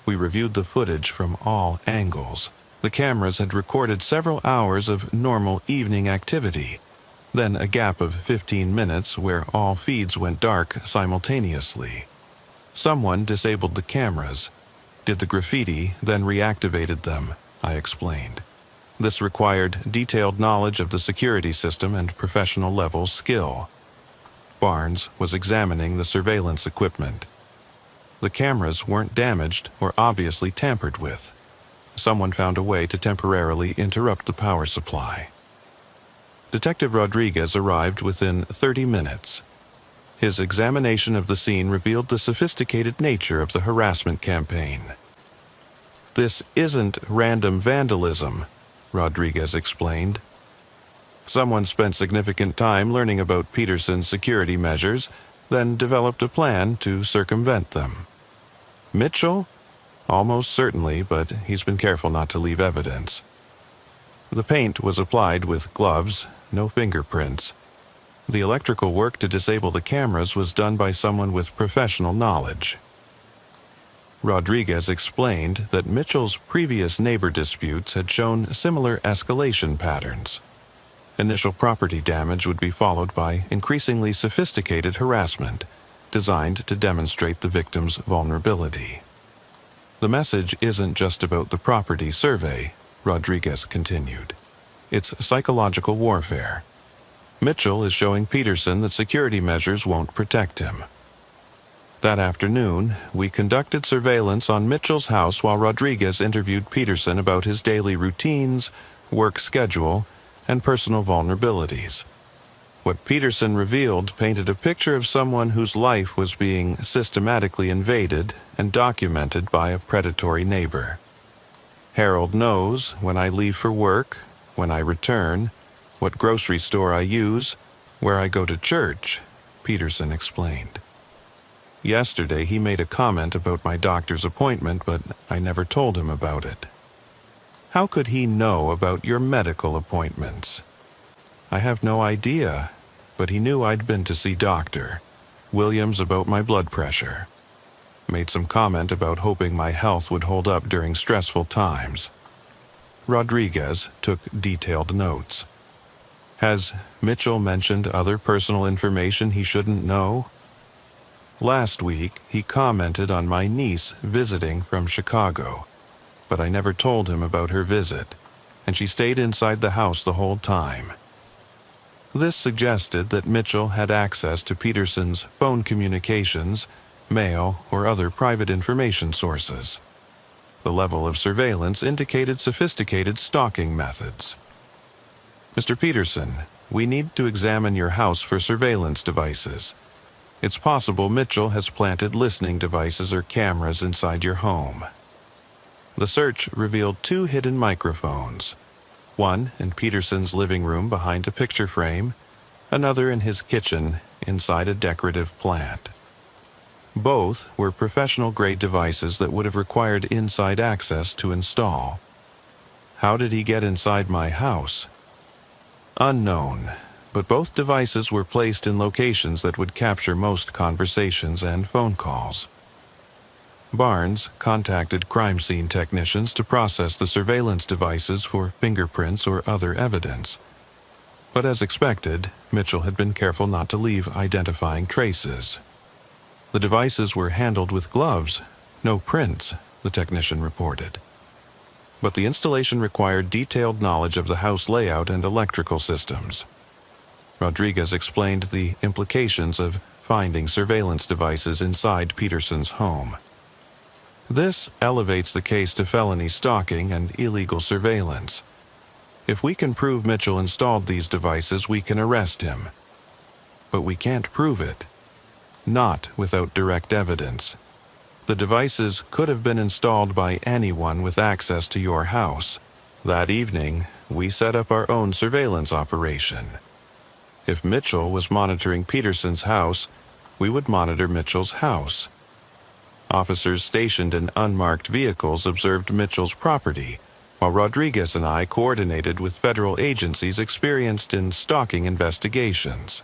A: We reviewed the footage from all angles. The cameras had recorded several hours of normal evening activity, then a gap of 15 minutes where all feeds went dark simultaneously. Someone disabled the cameras, did the graffiti, then reactivated them, I explained. This required detailed knowledge of the security system and professional-level skill. Barnes was examining the surveillance equipment. The cameras weren't damaged or obviously tampered with. Someone found a way to temporarily interrupt the power supply. Detective Rodriguez arrived within 30 minutes. His examination of the scene revealed the sophisticated nature of the harassment campaign. "This isn't random vandalism," Rodriguez explained. "Someone spent significant time learning about Peterson's security measures, then developed a plan to circumvent them. Mitchell? Almost certainly, but he's been careful not to leave evidence. The paint was applied with gloves, no fingerprints. The electrical work to disable the cameras was done by someone with professional knowledge." Rodriguez explained that Mitchell's previous neighbor disputes had shown similar escalation patterns. Initial property damage would be followed by increasingly sophisticated harassment, designed to demonstrate the victim's vulnerability. "The message isn't just about the property survey," Rodriguez continued. "It's psychological warfare. Mitchell is showing Peterson that security measures won't protect him." That afternoon, we conducted surveillance on Mitchell's house while Rodriguez interviewed Peterson about his daily routines, work schedule, and personal vulnerabilities. What Peterson revealed painted a picture of someone whose life was being systematically invaded and documented by a predatory neighbor. "Harold knows when I leave for work, when I return, what grocery store I use, where I go to church," Peterson explained. "Yesterday he made a comment about my doctor's appointment, but I never told him about it." "How could he know about your medical appointments?" "I have no idea, but he knew I'd been to see Dr. Williams about my blood pressure. Made some comment about hoping my health would hold up during stressful times." Rodriguez took detailed notes. "Has Mitchell mentioned other personal information he shouldn't know?" "Last week, he commented on my niece visiting from Chicago, but I never told him about her visit, and she stayed inside the house the whole time." This suggested that Mitchell had access to Peterson's phone communications, mail, or other private information sources. The level of surveillance indicated sophisticated stalking methods. "Mr. Peterson, we need to examine your house for surveillance devices. It's possible Mitchell has planted listening devices or cameras inside your home." The search revealed 2 hidden microphones, one in Peterson's living room behind a picture frame, another in his kitchen inside a decorative plant. Both were professional-grade devices that would have required inside access to install. "How did he get inside my house?" "Unknown, but both devices were placed in locations that would capture most conversations and phone calls." Barnes contacted crime scene technicians to process the surveillance devices for fingerprints or other evidence. But as expected, Mitchell had been careful not to leave identifying traces. "The devices were handled with gloves, no prints," the technician reported. "But the installation required detailed knowledge of the house layout and electrical systems." Rodriguez explained the implications of finding surveillance devices inside Peterson's home. "This elevates the case to felony stalking and illegal surveillance. If we can prove Mitchell installed these devices, we can arrest him. But we can't prove it. Not without direct evidence. The devices could have been installed by anyone with access to your house. That evening, we set up our own surveillance operation. If Mitchell was monitoring Peterson's house, we would monitor Mitchell's house. Officers stationed in unmarked vehicles observed Mitchell's property, while Rodriguez and I coordinated with federal agencies experienced in stalking investigations.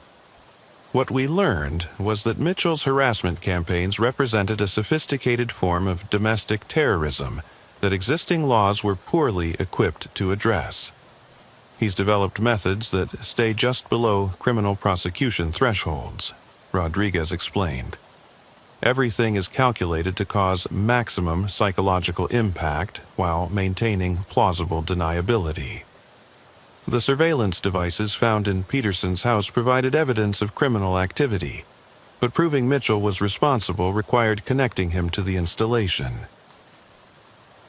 A: What we learned was that Mitchell's harassment campaigns represented a sophisticated form of domestic terrorism that existing laws were poorly equipped to address. He's developed methods that stay just below criminal prosecution thresholds, Rodriguez explained. Everything is calculated to cause maximum psychological impact while maintaining plausible deniability. The surveillance devices found in Peterson's house provided evidence of criminal activity, but proving Mitchell was responsible required connecting him to the installation.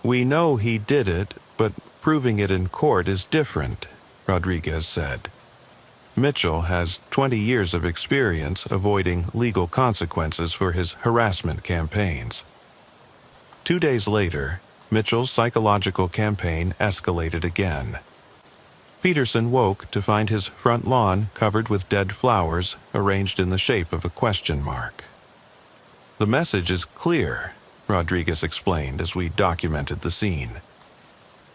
A: "We know he did it, but proving it in court is different," Rodriguez said. Mitchell has 20 years of experience avoiding legal consequences for his harassment campaigns. 2 days later, Mitchell's psychological campaign escalated again. Peterson woke to find his front lawn covered with dead flowers arranged in the shape of a question mark. "The message is clear," Rodriguez explained as we documented the scene.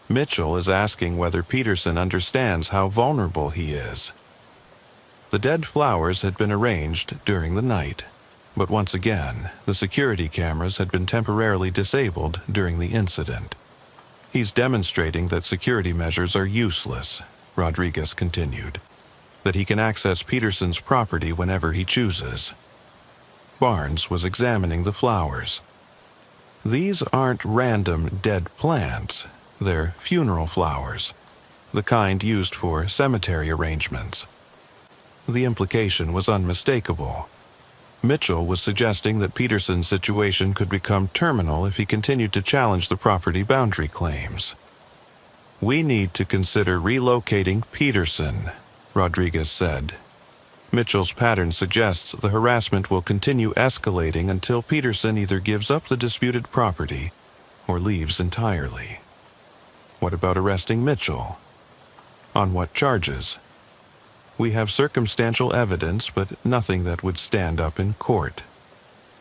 A: Mitchell is asking whether Peterson understands how vulnerable he is. The dead flowers had been arranged during the night, but once again, the security cameras had been temporarily disabled during the incident. "He's demonstrating that security measures are useless," Rodriguez continued, "that he can access Peterson's property whenever he chooses." Barnes was examining the flowers. "These aren't random dead plants. They're funeral flowers, the kind used for cemetery arrangements." The implication was unmistakable. Mitchell was suggesting that Peterson's situation could become terminal if he continued to challenge the property boundary claims. "We need to consider relocating Peterson," Rodriguez said. Mitchell's pattern suggests the harassment will continue escalating until Peterson either gives up the disputed property or leaves entirely. "What about arresting Mitchell? On what charges?" "We have circumstantial evidence, but nothing that would stand up in court.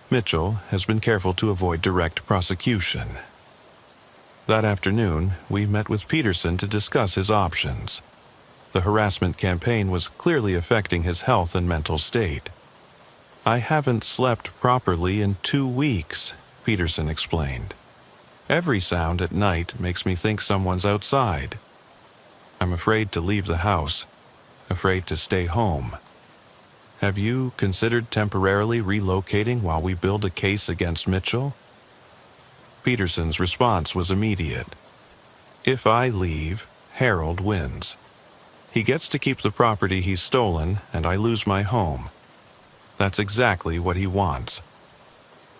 A: Mitchell has been careful to avoid direct prosecution." That afternoon, we met with Peterson to discuss his options. The harassment campaign was clearly affecting his health and mental state. "I haven't slept properly in 2 weeks, Peterson explained. "Every sound at night makes me think someone's outside. I'm afraid to leave the house, afraid to stay home." "Have you considered temporarily relocating while we build a case against Mitchell?" Peterson's response was immediate. "If I leave, Harold wins. He gets to keep the property he's stolen, and I lose my home. That's exactly what he wants."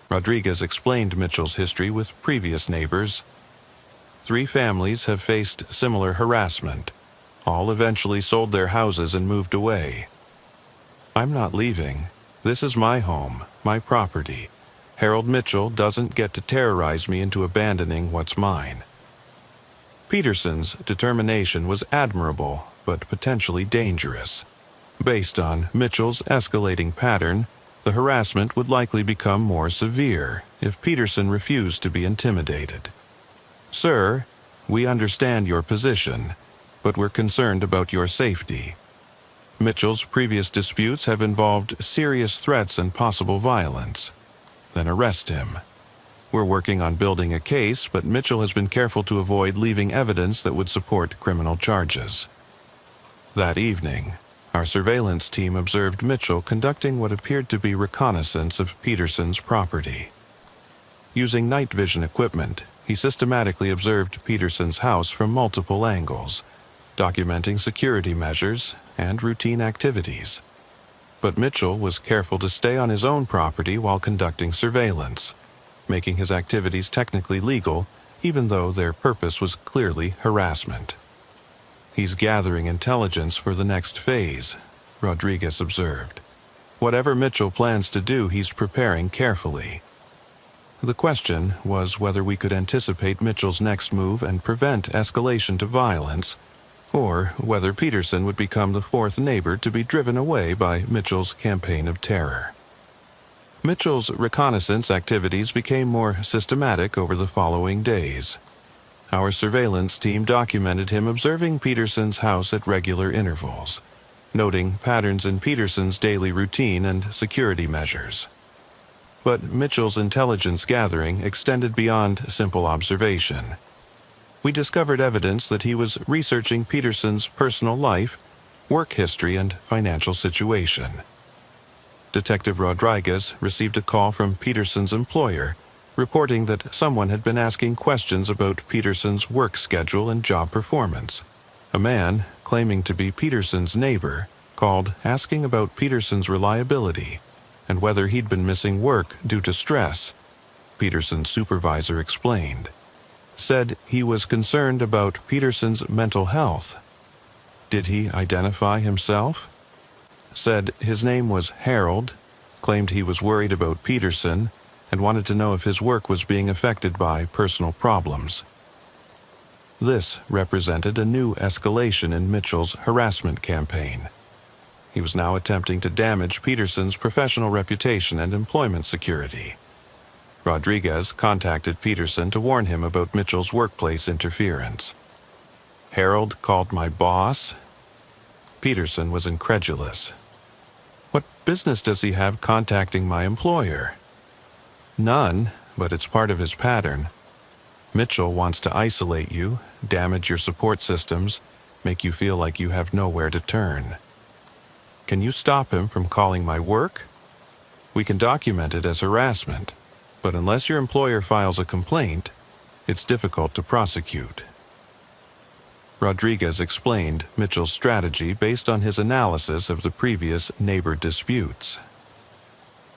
A: Rodriguez explained Mitchell's history with previous neighbors. 3 families have faced similar harassment. All eventually sold their houses and moved away. "I'm not leaving. This is my home, my property. Harold Mitchell doesn't get to terrorize me into abandoning what's mine." Peterson's determination was admirable, but potentially dangerous. Based on Mitchell's escalating pattern, the harassment would likely become more severe if Peterson refused to be intimidated. "Sir, we understand your position, but we're concerned about your safety. Mitchell's previous disputes have involved serious threats and possible violence. Then arrest him. We're working on building a case, but Mitchell has been careful to avoid leaving evidence that would support criminal charges." That evening, our surveillance team observed Mitchell conducting what appeared to be reconnaissance of Peterson's property. Using night vision equipment, he systematically observed Peterson's house from multiple angles, documenting security measures and routine activities. But Mitchell was careful to stay on his own property while conducting surveillance, making his activities technically legal, even though their purpose was clearly harassment. "He's gathering intelligence for the next phase," Rodriguez observed. "Whatever Mitchell plans to do, he's preparing carefully." The question was whether we could anticipate Mitchell's next move and prevent escalation to violence, or whether Peterson would become the 4th neighbor to be driven away by Mitchell's campaign of terror. Mitchell's reconnaissance activities became more systematic over the following days. our surveillance team documented him observing Peterson's house at regular intervals, noting patterns in Peterson's daily routine and security measures. But Mitchell's intelligence gathering extended beyond simple observation. We discovered evidence that he was researching Peterson's personal life, work history, and financial situation. Detective Rodriguez received a call from Peterson's employer, reporting that someone had been asking questions about Peterson's work schedule and job performance. A man, claiming to be Peterson's neighbor, called asking about Peterson's reliability and whether he'd been missing work due to stress. Peterson's supervisor explained. Said he was concerned about Peterson's mental health. Did he identify himself? Said his name was Harold, claimed he was worried about Peterson, and wanted to know if his work was being affected by personal problems. This represented a new escalation in Mitchell's harassment campaign. He was now attempting to damage Peterson's professional reputation and employment security. Rodriguez contacted Peterson to warn him about Mitchell's workplace interference. Harold called my boss? Peterson was incredulous. What business does he have contacting my employer? None, but it's part of his pattern. Mitchell wants to isolate you, damage your support systems, make you feel like you have nowhere to turn. Can you stop him from calling my work? We can document it as harassment, but unless your employer files a complaint, it's difficult to prosecute. Rodriguez explained Mitchell's strategy based on his analysis of the previous neighbor disputes.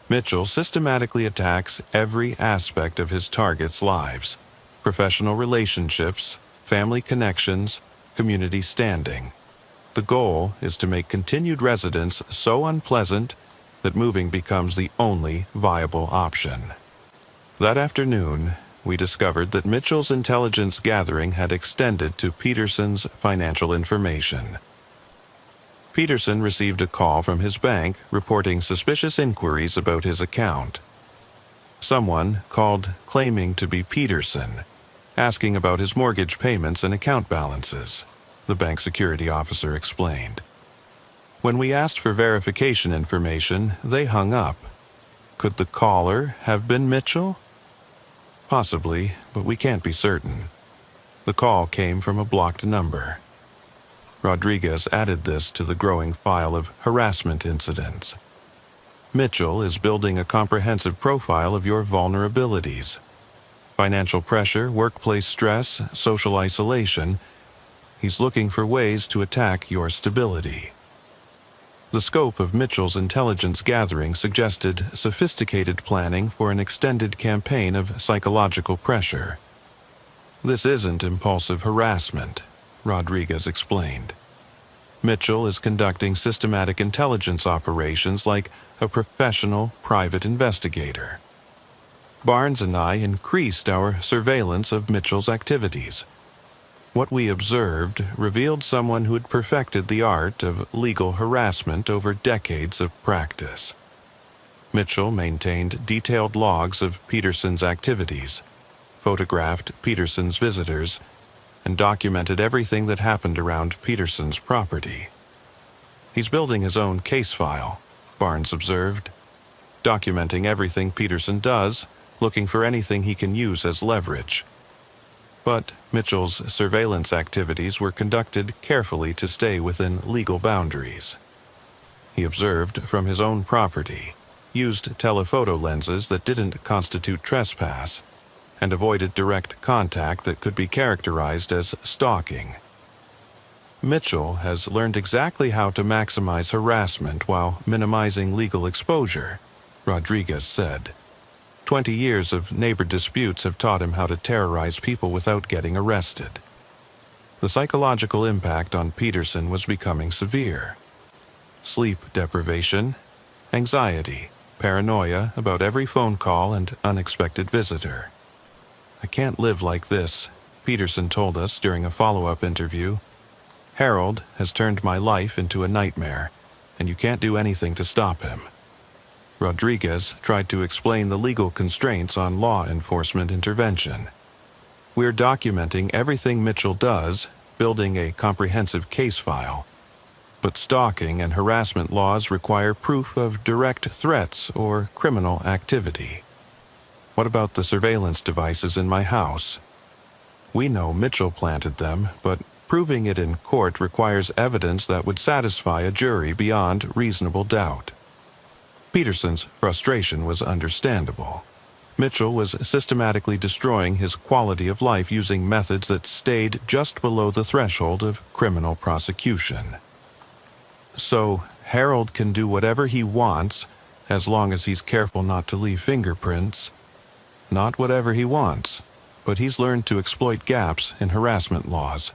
A: Mitchell systematically attacks every aspect of his targets' lives: professional relationships, family connections, community standing. The goal is to make continued residence so unpleasant that moving becomes the only viable option. That afternoon, we discovered that Mitchell's intelligence gathering had extended to Peterson's financial information. Peterson received a call from his bank reporting suspicious inquiries about his account. Someone called claiming to be Peterson, asking about his mortgage payments and account balances, the bank security officer explained. When we asked for verification information, they hung up. Could the caller have been Mitchell? Possibly, but we can't be certain. The call came from a blocked number. Rodriguez added this to the growing file of harassment incidents. Mitchell is building a comprehensive profile of your vulnerabilities. Financial pressure, workplace stress, social isolation. He's looking for ways to attack your stability. The scope of Mitchell's intelligence gathering suggested sophisticated planning for an extended campaign of psychological pressure. This isn't impulsive harassment, Rodriguez explained. Mitchell is conducting systematic intelligence operations like a professional private investigator. Barnes and I increased our surveillance of Mitchell's activities. What we observed revealed someone who had perfected the art of legal harassment over decades of practice. Mitchell maintained detailed logs of Peterson's activities, photographed Peterson's visitors, and documented everything that happened around Peterson's property. He's building his own case file, Barnes observed, documenting everything Peterson does, looking for anything he can use as leverage. But Mitchell's surveillance activities were conducted carefully to stay within legal boundaries. He observed from his own property, used telephoto lenses that didn't constitute trespass, and avoided direct contact that could be characterized as stalking. Mitchell has learned exactly how to maximize harassment while minimizing legal exposure, Rodriguez said. 20 years of neighbor disputes have taught him how to terrorize people without getting arrested. The psychological impact on Peterson was becoming severe. Sleep deprivation, anxiety, paranoia about every phone call and unexpected visitor. I can't live like this, Peterson told us during a follow-up interview. Harold has turned my life into a nightmare, and you can't do anything to stop him. Rodriguez tried to explain the legal constraints on law enforcement intervention. We're documenting everything Mitchell does, building a comprehensive case file. But stalking and harassment laws require proof of direct threats or criminal activity. What about the surveillance devices in my house? We know Mitchell planted them, but proving it in court requires evidence that would satisfy a jury beyond reasonable doubt. Peterson's frustration was understandable. Mitchell was systematically destroying his quality of life using methods that stayed just below the threshold of criminal prosecution. So, Harold can do whatever he wants, as long as he's careful not to leave fingerprints. Not whatever he wants, but he's learned to exploit gaps in harassment laws.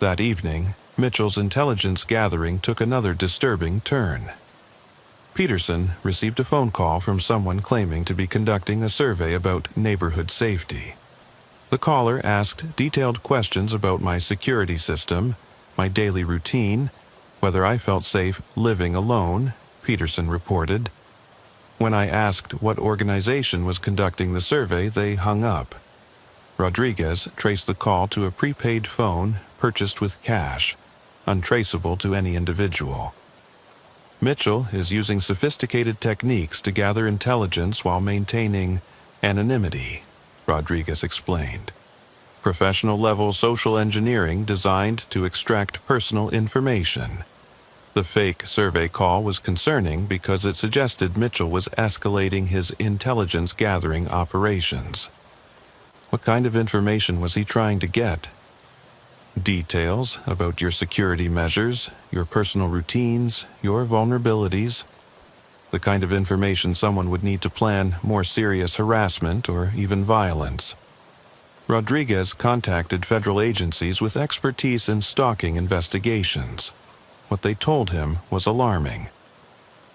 A: That evening, Mitchell's intelligence gathering took another disturbing turn. Peterson received a phone call from someone claiming to be conducting a survey about neighborhood safety. The caller asked detailed questions about my security system, my daily routine, whether I felt safe living alone, Peterson reported. When I asked what organization was conducting the survey, they hung up. Rodriguez traced the call to a prepaid phone purchased with cash, untraceable to any individual. Mitchell is using sophisticated techniques to gather intelligence while maintaining anonymity, Rodriguez explained. Professional-level social engineering designed to extract personal information. The fake survey call was concerning because it suggested Mitchell was escalating his intelligence-gathering operations. What kind of information was he trying to get? Details about your security measures, your personal routines, your vulnerabilities. The kind of information someone would need to plan more serious harassment or even violence. Rodriguez contacted federal agencies with expertise in stalking investigations. What they told him was alarming.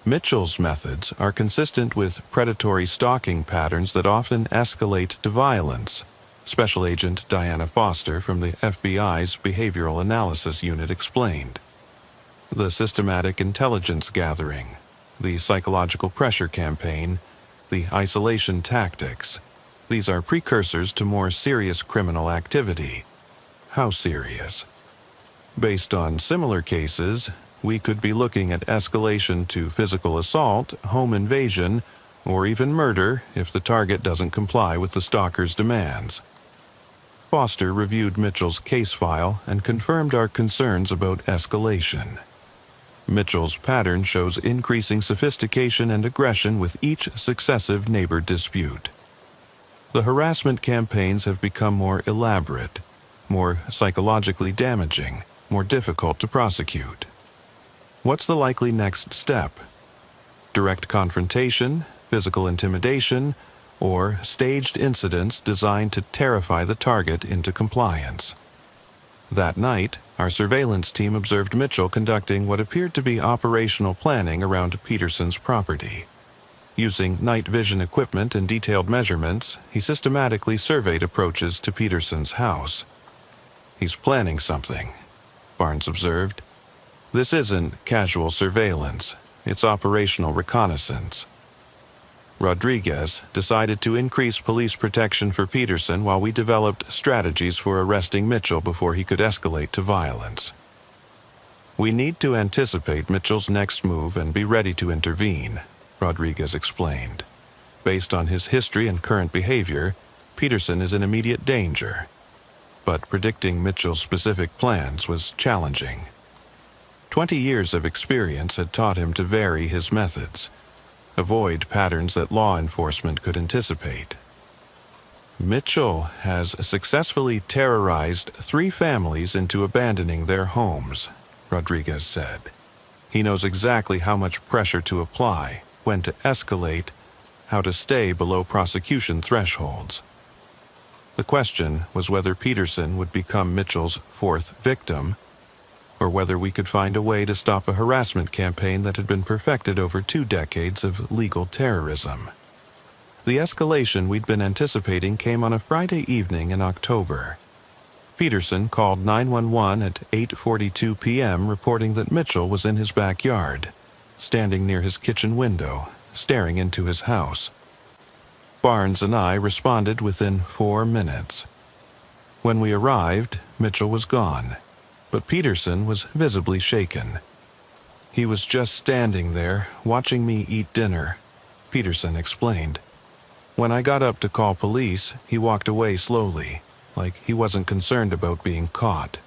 A: Mitchell's methods are consistent with predatory stalking patterns that often escalate to violence, Special Agent Diana Foster from the FBI's Behavioral Analysis Unit explained. The systematic intelligence gathering, the psychological pressure campaign, the isolation tactics, these are precursors to more serious criminal activity. How serious? Based on similar cases, we could be looking at escalation to physical assault, home invasion, or even murder if the target doesn't comply with the stalker's demands. Foster reviewed Mitchell's case file and confirmed our concerns about escalation. Mitchell's pattern shows increasing sophistication and aggression with each successive neighbor dispute. The harassment campaigns have become more elaborate, more psychologically damaging, more difficult to prosecute. What's the likely next step? Direct confrontation, physical intimidation, or staged incidents designed to terrify the target into compliance. That night, our surveillance team observed Mitchell conducting what appeared to be operational planning around Peterson's property. Using night vision equipment and detailed measurements, he systematically surveyed approaches to Peterson's house. He's planning something, Barnes observed. This isn't casual surveillance, it's operational reconnaissance. Rodriguez decided to increase police protection for Peterson while we developed strategies for arresting Mitchell before he could escalate to violence. We need to anticipate Mitchell's next move and be ready to intervene, Rodriguez explained. Based on his history and current behavior, Peterson is in immediate danger. But predicting Mitchell's specific plans was challenging. 20 years of experience had taught him to vary his methods, avoid patterns that law enforcement could anticipate. Mitchell has successfully terrorized 3 families into abandoning their homes, Rodriguez said. He knows exactly how much pressure to apply, when to escalate, how to stay below prosecution thresholds. The question was whether Peterson would become Mitchell's 4th victim, or whether we could find a way to stop a harassment campaign that had been perfected over 2 decades of legal terrorism. The escalation we'd been anticipating came on a Friday evening in October. Peterson called 911 at 8:42 p.m. reporting that Mitchell was in his backyard, standing near his kitchen window, staring into his house. Barnes and I responded within 4 minutes. When we arrived, Mitchell was gone, but Peterson was visibly shaken. He was just standing there, watching me eat dinner, Peterson explained. When I got up to call police, he walked away slowly, like he wasn't concerned about being caught.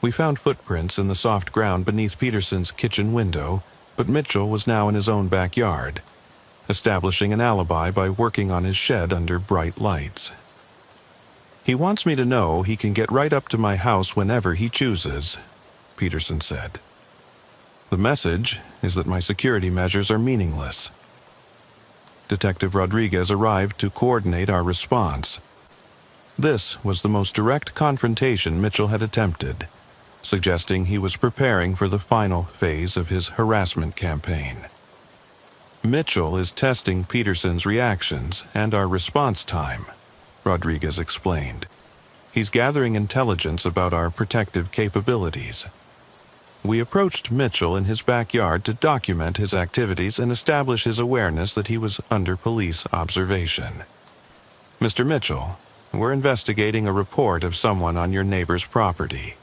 A: We found footprints in the soft ground beneath Peterson's kitchen window, but Mitchell was now in his own backyard, establishing an alibi by working on his shed under bright lights. He wants me to know he can get right up to my house whenever he chooses, Peterson said. The message is that my security measures are meaningless. Detective Rodriguez arrived to coordinate our response. This was the most direct confrontation Mitchell had attempted, suggesting he was preparing for the final phase of his harassment campaign. Mitchell is testing Peterson's reactions and our response time, Rodriguez explained. He's gathering intelligence about our protective capabilities. We approached Mitchell in his backyard to document his activities and establish his awareness that he was under police observation. Mr. Mitchell, we're investigating a report of someone on your neighbor's property.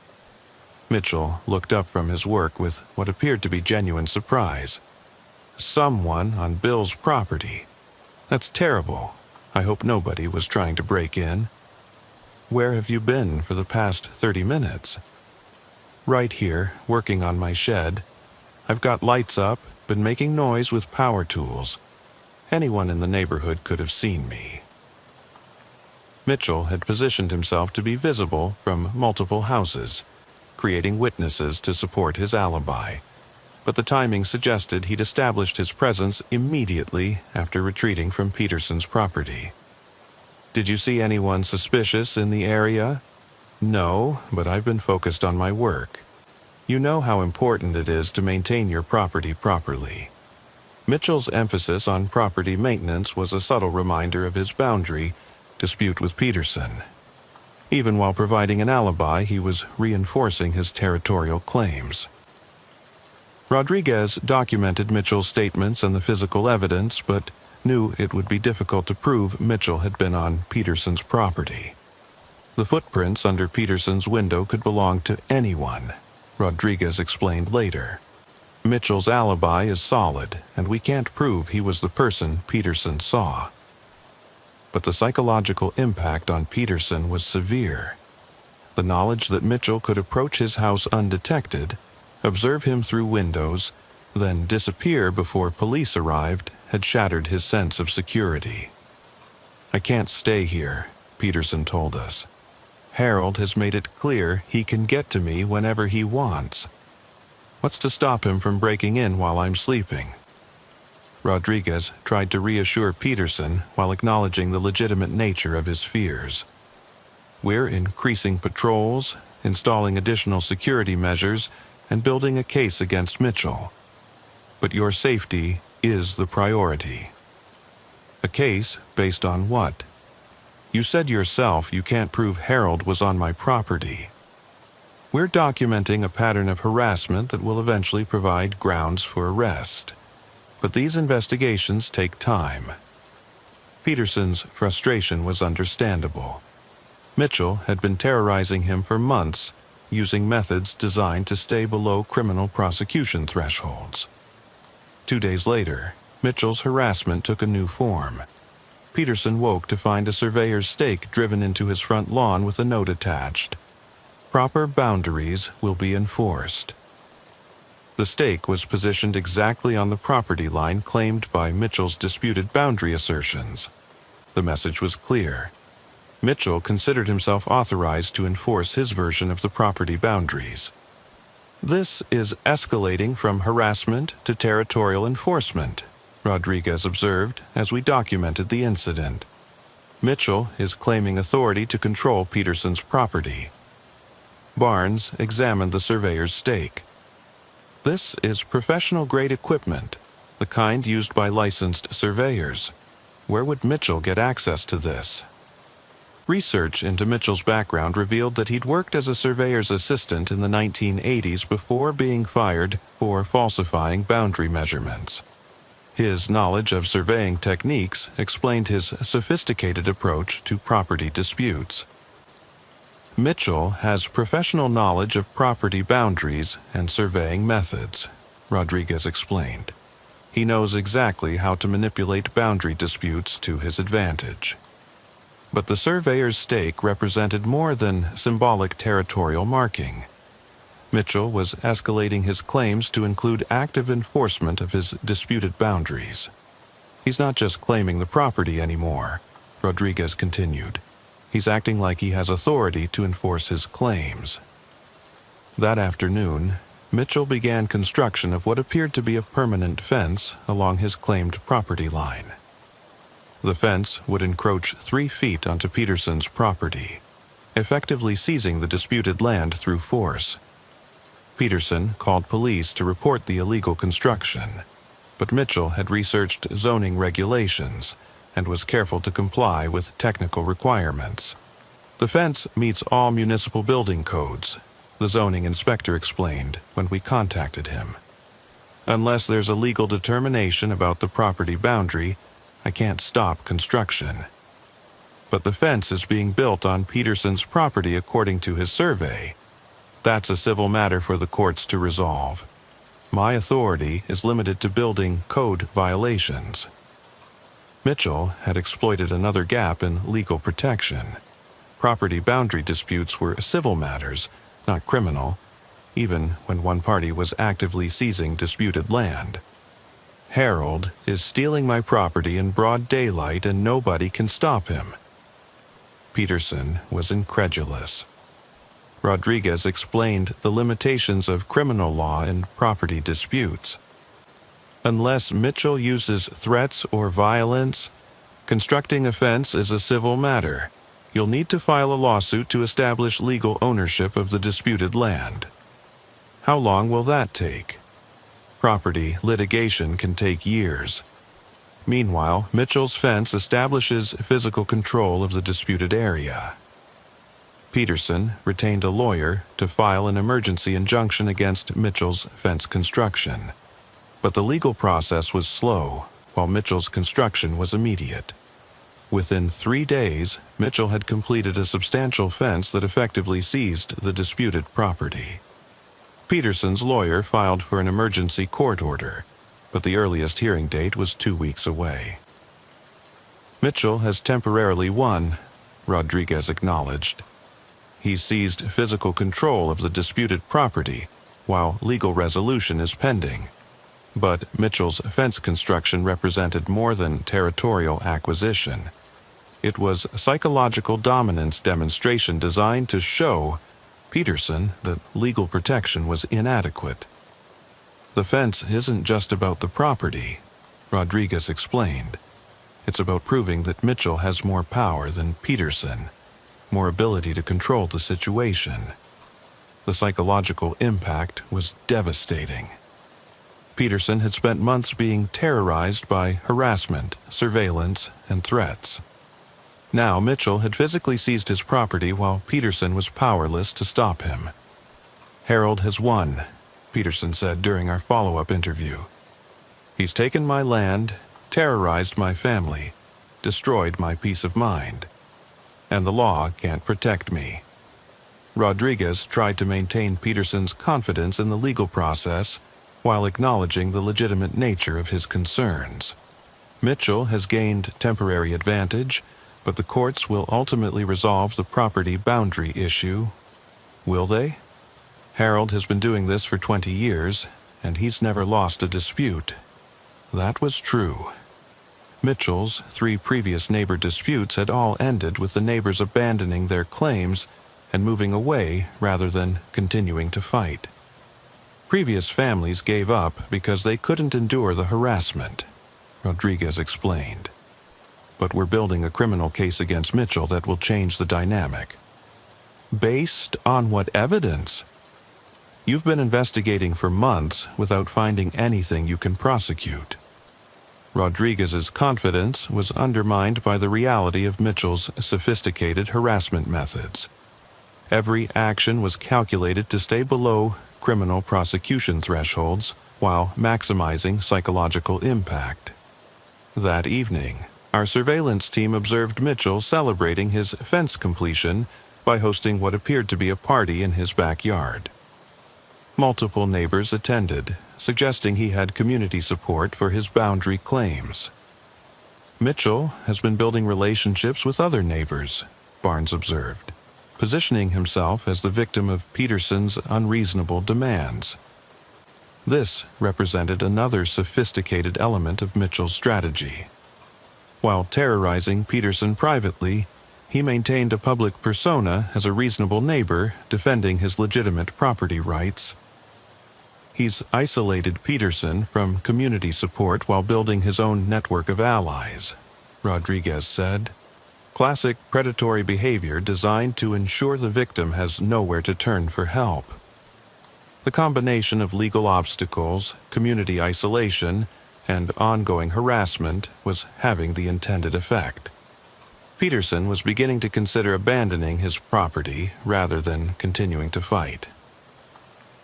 A: Mitchell looked up from his work with what appeared to be genuine surprise. Someone on Bill's property. That's terrible. I hope nobody was trying to break in. Where have you been for the past 30 minutes? Right here, working on my shed. I've got lights up, been making noise with power tools. Anyone in the neighborhood could have seen me. Mitchell had positioned himself to be visible from multiple houses, creating witnesses to support his alibi. But the timing suggested he'd established his presence immediately after retreating from Peterson's property. Did you see anyone suspicious in the area? No, but I've been focused on my work. You know how important it is to maintain your property properly. Mitchell's emphasis on property maintenance was a subtle reminder of his boundary dispute with Peterson. Even while providing an alibi, he was reinforcing his territorial claims. Rodriguez documented Mitchell's statements and the physical evidence, but knew it would be difficult to prove Mitchell had been on Peterson's property. The footprints under Peterson's window could belong to anyone, Rodriguez explained later. Mitchell's alibi is solid, and we can't prove he was the person Peterson saw. But the psychological impact on Peterson was severe. The knowledge that Mitchell could approach his house undetected, observe him through windows, then disappear before police arrived had shattered his sense of security. I can't stay here, Peterson told us. Harold has made it clear he can get to me whenever he wants. What's to stop him from breaking in while I'm sleeping? Rodriguez tried to reassure Peterson while acknowledging the legitimate nature of his fears. We're increasing patrols, installing additional security measures, and building a case against Mitchell. But your safety is the priority. A case based on what? You said yourself you can't prove Harold was on my property. We're documenting a pattern of harassment that will eventually provide grounds for arrest. But these investigations take time. Peterson's frustration was understandable. Mitchell had been terrorizing him for months, using methods designed to stay below criminal prosecution thresholds. 2 days later, Mitchell's harassment took a new form. Peterson woke to find a surveyor's stake driven into his front lawn with a note attached. Proper boundaries will be enforced. The stake was positioned exactly on the property line claimed by Mitchell's disputed boundary assertions. The message was clear. Mitchell considered himself authorized to enforce his version of the property boundaries. This is escalating from harassment to territorial enforcement, Rodriguez observed as we documented the incident. Mitchell is claiming authority to control Peterson's property. Barnes examined the surveyor's stake. This is professional-grade equipment, the kind used by licensed surveyors. Where would Mitchell get access to this? Research into Mitchell's background revealed that he'd worked as a surveyor's assistant in the 1980s before being fired for falsifying boundary measurements. His knowledge of surveying techniques explained his sophisticated approach to property disputes. Mitchell has professional knowledge of property boundaries and surveying methods, Rodriguez explained. He knows exactly how to manipulate boundary disputes to his advantage. But the surveyor's stake represented more than symbolic territorial marking. Mitchell was escalating his claims to include active enforcement of his disputed boundaries. He's not just claiming the property anymore, Rodriguez continued. He's acting like he has authority to enforce his claims. That afternoon, Mitchell began construction of what appeared to be a permanent fence along his claimed property line. The fence would encroach 3 feet onto Peterson's property, effectively seizing the disputed land through force. Peterson called police to report the illegal construction, but Mitchell had researched zoning regulations and was careful to comply with technical requirements. The fence meets all municipal building codes, the zoning inspector explained when we contacted him. Unless there's a legal determination about the property boundary, I can't stop construction. But the fence is being built on Peterson's property according to his survey. That's a civil matter for the courts to resolve. My authority is limited to building code violations. Mitchell had exploited another gap in legal protection. Property boundary disputes were civil matters, not criminal, even when one party was actively seizing disputed land. Harold is stealing my property in broad daylight and nobody can stop him. Peterson was incredulous. Rodriguez explained the limitations of criminal law in property disputes. Unless Mitchell uses threats or violence, constructing a fence is a civil matter. You'll need to file a lawsuit to establish legal ownership of the disputed land. How long will that take? Property litigation can take years. Meanwhile, Mitchell's fence establishes physical control of the disputed area. Peterson retained a lawyer to file an emergency injunction against Mitchell's fence construction. But the legal process was slow, while Mitchell's construction was immediate. Within 3 days, Mitchell had completed a substantial fence that effectively seized the disputed property. Peterson's lawyer filed for an emergency court order, but the earliest hearing date was 2 weeks away. Mitchell has temporarily won, Rodriguez acknowledged. He seized physical control of the disputed property, while legal resolution is pending. But Mitchell's fence construction represented more than territorial acquisition. It was a psychological dominance demonstration designed to show Peterson that legal protection was inadequate. The fence isn't just about the property, Rodriguez explained. It's about proving that Mitchell has more power than Peterson, more ability to control the situation. The psychological impact was devastating. Peterson had spent months being terrorized by harassment, surveillance, and threats. Now Mitchell had physically seized his property while Peterson was powerless to stop him. Harold has won, Peterson said during our follow-up interview. He's taken my land, terrorized my family, destroyed my peace of mind. And the law can't protect me. Rodriguez tried to maintain Peterson's confidence in the legal process while acknowledging the legitimate nature of his concerns. Mitchell has gained temporary advantage, but the courts will ultimately resolve the property boundary issue. Will they? Harold has been doing this for 20 years, and he's never lost a dispute. That was true. Mitchell's 3 previous neighbor disputes had all ended with the neighbors abandoning their claims and moving away rather than continuing to fight. Previous families gave up because they couldn't endure the harassment, Rodriguez explained. But we're building a criminal case against Mitchell that will change the dynamic. Based on what evidence? You've been investigating for months without finding anything you can prosecute. Rodriguez's confidence was undermined by the reality of Mitchell's sophisticated harassment methods. Every action was calculated to stay below criminal prosecution thresholds while maximizing psychological impact. That evening, our surveillance team observed Mitchell celebrating his fence completion by hosting what appeared to be a party in his backyard. Multiple neighbors attended, suggesting he had community support for his boundary claims. Mitchell has been building relationships with other neighbors, Barnes observed, positioning himself as the victim of Peterson's unreasonable demands. This represented another sophisticated element of Mitchell's strategy. While terrorizing Peterson privately, he maintained a public persona as a reasonable neighbor defending his legitimate property rights. He's isolated Peterson from community support while building his own network of allies, Rodriguez said. Classic predatory behavior designed to ensure the victim has nowhere to turn for help. The combination of legal obstacles, community isolation, and ongoing harassment was having the intended effect. Peterson was beginning to consider abandoning his property rather than continuing to fight.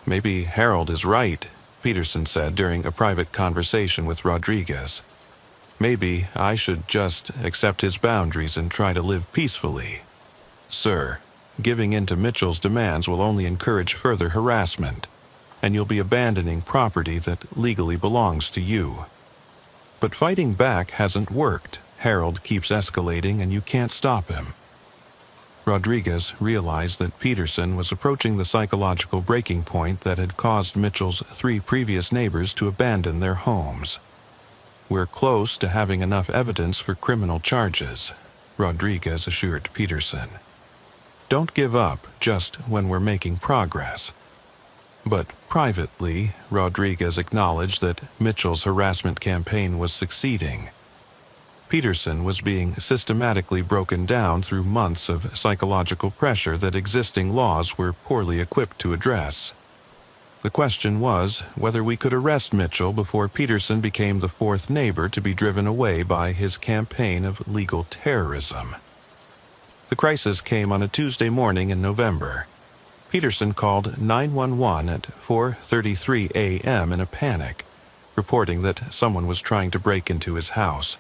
A: "Maybe Harold is right," Peterson said during a private conversation with Rodriguez. "Maybe I should just accept his boundaries and try to live peacefully. Sir, giving in to Mitchell's demands will only encourage further harassment, and you'll be abandoning property that legally belongs to you. But fighting back hasn't worked. Harold keeps escalating and you can't stop him." Rodriguez realized that Peterson was approaching the psychological breaking point that had caused Mitchell's 3 previous neighbors to abandon their homes. "We're close to having enough evidence for criminal charges," Rodriguez assured Peterson. "Don't give up just when we're making progress." But privately, Rodriguez acknowledged that Mitchell's harassment campaign was succeeding. Peterson was being systematically broken down through months of psychological pressure that existing laws were poorly equipped to address. The question was whether we could arrest Mitchell before Peterson became the 4th neighbor to be driven away by his campaign of legal terrorism. The crisis came on a Tuesday morning in November. Peterson called 911 at 4:33 a.m. in a panic, reporting that someone was trying to break into his house.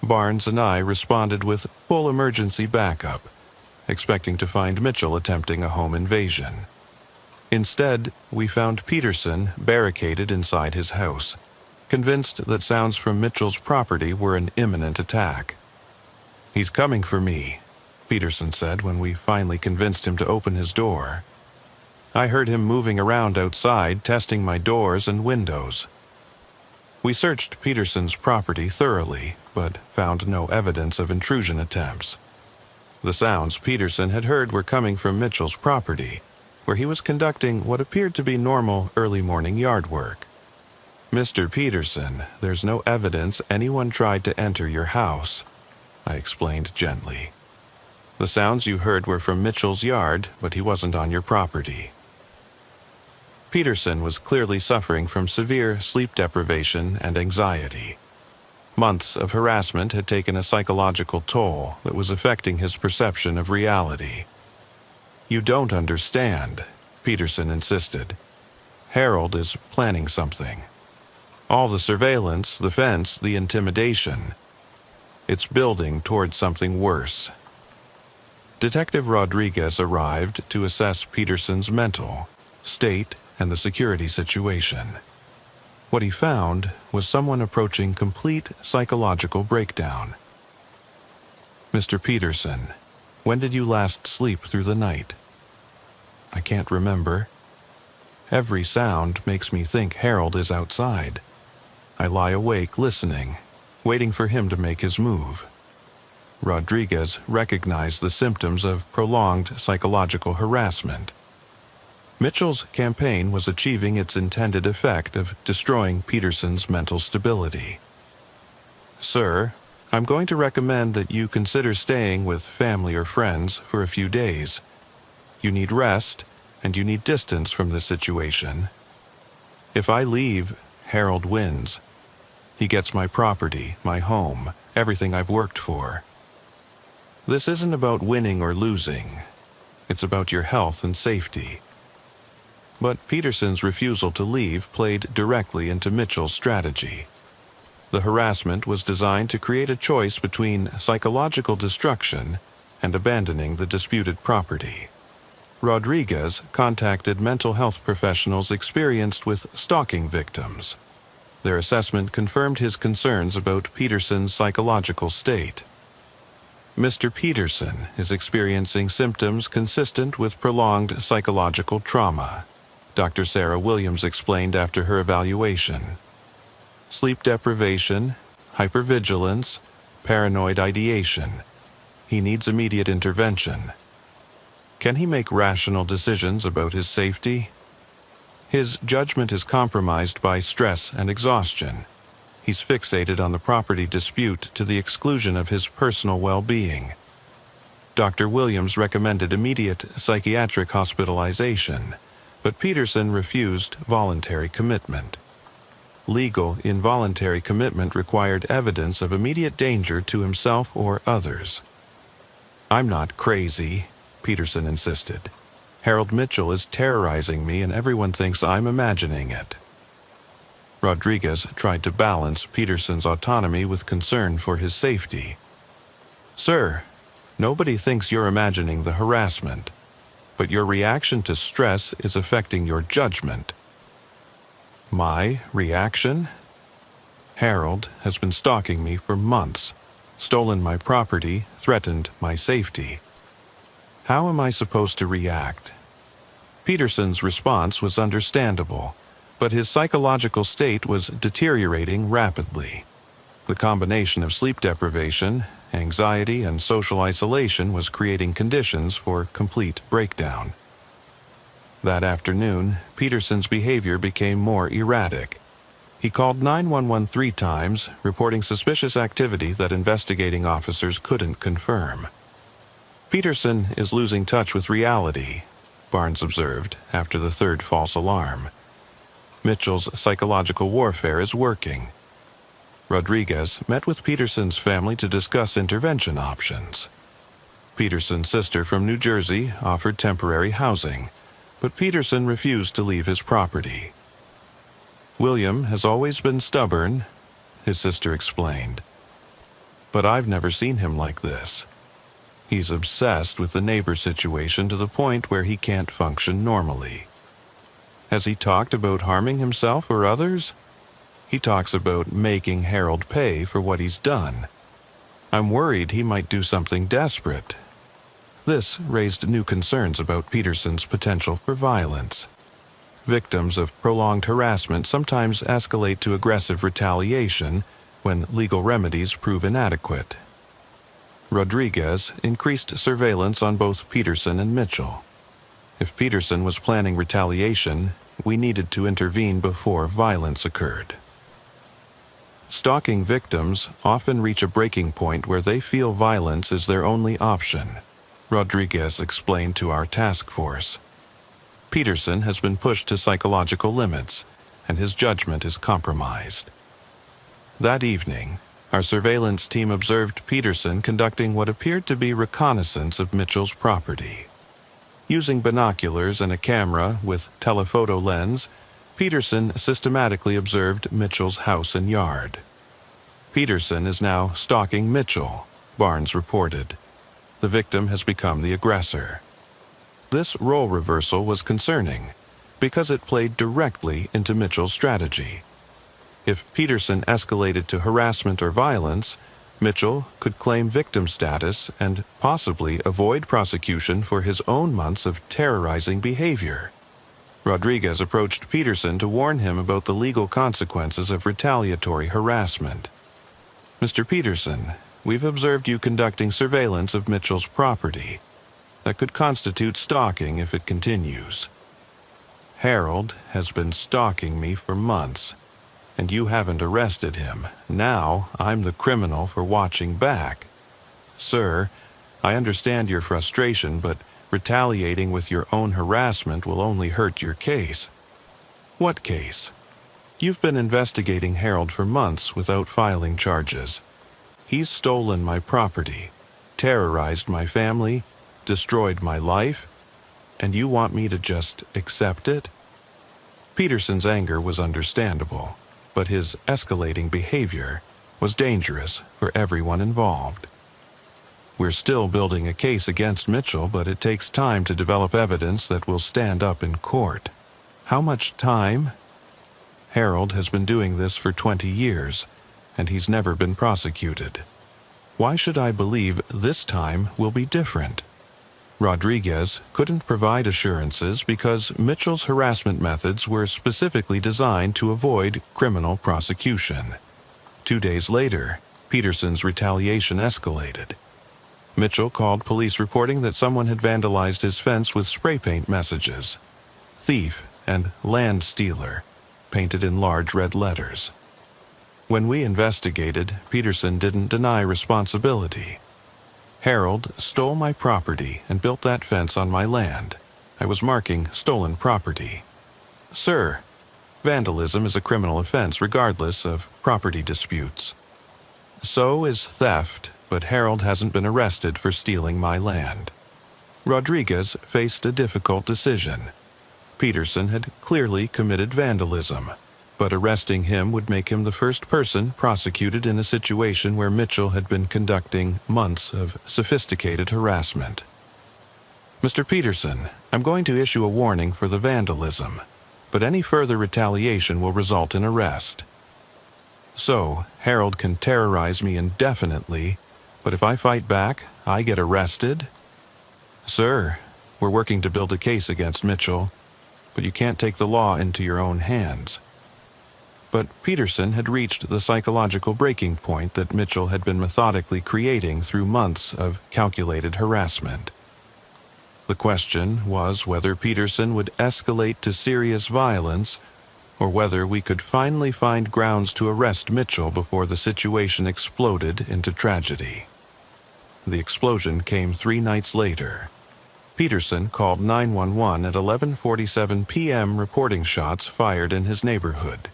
A: Barnes and I responded with full emergency backup, expecting to find Mitchell attempting a home invasion. Instead, we found Peterson barricaded inside his house, convinced that sounds from Mitchell's property were an imminent attack. "He's coming for me," Peterson said when we finally convinced him to open his door. "I heard him moving around outside, testing my doors and windows." We searched Peterson's property thoroughly, but found no evidence of intrusion attempts. The sounds Peterson had heard were coming from Mitchell's property, where he was conducting what appeared to be normal early morning yard work. "Mr. Peterson, there's no evidence anyone tried to enter your house," I explained gently. "The sounds you heard were from Mitchell's yard, but he wasn't on your property." Peterson was clearly suffering from severe sleep deprivation and anxiety. Months of harassment had taken a psychological toll that was affecting his perception of reality. "You don't understand," Peterson insisted. "Harold is planning something. All the surveillance, the fence, the intimidation. It's building towards something worse." Detective Rodriguez arrived to assess Peterson's mental state and the security situation. What he found was someone approaching complete psychological breakdown. "Mr. Peterson, when did you last sleep through the night?" "I can't remember. Every sound makes me think Harold is outside. I lie awake listening, waiting for him to make his move." Rodriguez recognized the symptoms of prolonged psychological harassment. Mitchell's campaign was achieving its intended effect of destroying Peterson's mental stability. "Sir, I'm going to recommend that you consider staying with family or friends for a few days. You need rest, and you need distance from this situation. If I leave, Harold wins. He gets my property, my home, everything I've worked for. This isn't about winning or losing. It's about your health and safety." But Peterson's refusal to leave played directly into Mitchell's strategy. The harassment was designed to create a choice between psychological destruction and abandoning the disputed property. Rodriguez contacted mental health professionals experienced with stalking victims. Their assessment confirmed his concerns about Peterson's psychological state. Mr. Peterson is experiencing symptoms consistent with prolonged psychological trauma, Dr. Sarah Williams explained after her evaluation. Sleep deprivation, hypervigilance, paranoid ideation. He needs immediate intervention. Can he make rational decisions about his safety? His judgment is compromised by stress and exhaustion. He's fixated on the property dispute to the exclusion of his personal well-being. Dr. Williams recommended immediate psychiatric hospitalization, but Peterson refused voluntary commitment. Legal involuntary commitment required evidence of immediate danger to himself or others. "I'm not crazy," Peterson insisted. "Harold Mitchell is terrorizing me and everyone thinks I'm imagining it." Rodriguez tried to balance Peterson's autonomy with concern for his safety. "Sir, nobody thinks you're imagining the harassment, but your reaction to stress is affecting your judgment." "My reaction? Harold has been stalking me for months, stolen my property, threatened my safety. How am I supposed to react?" Peterson's response was understandable, but his psychological state was deteriorating rapidly. The combination of sleep deprivation, anxiety, and social isolation was creating conditions for complete breakdown. That afternoon, Peterson's behavior became more erratic. He called 911 3 times, reporting suspicious activity that investigating officers couldn't confirm. "Peterson is losing touch with reality," Barnes observed after the third false alarm. "Mitchell's psychological warfare is working." Rodriguez met with Peterson's family to discuss intervention options. Peterson's sister from New Jersey offered temporary housing, but Peterson refused to leave his property. "William has always been stubborn," his sister explained. "But I've never seen him like this. He's obsessed with the neighbor situation to the point where he can't function normally." "Has he talked about harming himself or others?" "He talks about making Harold pay for what he's done. I'm worried he might do something desperate." This raised new concerns about Peterson's potential for violence. Victims of prolonged harassment sometimes escalate to aggressive retaliation when legal remedies prove inadequate. Rodriguez increased surveillance on both Peterson and Mitchell. If Peterson was planning retaliation, we needed to intervene before violence occurred. Stalking victims often reach a breaking point where they feel violence is their only option, Rodriguez explained to our task force. Peterson has been pushed to psychological limits, and his judgment is compromised. That evening, our surveillance team observed Peterson conducting what appeared to be reconnaissance of Mitchell's property. Using binoculars and a camera with telephoto lens, Peterson systematically observed Mitchell's house and yard. "Peterson is now stalking Mitchell," Barnes reported. "The victim has become the aggressor." This role reversal was concerning because it played directly into Mitchell's strategy. If Peterson escalated to harassment or violence, Mitchell could claim victim status and possibly avoid prosecution for his own months of terrorizing behavior. Rodriguez approached Peterson to warn him about the legal consequences of retaliatory harassment. "Mr. Peterson, we've observed you conducting surveillance of Mitchell's property. That could constitute stalking if it continues. Harold has been stalking me for months, and you haven't arrested him. Now I'm the criminal for watching back. Sir, I understand your frustration, but retaliating with your own harassment will only hurt your case." "What case?" "You've been investigating Harold for months without filing charges. He's stolen my property, terrorized my family, destroyed my life, and you want me to just accept it?" Peterson's anger was understandable, but his escalating behavior was dangerous for everyone involved. We're still building a case against Mitchell, but it takes time to develop evidence that will stand up in court. How much time? Harold has been doing this for 20 years, and he's never been prosecuted. Why should I believe this time will be different? Rodriguez couldn't provide assurances because Mitchell's harassment methods were specifically designed to avoid criminal prosecution. 2 days later, Peterson's retaliation escalated. Mitchell called police reporting that someone had vandalized his fence with spray paint messages, "Thief" and "Land Stealer," painted in large red letters. When we investigated, Peterson didn't deny responsibility. Harold stole my property and built that fence on my land. I was marking stolen property. Sir, vandalism is a criminal offense regardless of property disputes. So is theft, but Harold hasn't been arrested for stealing my land. Rodriguez faced a difficult decision. Peterson had clearly committed vandalism, but arresting him would make him the first person prosecuted in a situation where Mitchell had been conducting months of sophisticated harassment. Mr. Peterson, I'm going to issue a warning for the vandalism, but any further retaliation will result in arrest. So, Harold can terrorize me indefinitely, but if I fight back, I get arrested? Sir, we're working to build a case against Mitchell, but you can't take the law into your own hands. But Peterson had reached the psychological breaking point that Mitchell had been methodically creating through months of calculated harassment. The question was whether Peterson would escalate to serious violence or whether we could finally find grounds to arrest Mitchell before the situation exploded into tragedy. The explosion came 3 nights later. Peterson called 911 at 11:47 p.m. reporting shots fired in his neighborhood.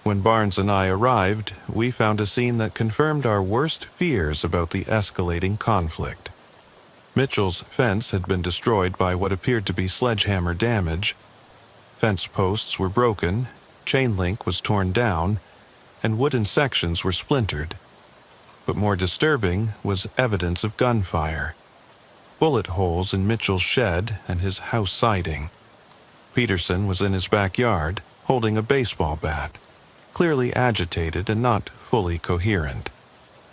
A: When Barnes and I arrived, we found a scene that confirmed our worst fears about the escalating conflict. Mitchell's fence had been destroyed by what appeared to be sledgehammer damage. Fence posts were broken, chain link was torn down, and wooden sections were splintered. But more disturbing was evidence of gunfire. Bullet holes in Mitchell's shed and his house siding. Peterson was in his backyard, holding a baseball bat, clearly agitated and not fully coherent.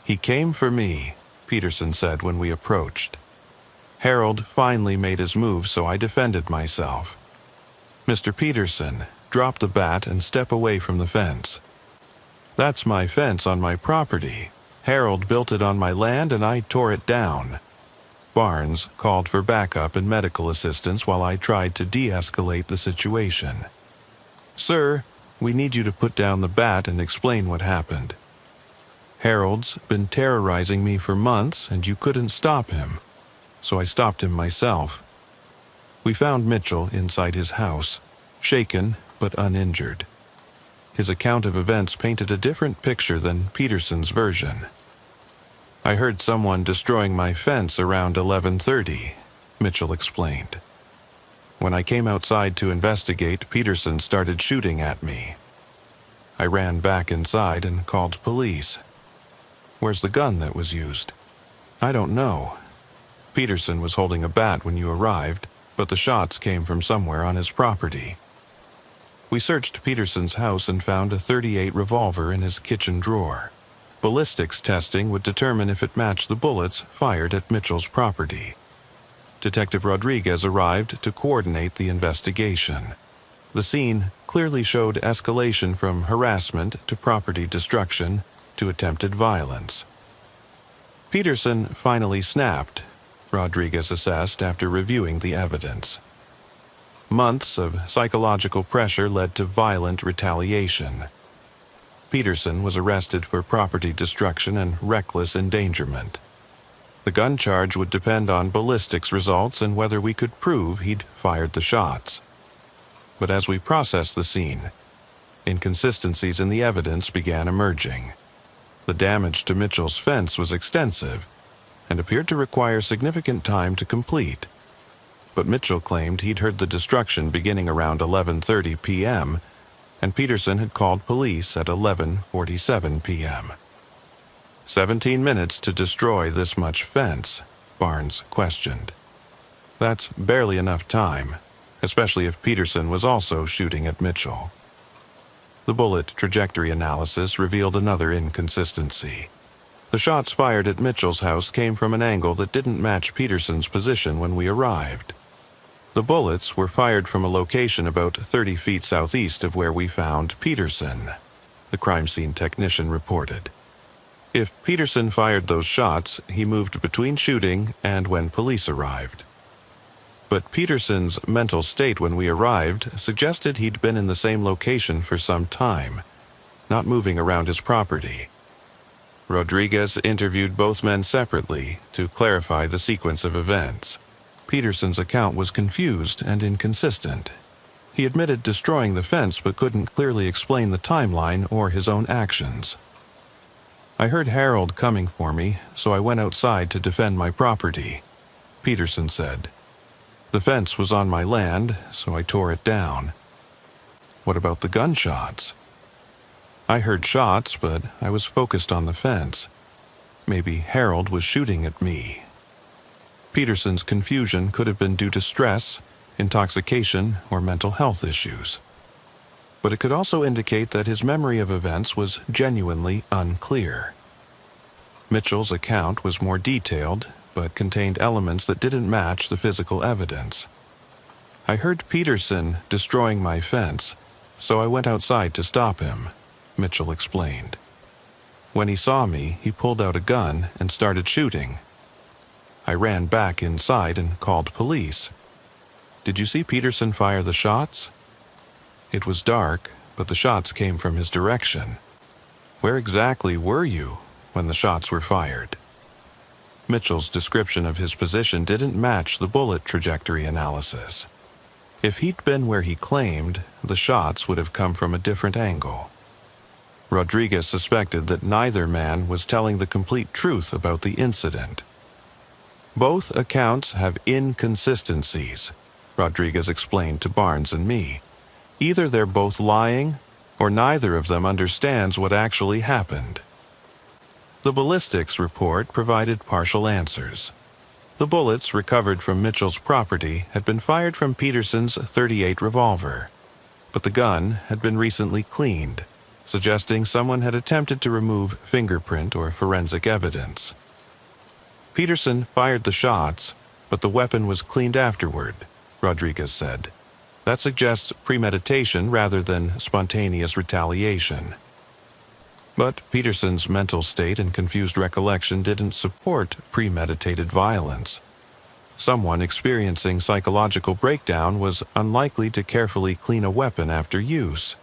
A: He came for me, Peterson said when we approached. Harold finally made his move, so I defended myself. Mr. Peterson, drop the bat and step away from the fence. That's my fence on my property. Harold built it on my land and I tore it down. Barnes called for backup and medical assistance while I tried to de-escalate the situation. Sir, we need you to put down the bat and explain what happened. Harold's been terrorizing me for months and you couldn't stop him, so I stopped him myself. We found Mitchell inside his house, shaken but uninjured. His account of events painted a different picture than Peterson's version. I heard someone destroying my fence around 11:30, Mitchell explained. When I came outside to investigate, Peterson started shooting at me. I ran back inside and called police. Where's the gun that was used? I don't know. Peterson was holding a bat when you arrived, but the shots came from somewhere on his property. We searched Peterson's house and found a .38 revolver in his kitchen drawer. Ballistics testing would determine if it matched the bullets fired at Mitchell's property. Detective Rodriguez arrived to coordinate the investigation. The scene clearly showed escalation from harassment to property destruction to attempted violence. Peterson finally snapped, Rodriguez assessed after reviewing the evidence. Months of psychological pressure led to violent retaliation. Peterson was arrested for property destruction and reckless endangerment. The gun charge would depend on ballistics results and whether we could prove he'd fired the shots. But as we processed the scene, inconsistencies in the evidence began emerging. The damage to Mitchell's fence was extensive and appeared to require significant time to complete. But Mitchell claimed he'd heard the destruction beginning around 11:30 p.m., and Peterson had called police at 11:47 p.m. "17 minutes to destroy this much fence?" Barnes questioned. "That's barely enough time, especially if Peterson was also shooting at Mitchell." The bullet trajectory analysis revealed another inconsistency. The shots fired at Mitchell's house came from an angle that didn't match Peterson's position when we arrived. The bullets were fired from a location about 30 feet southeast of where we found Peterson, the crime scene technician reported. If Peterson fired those shots, he moved between shooting and when police arrived. But Peterson's mental state when we arrived suggested he'd been in the same location for some time, not moving around his property. Rodriguez interviewed both men separately to clarify the sequence of events. Peterson's account was confused and inconsistent. He admitted destroying the fence but couldn't clearly explain the timeline or his own actions. "I heard Harold coming for me, so I went outside to defend my property," Peterson said. "The fence was on my land, so I tore it down." "What about the gunshots?" "I heard shots, but I was focused on the fence. Maybe Harold was shooting at me." Peterson's confusion could have been due to stress, intoxication, or mental health issues. But it could also indicate that his memory of events was genuinely unclear. Mitchell's account was more detailed, but contained elements that didn't match the physical evidence. "I heard Peterson destroying my fence, so I went outside to stop him," Mitchell explained. "When he saw me, he pulled out a gun and started shooting. I ran back inside and called police." "Did you see Peterson fire the shots?" "It was dark, but the shots came from his direction." "Where exactly were you when the shots were fired?" Mitchell's description of his position didn't match the bullet trajectory analysis. If he'd been where he claimed, the shots would have come from a different angle. Rodriguez suspected that neither man was telling the complete truth about the incident. "Both accounts have inconsistencies," Rodriguez explained to Barnes and me. "Either they're both lying, or neither of them understands what actually happened." The ballistics report provided partial answers. The bullets recovered from Mitchell's property had been fired from Peterson's .38 revolver, but the gun had been recently cleaned, suggesting someone had attempted to remove fingerprint or forensic evidence. "Peterson fired the shots, but the weapon was cleaned afterward," Rodriguez said. "That suggests premeditation rather than spontaneous retaliation." But Peterson's mental state and confused recollection didn't support premeditated violence. Someone experiencing psychological breakdown was unlikely to carefully clean a weapon after use.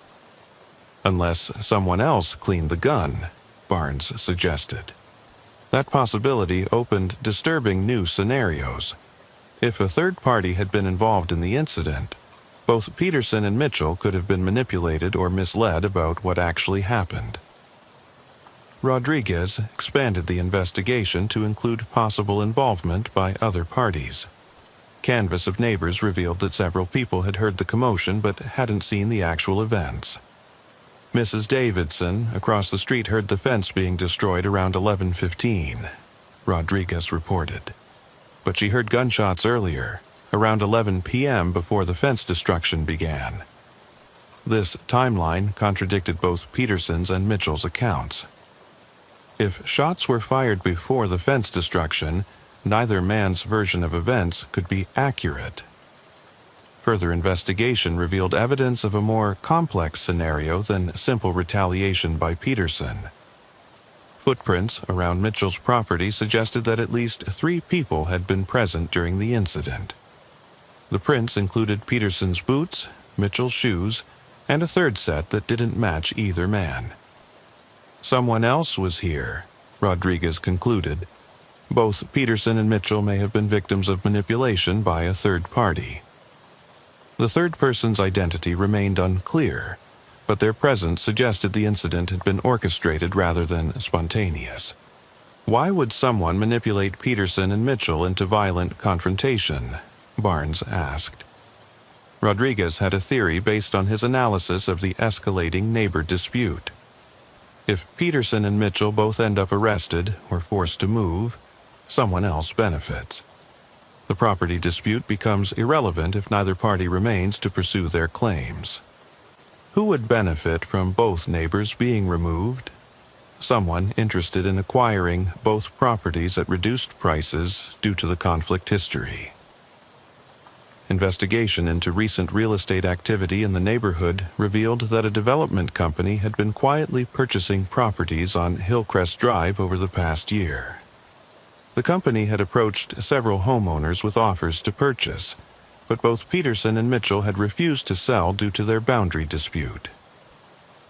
A: "Unless someone else cleaned the gun," Barnes suggested. That possibility opened disturbing new scenarios. If a third party had been involved in the incident, both Peterson and Mitchell could have been manipulated or misled about what actually happened. Rodriguez expanded the investigation to include possible involvement by other parties. Canvass of neighbors revealed that several people had heard the commotion but hadn't seen the actual events. Mrs. Davidson across the street heard the fence being destroyed around 11:15, Rodriguez reported. But she heard gunshots earlier, around 11 p.m. before the fence destruction began. This timeline contradicted both Peterson's and Mitchell's accounts. If shots were fired before the fence destruction, neither man's version of events could be accurate. Further investigation revealed evidence of a more complex scenario than simple retaliation by Peterson. Footprints around Mitchell's property suggested that at least 3 people had been present during the incident. The prints included Peterson's boots, Mitchell's shoes, and a third set that didn't match either man. Someone else was here, Rodriguez concluded. Both Peterson and Mitchell may have been victims of manipulation by a third party. The third person's identity remained unclear, but their presence suggested the incident had been orchestrated rather than spontaneous. Why would someone manipulate Peterson and Mitchell into violent confrontation? Barnes asked. Rodriguez had a theory based on his analysis of the escalating neighbor dispute. If Peterson and Mitchell both end up arrested or forced to move, someone else benefits. The property dispute becomes irrelevant if neither party remains to pursue their claims. Who would benefit from both neighbors being removed? Someone interested in acquiring both properties at reduced prices due to the conflict history. Investigation into recent real estate activity in the neighborhood revealed that a development company had been quietly purchasing properties on Hillcrest Drive over the past year. The company had approached several homeowners with offers to purchase, but both Peterson and Mitchell had refused to sell due to their boundary dispute.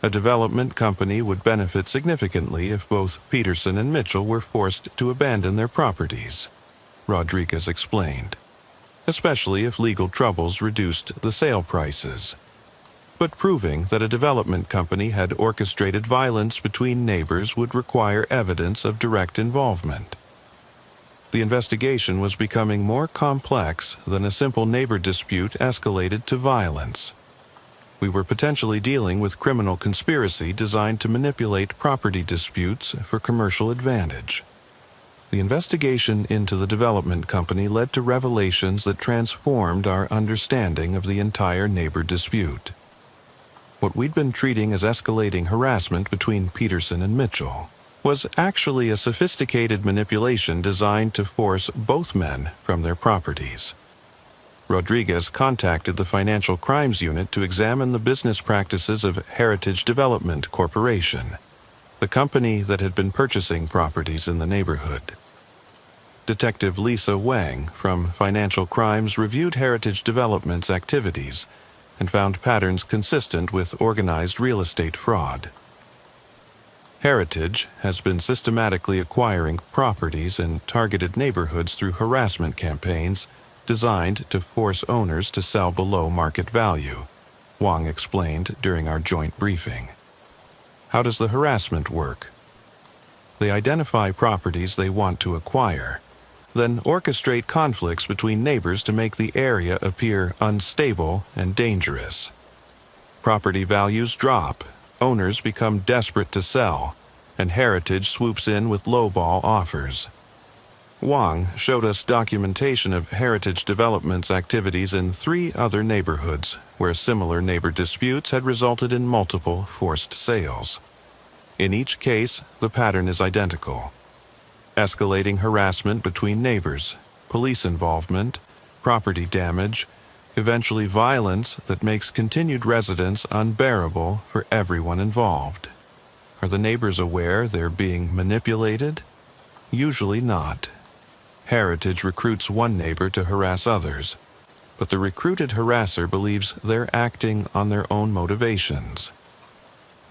A: A development company would benefit significantly if both Peterson and Mitchell were forced to abandon their properties, Rodriguez explained, especially if legal troubles reduced the sale prices. But proving that a development company had orchestrated violence between neighbors would require evidence of direct involvement. The investigation was becoming more complex than a simple neighbor dispute escalated to violence. We were potentially dealing with criminal conspiracy designed to manipulate property disputes for commercial advantage. The investigation into the development company led to revelations that transformed our understanding of the entire neighbor dispute. What we'd been treating as escalating harassment between Peterson and Mitchell was actually a sophisticated manipulation designed to force both men from their properties. Rodriguez contacted the Financial Crimes Unit to examine the business practices of Heritage Development Corporation, the company that had been purchasing properties in the neighborhood. Detective Lisa Wang from Financial Crimes reviewed Heritage Development's activities and found patterns consistent with organized real estate fraud. Heritage has been systematically acquiring properties in targeted neighborhoods through harassment campaigns designed to force owners to sell below market value, Wang explained during our joint briefing. How does the harassment work? They identify properties they want to acquire, then orchestrate conflicts between neighbors to make the area appear unstable and dangerous. Property values drop, owners become desperate to sell, and Heritage swoops in with lowball offers. Wang showed us documentation of Heritage Development's activities in 3 other neighborhoods where similar neighbor disputes had resulted in multiple forced sales. In each case, the pattern is identical. Escalating harassment between neighbors, police involvement, property damage, eventually violence that makes continued residence unbearable for everyone involved. Are the neighbors aware they're being manipulated? Usually not. Heritage recruits one neighbor to harass others, but the recruited harasser believes they're acting on their own motivations.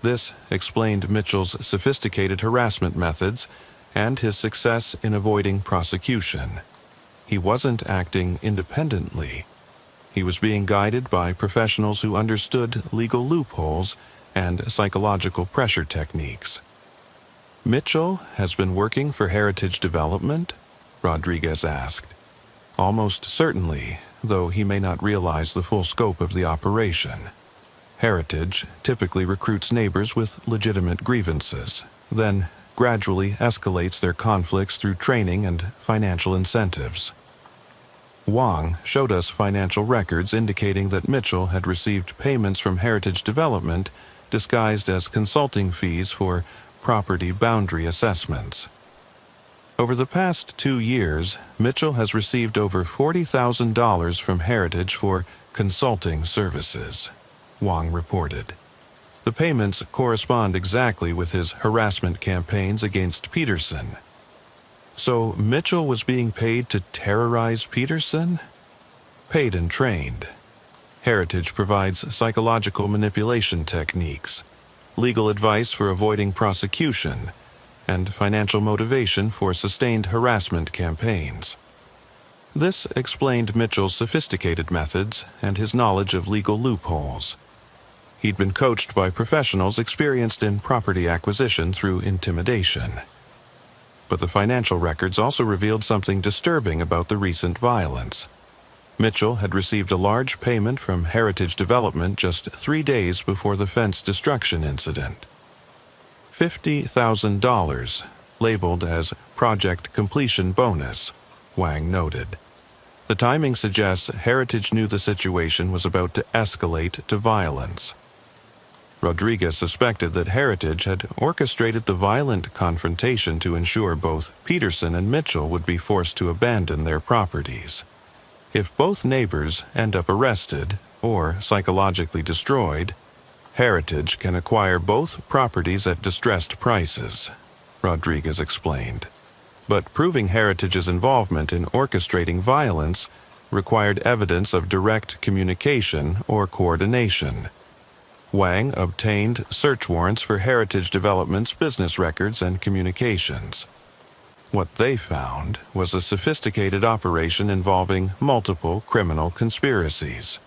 A: This explained Mitchell's sophisticated harassment methods and his success in avoiding prosecution. He wasn't acting independently. He was being guided by professionals who understood legal loopholes and psychological pressure techniques. Mitchell has been working for Heritage Development? Rodriguez asked. Almost certainly, though he may not realize the full scope of the operation. Heritage typically recruits neighbors with legitimate grievances, then gradually escalates their conflicts through training and financial incentives. Wang showed us financial records indicating that Mitchell had received payments from Heritage Development disguised as consulting fees for property boundary assessments. Over the past 2 years, Mitchell has received over $40,000 from Heritage for consulting services, Wang reported. The payments correspond exactly with his harassment campaigns against Peterson. So Mitchell was being paid to terrorize Peterson? Paid and trained. Heritage provides psychological manipulation techniques, legal advice for avoiding prosecution, and financial motivation for sustained harassment campaigns. This explained Mitchell's sophisticated methods and his knowledge of legal loopholes. He'd been coached by professionals experienced in property acquisition through intimidation. But the financial records also revealed something disturbing about the recent violence. Mitchell had received a large payment from Heritage Development just 3 days before the fence destruction incident. $50,000, labeled as Project Completion Bonus, Wang noted. The timing suggests Heritage knew the situation was about to escalate to violence. Rodriguez suspected that Heritage had orchestrated the violent confrontation to ensure both Peterson and Mitchell would be forced to abandon their properties. If both neighbors end up arrested or psychologically destroyed, Heritage can acquire both properties at distressed prices, Rodriguez explained. But proving Heritage's involvement in orchestrating violence required evidence of direct communication or coordination. Wang obtained search warrants for Heritage Development's business records and communications. What they found was a sophisticated operation involving multiple criminal conspiracies.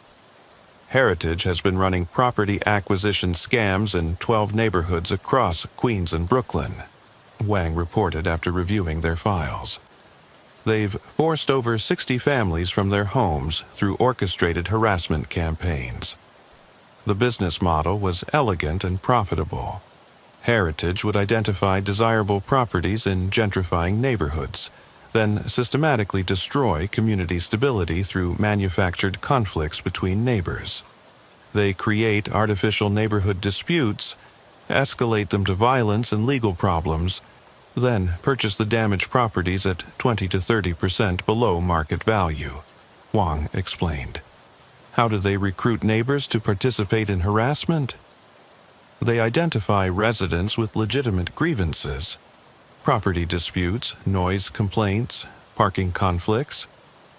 A: Heritage has been running property acquisition scams in 12 neighborhoods across Queens and Brooklyn, Wang reported after reviewing their files. They've forced over 60 families from their homes through orchestrated harassment campaigns. The business model was elegant and profitable. Heritage would identify desirable properties in gentrifying neighborhoods, then systematically destroy community stability through manufactured conflicts between neighbors. They create artificial neighborhood disputes, escalate them to violence and legal problems, then purchase the damaged properties at 20 to 30% below market value, Wang explained. How do they recruit neighbors to participate in harassment? They identify residents with legitimate grievances, property disputes, noise complaints, parking conflicts,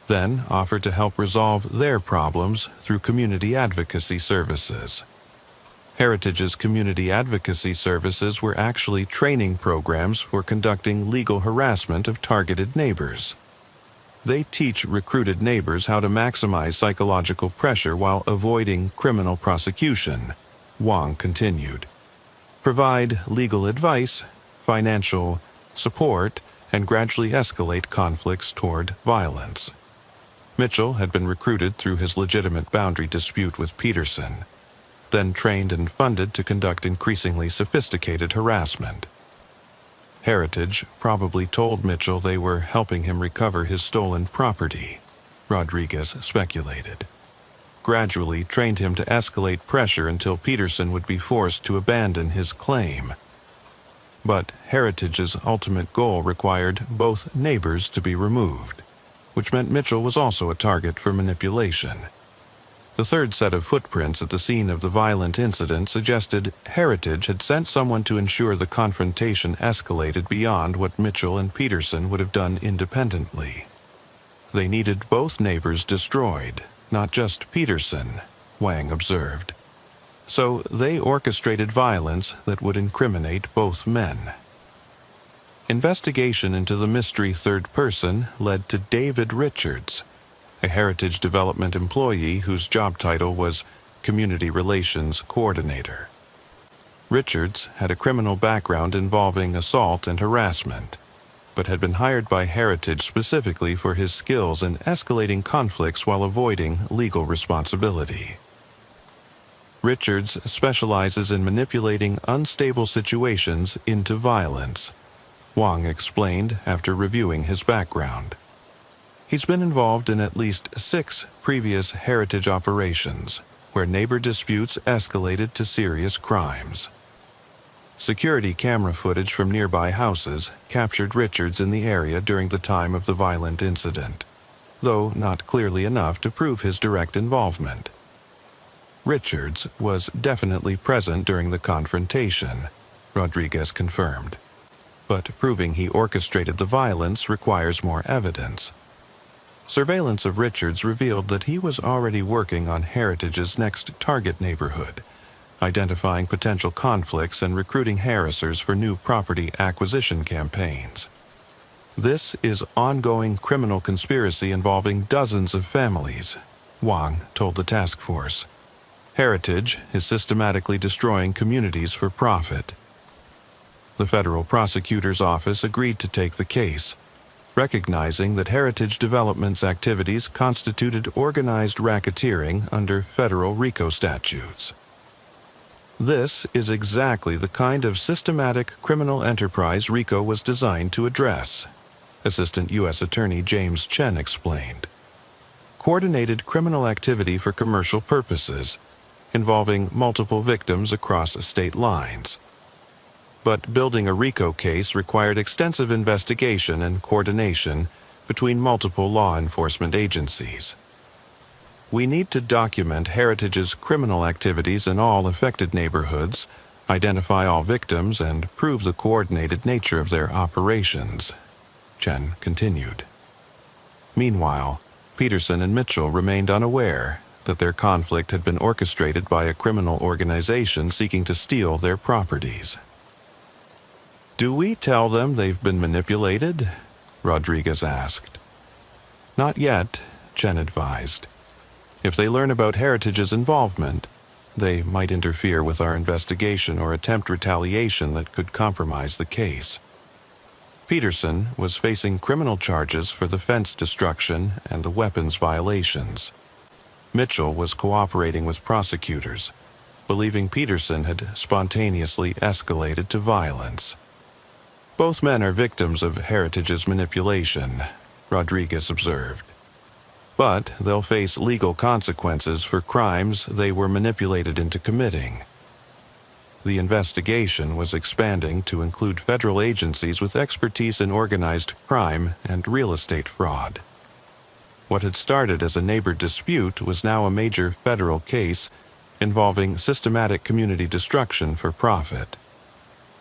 A: then offer to help resolve their problems through community advocacy services. Heritage's community advocacy services were actually training programs for conducting legal harassment of targeted neighbors. They teach recruited neighbors how to maximize psychological pressure while avoiding criminal prosecution, Wang continued. Provide legal advice, financial support, and gradually escalate conflicts toward violence. Mitchell had been recruited through his legitimate boundary dispute with Peterson, then trained and funded to conduct increasingly sophisticated harassment. Heritage probably told Mitchell they were helping him recover his stolen property, Rodriguez speculated. Gradually trained him to escalate pressure until Peterson would be forced to abandon his claim. But Heritage's ultimate goal required both neighbors to be removed, which meant Mitchell was also a target for manipulation. The third set of footprints at the scene of the violent incident suggested Heritage had sent someone to ensure the confrontation escalated beyond what Mitchell and Peterson would have done independently. They needed both neighbors destroyed, not just Peterson, Wang observed. So they orchestrated violence that would incriminate both men. Investigation into the mystery third person led to David Richards, a Heritage Development employee whose job title was Community Relations Coordinator. Richards had a criminal background involving assault and harassment, but had been hired by Heritage specifically for his skills in escalating conflicts while avoiding legal responsibility. Richards specializes in manipulating unstable situations into violence, Wang explained after reviewing his background. He's been involved in at least 6 previous Heritage operations, where neighbor disputes escalated to serious crimes. Security camera footage from nearby houses captured Richards in the area during the time of the violent incident, though not clearly enough to prove his direct involvement. Richards was definitely present during the confrontation, Rodriguez confirmed, but proving he orchestrated the violence requires more evidence. Surveillance of Richards revealed that he was already working on Heritage's next target neighborhood, identifying potential conflicts and recruiting harassers for new property acquisition campaigns. This is ongoing criminal conspiracy involving dozens of families, Wang told the task force. Heritage is systematically destroying communities for profit. The federal prosecutor's office agreed to take the case, recognizing that Heritage Development's activities constituted organized racketeering under federal RICO statutes. This is exactly the kind of systematic criminal enterprise RICO was designed to address, Assistant U.S. Attorney James Chen explained. Coordinated criminal activity for commercial purposes, involving multiple victims across state lines. But building a RICO case required extensive investigation and coordination between multiple law enforcement agencies. We need to document Heritage's criminal activities in all affected neighborhoods, identify all victims, and prove the coordinated nature of their operations, Chen continued. Meanwhile, Peterson and Mitchell remained unaware that their conflict had been orchestrated by a criminal organization seeking to steal their properties. "Do we tell them they've been manipulated?" Rodriguez asked. "Not yet," Chen advised. "If they learn about Heritage's involvement, they might interfere with our investigation or attempt retaliation that could compromise the case." Peterson was facing criminal charges for the fence destruction and the weapons violations. Mitchell was cooperating with prosecutors, believing Peterson had spontaneously escalated to violence. "Both men are victims of Heritage's manipulation," Rodriguez observed. "But they'll face legal consequences for crimes they were manipulated into committing." The investigation was expanding to include federal agencies with expertise in organized crime and real estate fraud. What had started as a neighbor dispute was now a major federal case involving systematic community destruction for profit.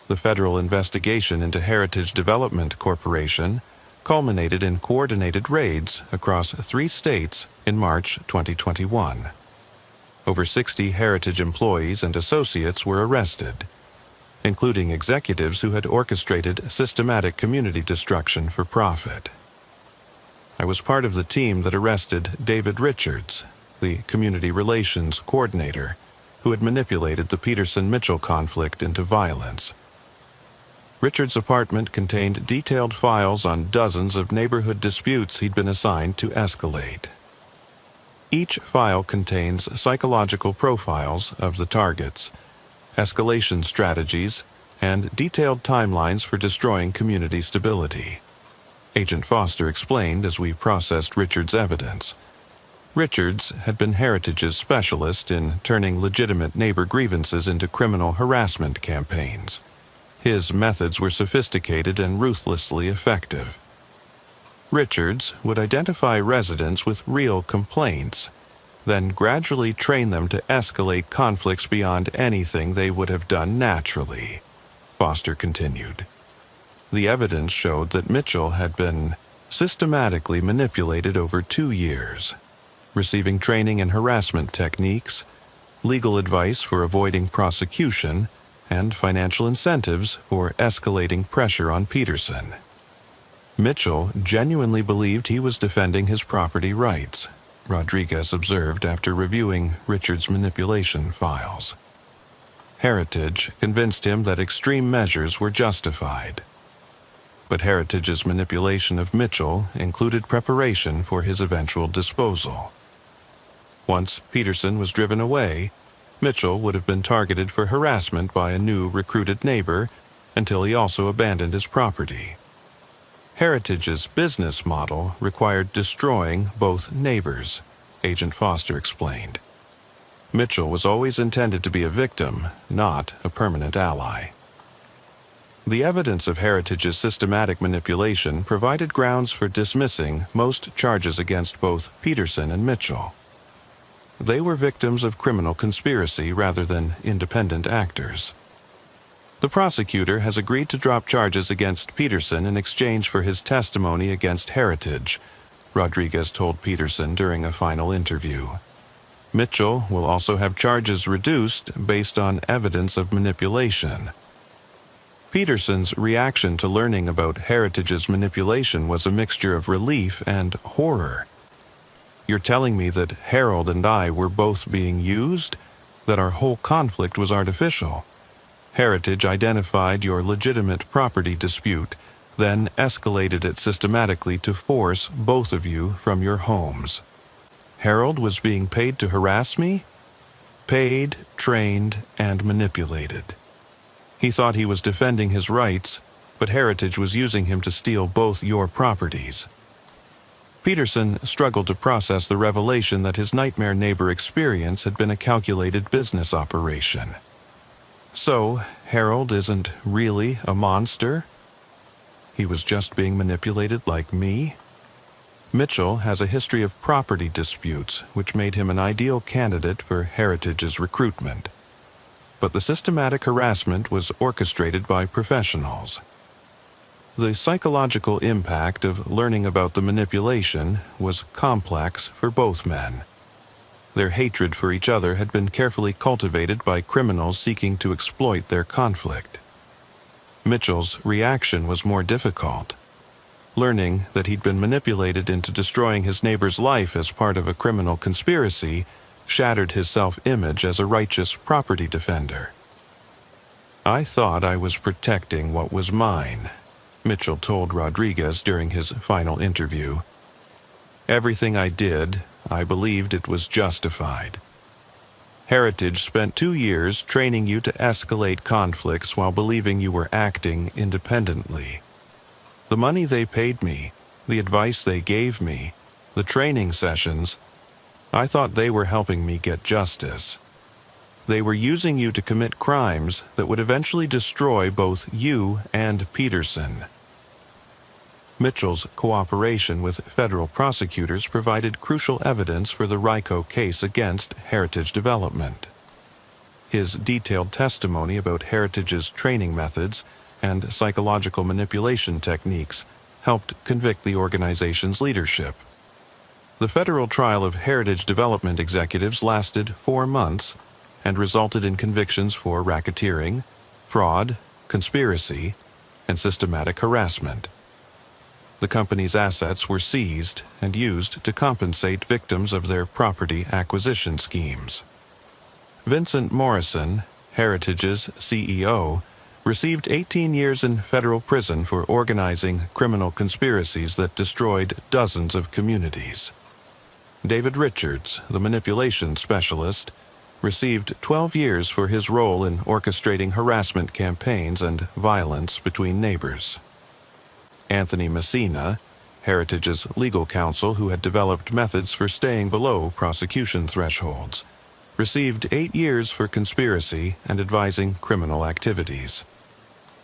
A: The federal investigation into Heritage Development Corporation culminated in coordinated raids across 3 states in March 2021. Over 60 Heritage employees and associates were arrested, including executives who had orchestrated systematic community destruction for profit. I was part of the team that arrested David Richards, the community relations coordinator, who had manipulated the Peterson-Mitchell conflict into violence. Richards' apartment contained detailed files on dozens of neighborhood disputes he'd been assigned to escalate. Each file contains psychological profiles of the targets, escalation strategies, and detailed timelines for destroying community stability. Agent Foster explained as we processed Richards' evidence. Richards had been Heritage's specialist in turning legitimate neighbor grievances into criminal harassment campaigns. His methods were sophisticated and ruthlessly effective. Richards would identify residents with real complaints, then gradually train them to escalate conflicts beyond anything they would have done naturally, Foster continued. The evidence showed that Mitchell had been systematically manipulated over 2 years, receiving training in harassment techniques, legal advice for avoiding prosecution, and financial incentives for escalating pressure on Peterson. Mitchell genuinely believed he was defending his property rights, Rodriguez observed after reviewing Richards' manipulation files. Heritage convinced him that extreme measures were justified. But Heritage's manipulation of Mitchell included preparation for his eventual disposal. Once Peterson was driven away, Mitchell would have been targeted for harassment by a new recruited neighbor until he also abandoned his property. Heritage's business model required destroying both neighbors, Agent Foster explained. Mitchell was always intended to be a victim, not a permanent ally. The evidence of Heritage's systematic manipulation provided grounds for dismissing most charges against both Peterson and Mitchell. They were victims of criminal conspiracy rather than independent actors. The prosecutor has agreed to drop charges against Peterson in exchange for his testimony against Heritage, Rodriguez told Peterson during a final interview. Mitchell will also have charges reduced based on evidence of manipulation. Peterson's reaction to learning about Heritage's manipulation was a mixture of relief and horror. "You're telling me that Harold and I were both being used? That our whole conflict was artificial? Heritage identified your legitimate property dispute, then escalated it systematically to force both of you from your homes. Harold was being paid to harass me?" paid, trained, and manipulated. He thought he was defending his rights, but Heritage was using him to steal both your properties. Peterson struggled to process the revelation that his nightmare neighbor experience had been a calculated business operation. So, Harold isn't really a monster? He was just being manipulated like me? Mitchell has a history of property disputes, which made him an ideal candidate for Heritage's recruitment. But the systematic harassment was orchestrated by professionals. The psychological impact of learning about the manipulation was complex for both men. Their hatred for each other had been carefully cultivated by criminals seeking to exploit their conflict. Mitchell's reaction was more difficult. Learning that he'd been manipulated into destroying his neighbor's life as part of a criminal conspiracy shattered his self-image as a righteous property defender. "I thought I was protecting what was mine," Mitchell told Rodriguez during his final interview. "Everything I did, I believed it was justified. Heritage spent 2 years training you to escalate conflicts while believing you were acting independently. The money they paid me, the advice they gave me, the training sessions, I thought they were helping me get justice. They were using you to commit crimes that would eventually destroy both you and Peterson." Mitchell's cooperation with federal prosecutors provided crucial evidence for the RICO case against Heritage Development. His detailed testimony about Heritage's training methods and psychological manipulation techniques helped convict the organization's leadership. The federal trial of Heritage Development executives lasted 4 months and resulted in convictions for racketeering, fraud, conspiracy, and systematic harassment. The company's assets were seized and used to compensate victims of their property acquisition schemes. Vincent Morrison, Heritage's CEO, received 18 years in federal prison for organizing criminal conspiracies that destroyed dozens of communities. David Richards, the manipulation specialist, received 12 years for his role in orchestrating harassment campaigns and violence between neighbors. Anthony Messina, Heritage's legal counsel who had developed methods for staying below prosecution thresholds, received 8 years for conspiracy and advising criminal activities.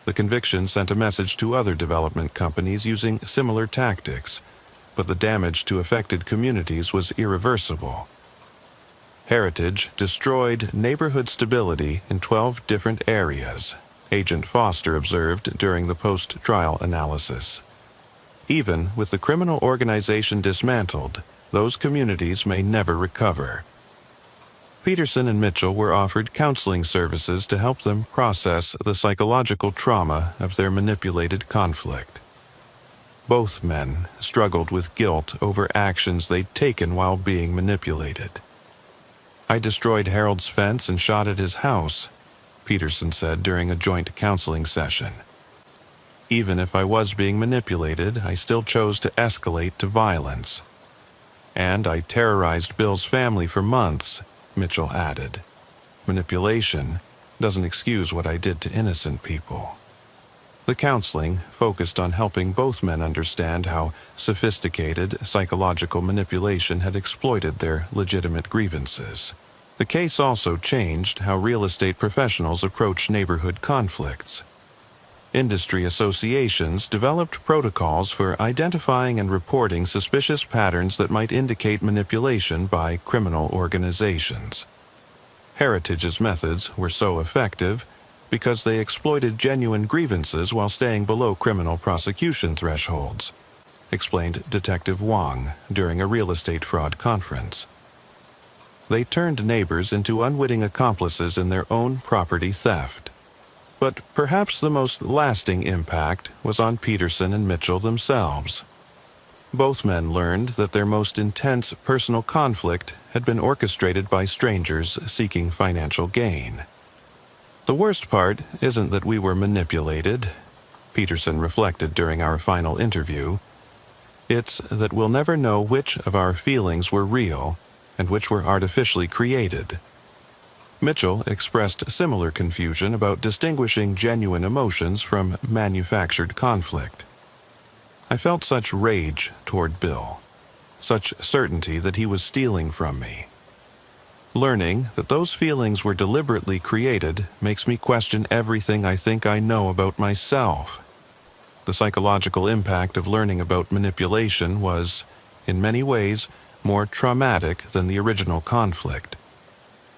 A: The conviction sent a message to other development companies using similar tactics, but the damage to affected communities was irreversible. Heritage destroyed neighborhood stability in 12 different areas, Agent Foster observed during the post-trial analysis. Even with the criminal organization dismantled, those communities may never recover. Peterson and Mitchell were offered counseling services to help them process the psychological trauma of their manipulated conflict. Both men struggled with guilt over actions they'd taken while being manipulated. "I destroyed Harold's fence and shot at his house," Peterson said during a joint counseling session. "Even if I was being manipulated, I still chose to escalate to violence. And I terrorized Bill's family for months," Mitchell added. "Manipulation doesn't excuse what I did to innocent people." The counseling focused on helping both men understand how sophisticated psychological manipulation had exploited their legitimate grievances. The case also changed how real estate professionals approach neighborhood conflicts. Industry associations developed protocols for identifying and reporting suspicious patterns that might indicate manipulation by criminal organizations. Heritage's methods were so effective because they exploited genuine grievances while staying below criminal prosecution thresholds, explained Detective Wong during a real estate fraud conference. They turned neighbors into unwitting accomplices in their own property theft. But perhaps the most lasting impact was on Peterson and Mitchell themselves. Both men learned that their most intense personal conflict had been orchestrated by strangers seeking financial gain. "The worst part isn't that we were manipulated," Peterson reflected during our final interview. "It's that we'll never know which of our feelings were real and which were artificially created. Mitchell expressed similar confusion about distinguishing genuine emotions from manufactured conflict. I felt such rage toward Bill, such certainty that he was stealing from me. Learning that those feelings were deliberately created makes me question everything I think I know about myself. The psychological impact of learning about manipulation was, in many ways, more traumatic than the original conflict.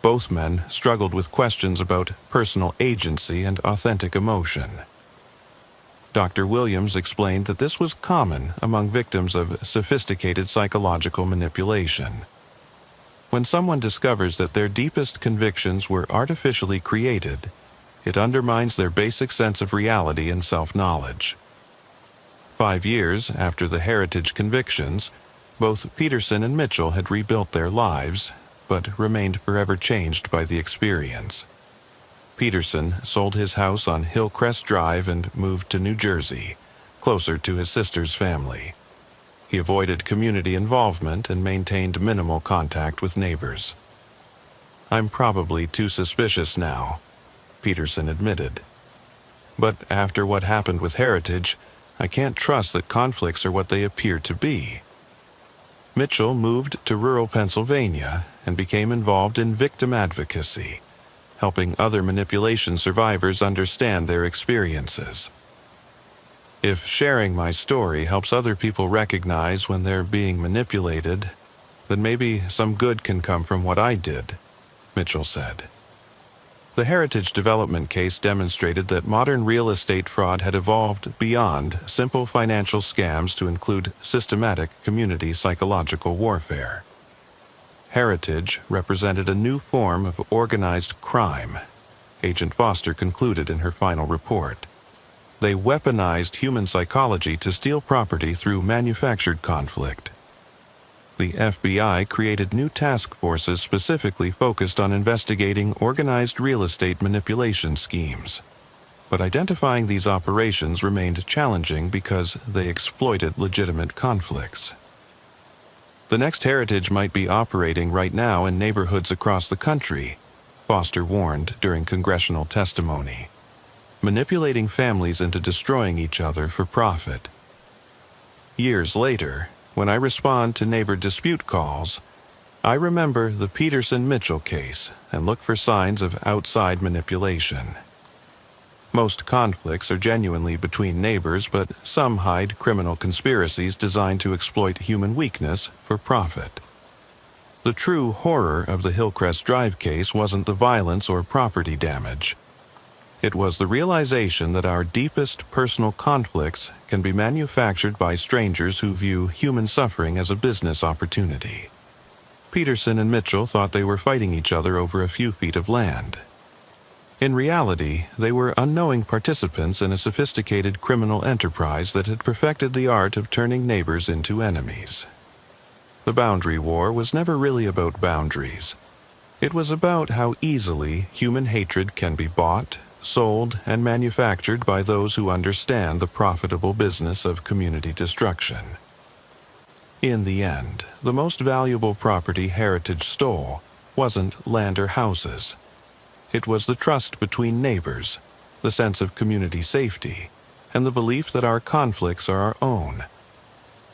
A: Both men struggled with questions about personal agency and authentic emotion. Dr. Williams explained that this was common among victims of sophisticated psychological manipulation. When someone discovers that their deepest convictions were artificially created, it undermines their basic sense of reality and self-knowledge. 5 years after the Heritage convictions, both Peterson and Mitchell had rebuilt their lives, but remained forever changed by the experience. Peterson sold his house on Hillcrest Drive and moved to New Jersey, closer to his sister's family. He avoided community involvement and maintained minimal contact with neighbors. "I'm probably too suspicious now," Peterson admitted. "But after what happened with Heritage, I can't trust that conflicts are what they appear to be." Mitchell moved to rural Pennsylvania and became involved in victim advocacy, helping other manipulation survivors understand their experiences. "If sharing my story helps other people recognize when they're being manipulated, then maybe some good can come from what I did," Mitchell said. The Heritage development case demonstrated that modern real estate fraud had evolved beyond simple financial scams to include systematic community psychological warfare. Heritage represented a new form of organized crime, Agent Foster concluded in her final report. They weaponized human psychology to steal property through manufactured conflict. The FBI created new task forces specifically focused on investigating organized real estate manipulation schemes. But identifying these operations remained challenging because they exploited legitimate conflicts. "The next Heritage might be operating right now in neighborhoods across the country," Foster warned during congressional testimony, "manipulating families into destroying each other for profit." Years later, when I respond to neighbor dispute calls, I remember the Peterson-Mitchell case and look for signs of outside manipulation. Most conflicts are genuinely between neighbors, but some hide criminal conspiracies designed to exploit human weakness for profit. The true horror of the Hillcrest Drive case wasn't the violence or property damage. It was the realization that our deepest personal conflicts can be manufactured by strangers who view human suffering as a business opportunity. Peterson and Mitchell thought they were fighting each other over a few feet of land. In reality, they were unknowing participants in a sophisticated criminal enterprise that had perfected the art of turning neighbors into enemies. The boundary war was never really about boundaries. It was about how easily human hatred can be bought, sold, and manufactured by those who understand the profitable business of community destruction. In the end, the most valuable property Heritage stole wasn't land or houses. It was the trust between neighbors, the sense of community safety, and the belief that our conflicts are our own.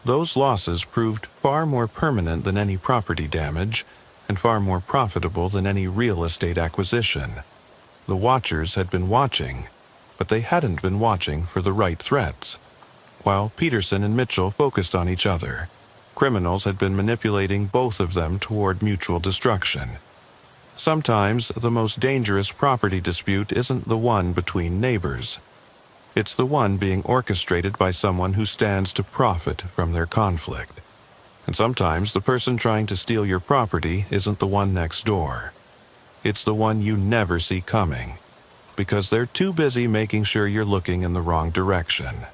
A: Those losses proved far more permanent than any property damage, and far more profitable than any real estate acquisition. The watchers had been watching, but they hadn't been watching for the right threats. While Peterson and Mitchell focused on each other, criminals had been manipulating both of them toward mutual destruction. Sometimes the most dangerous property dispute isn't the one between neighbors. It's the one being orchestrated by someone who stands to profit from their conflict. And sometimes the person trying to steal your property isn't the one next door. It's the one you never see coming, because they're too busy making sure you're looking in the wrong direction.